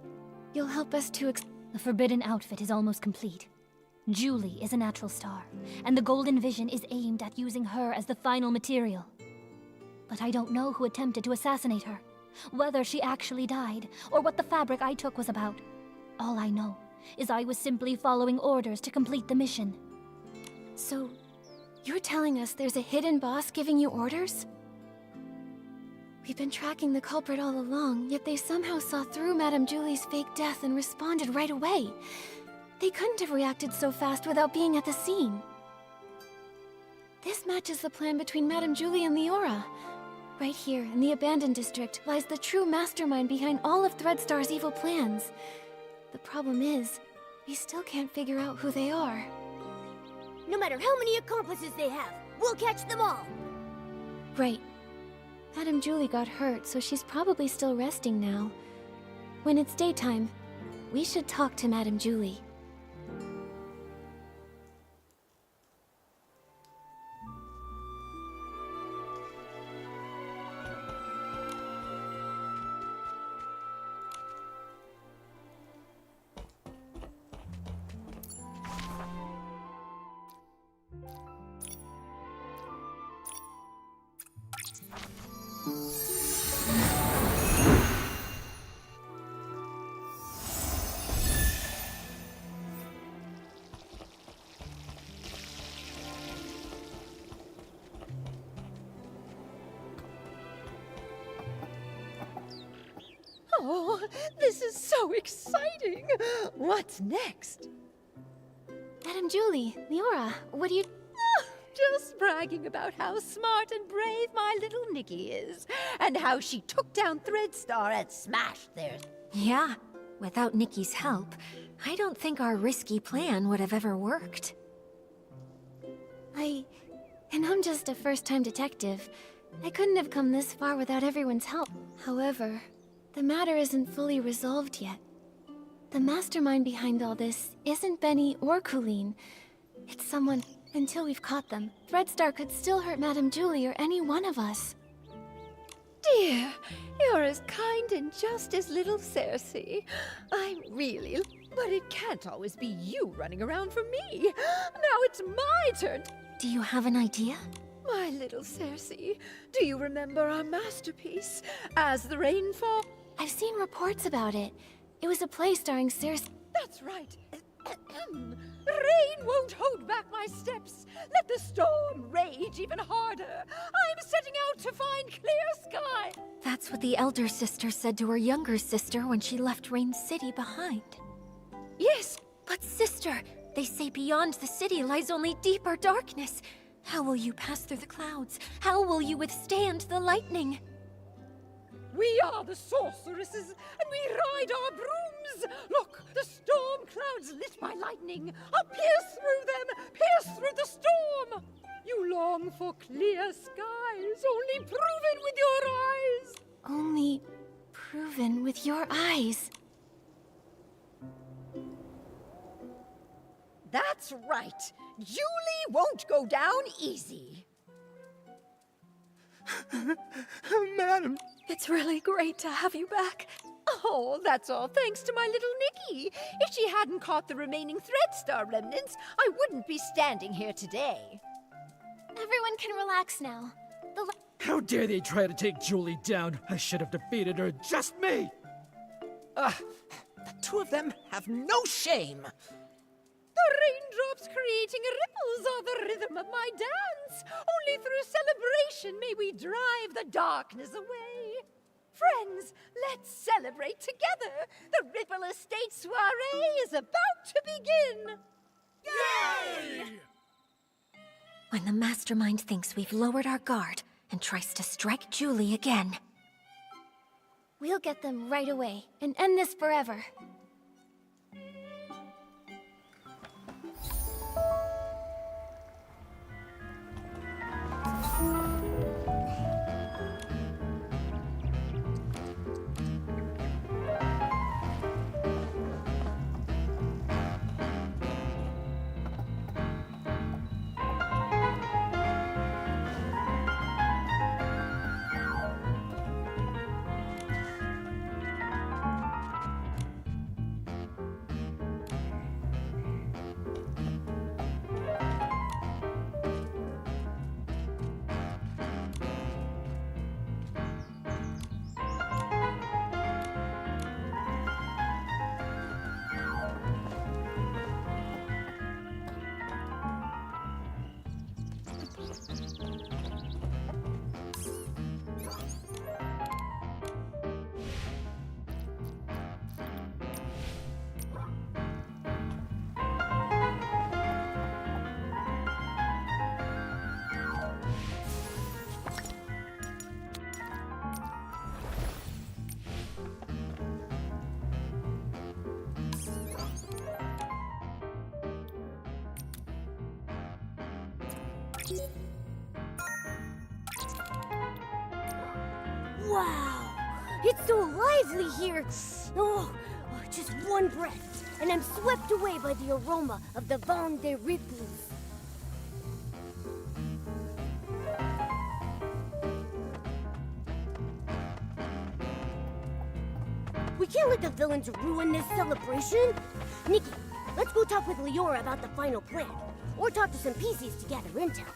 you'll help us to The forbidden outfit is almost complete. Julie is a natural star, and the Golden Vision is aimed at using her as the final material. but I don't know who attempted to assassinate her, whether she actually died, or what the fabric I took was about. All I know is I was simply following orders to complete the mission. So, you're telling us there's a hidden boss giving you orders? We've been tracking the culprit all along, yet they somehow saw through Madame Julie's fake death and responded right away. They couldn't have reacted so fast without being at the scene. This matches the plan between Madame Julie and Leora. Right here, in the abandoned district, lies the true mastermind behind all of Threadstar's evil plans. The problem is, we still can't figure out who they are. No matter how many accomplices they have, we'll catch them all! Right. Madame Julie got hurt, so she's probably still resting now. When it's daytime, we should talk to Madame Julie. Oh, this is so exciting! What's next? Madame Julie, Leora, what do you... Just bragging about how smart and brave my little Nikki is, and how she took down Threadstar and smashed theirs. Yeah, without Nikki's help, I don't think our risky plan would have ever worked. And I'm just a first-time detective. I couldn't have come this far without everyone's help. However, the matter isn't fully resolved yet. The mastermind behind all this isn't Benny or Colleen. It's someone... Until we've caught them, Threadstar could still hurt Madame Julie or any one of us. Dear, you're as kind and just as little Cersei. I'm really... But it can't always be you running around for me. Now it's my turn. Do you have an idea? My little Cersei, do you remember our masterpiece, As the Rain Falls? I've seen reports about it. It was a play starring Cersei. That's right. Rain won't hold back my steps. Let the storm rage even harder. I'm setting out to find clear sky. That's what the elder sister said to her younger sister when she left Rain City behind. Yes. But sister, they say beyond the city lies only deeper darkness. How will you pass through the clouds? How will you withstand the lightning? We are the sorceresses, and we ride our brooms! Look, the storm clouds lit by lightning! I'll pierce through them! Pierce through the storm! You long for clear skies, only proven with your eyes! Only proven with your eyes. That's right! Julie won't go down easy! Madam, it's really great to have you back. Oh, that's all thanks to my little Nikki. If she hadn't caught the remaining Threadstar remnants, I wouldn't be standing here today. Everyone can relax now. How dare they try to take Julie down? I should have defeated her, just me! The two of them have no shame! The raindrops creating ripples are the rhythm of my dance. Only through celebration may we drive the darkness away. Friends, let's celebrate together. The Ripple Estate soiree is about to begin. Yay! When the mastermind thinks we've lowered our guard and tries to strike Julie again. We'll get them right away and end this forever. Wow! It's so lively here! Just one breath, and I'm swept away by the aroma of the vin de ripoux. We can't let the villains ruin this celebration! Nikki, let's go talk with Leora about the final plan. Or talk to some PCs to gather intel.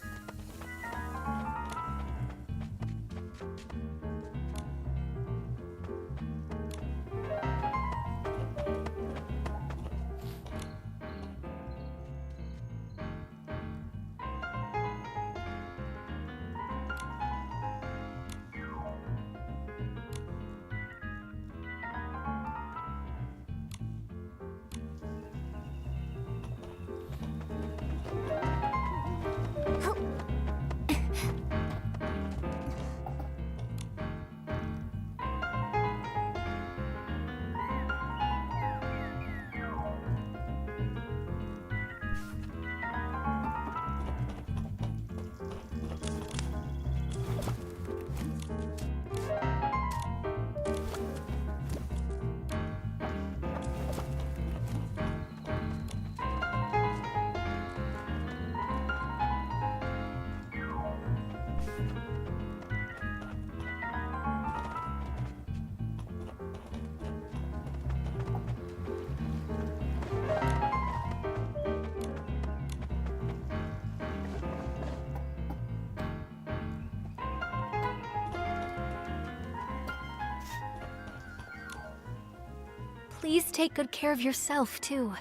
Please take good care of yourself, too.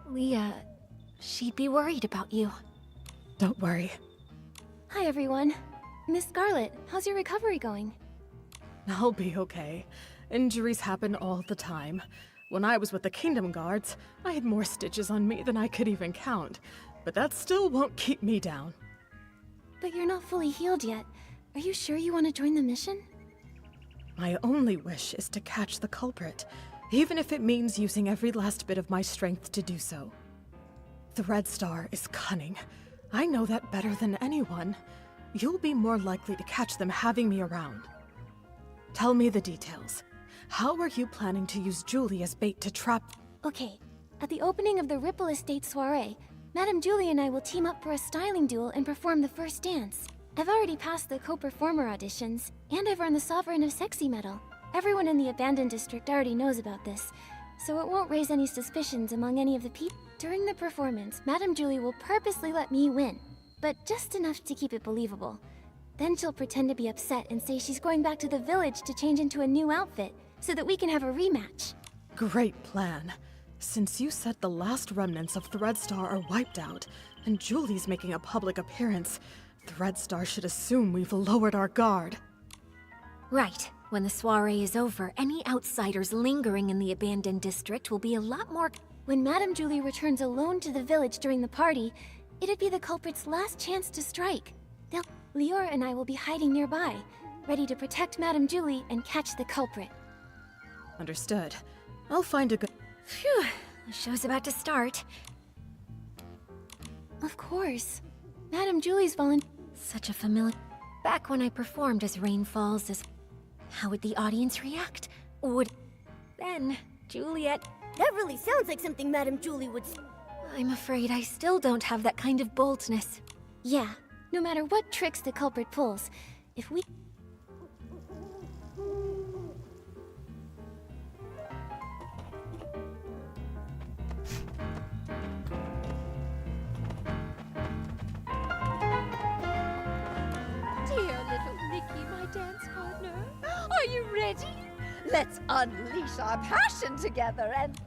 Leah, she'd be worried about you. Don't worry. Hi, everyone. Miss Scarlet, how's your recovery going? I'll be okay. Injuries happen all the time. When I was with the Kingdom Guards, I had more stitches on me than I could even count. But that still won't keep me down. But you're not fully healed yet. Are you sure you want to join the mission? My only wish is to catch the culprit, even if it means using every last bit of my strength to do so. Threadstar is cunning. I know that better than anyone. You'll be more likely to catch them having me around. Tell me the details. How are you planning to use Julie as bait to trap— Okay, at the opening of the Ripple Estate soiree, Madame Julie and I will team up for a styling duel and perform the first dance. I've already passed the co-performer auditions, and I've earned the Sovereign of Sexy medal. Everyone in the abandoned district already knows about this, so it won't raise any suspicions among any of the people. During the performance, Madame Julie will purposely let me win, but just enough to keep it believable. Then she'll pretend to be upset and say she's going back to the village to change into a new outfit, so that we can have a rematch. Great plan. Since you said the last remnants of Threadstar are wiped out, and Julie's making a public appearance, Threadstar should assume we've lowered our guard. Right. When the soiree is over, any outsiders lingering in the abandoned district will be a lot more— When Madame Julie returns alone to the village during the party, it'd be the culprit's last chance to strike. Leora and I will be hiding nearby, ready to protect Madame Julie and catch the culprit. Understood. I'll find a good— Phew, the show's about to start. Of course. Madame Julie's volunteer. Such a familiar— Back when I performed as Rain Falls as— How would the audience react? Would— Then, Juliet— That really sounds like something Madame Julie would say. I'm afraid I still don't have that kind of boldness. Yeah, no matter what tricks the culprit pulls, if we— Dear little Nikki, my dance partner, are you ready? Let's unleash our passion together and—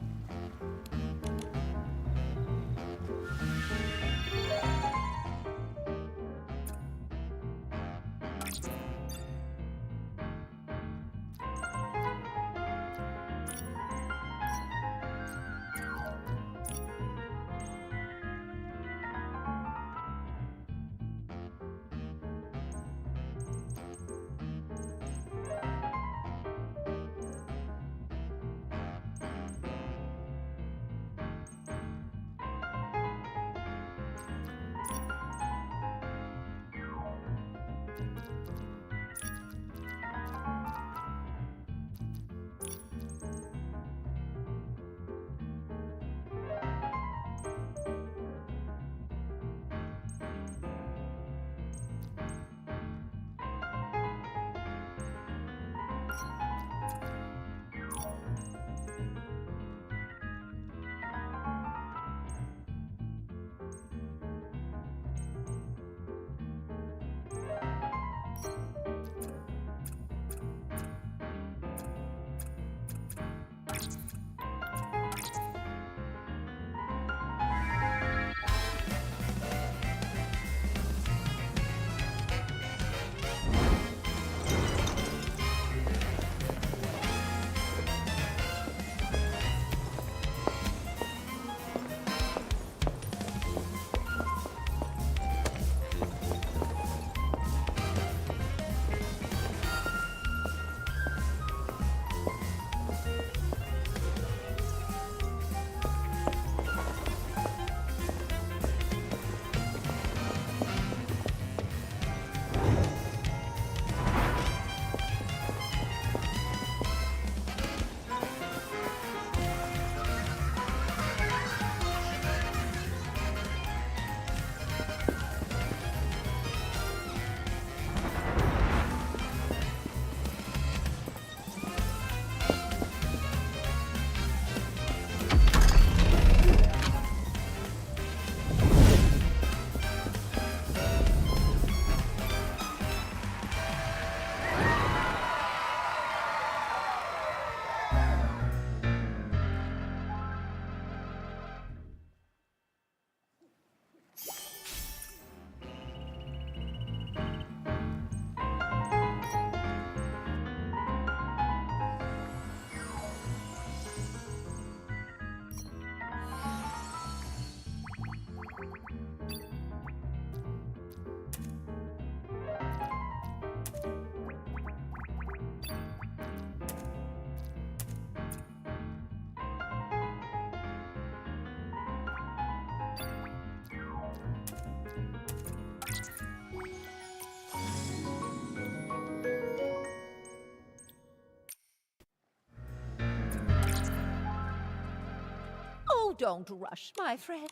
don't rush, my friend.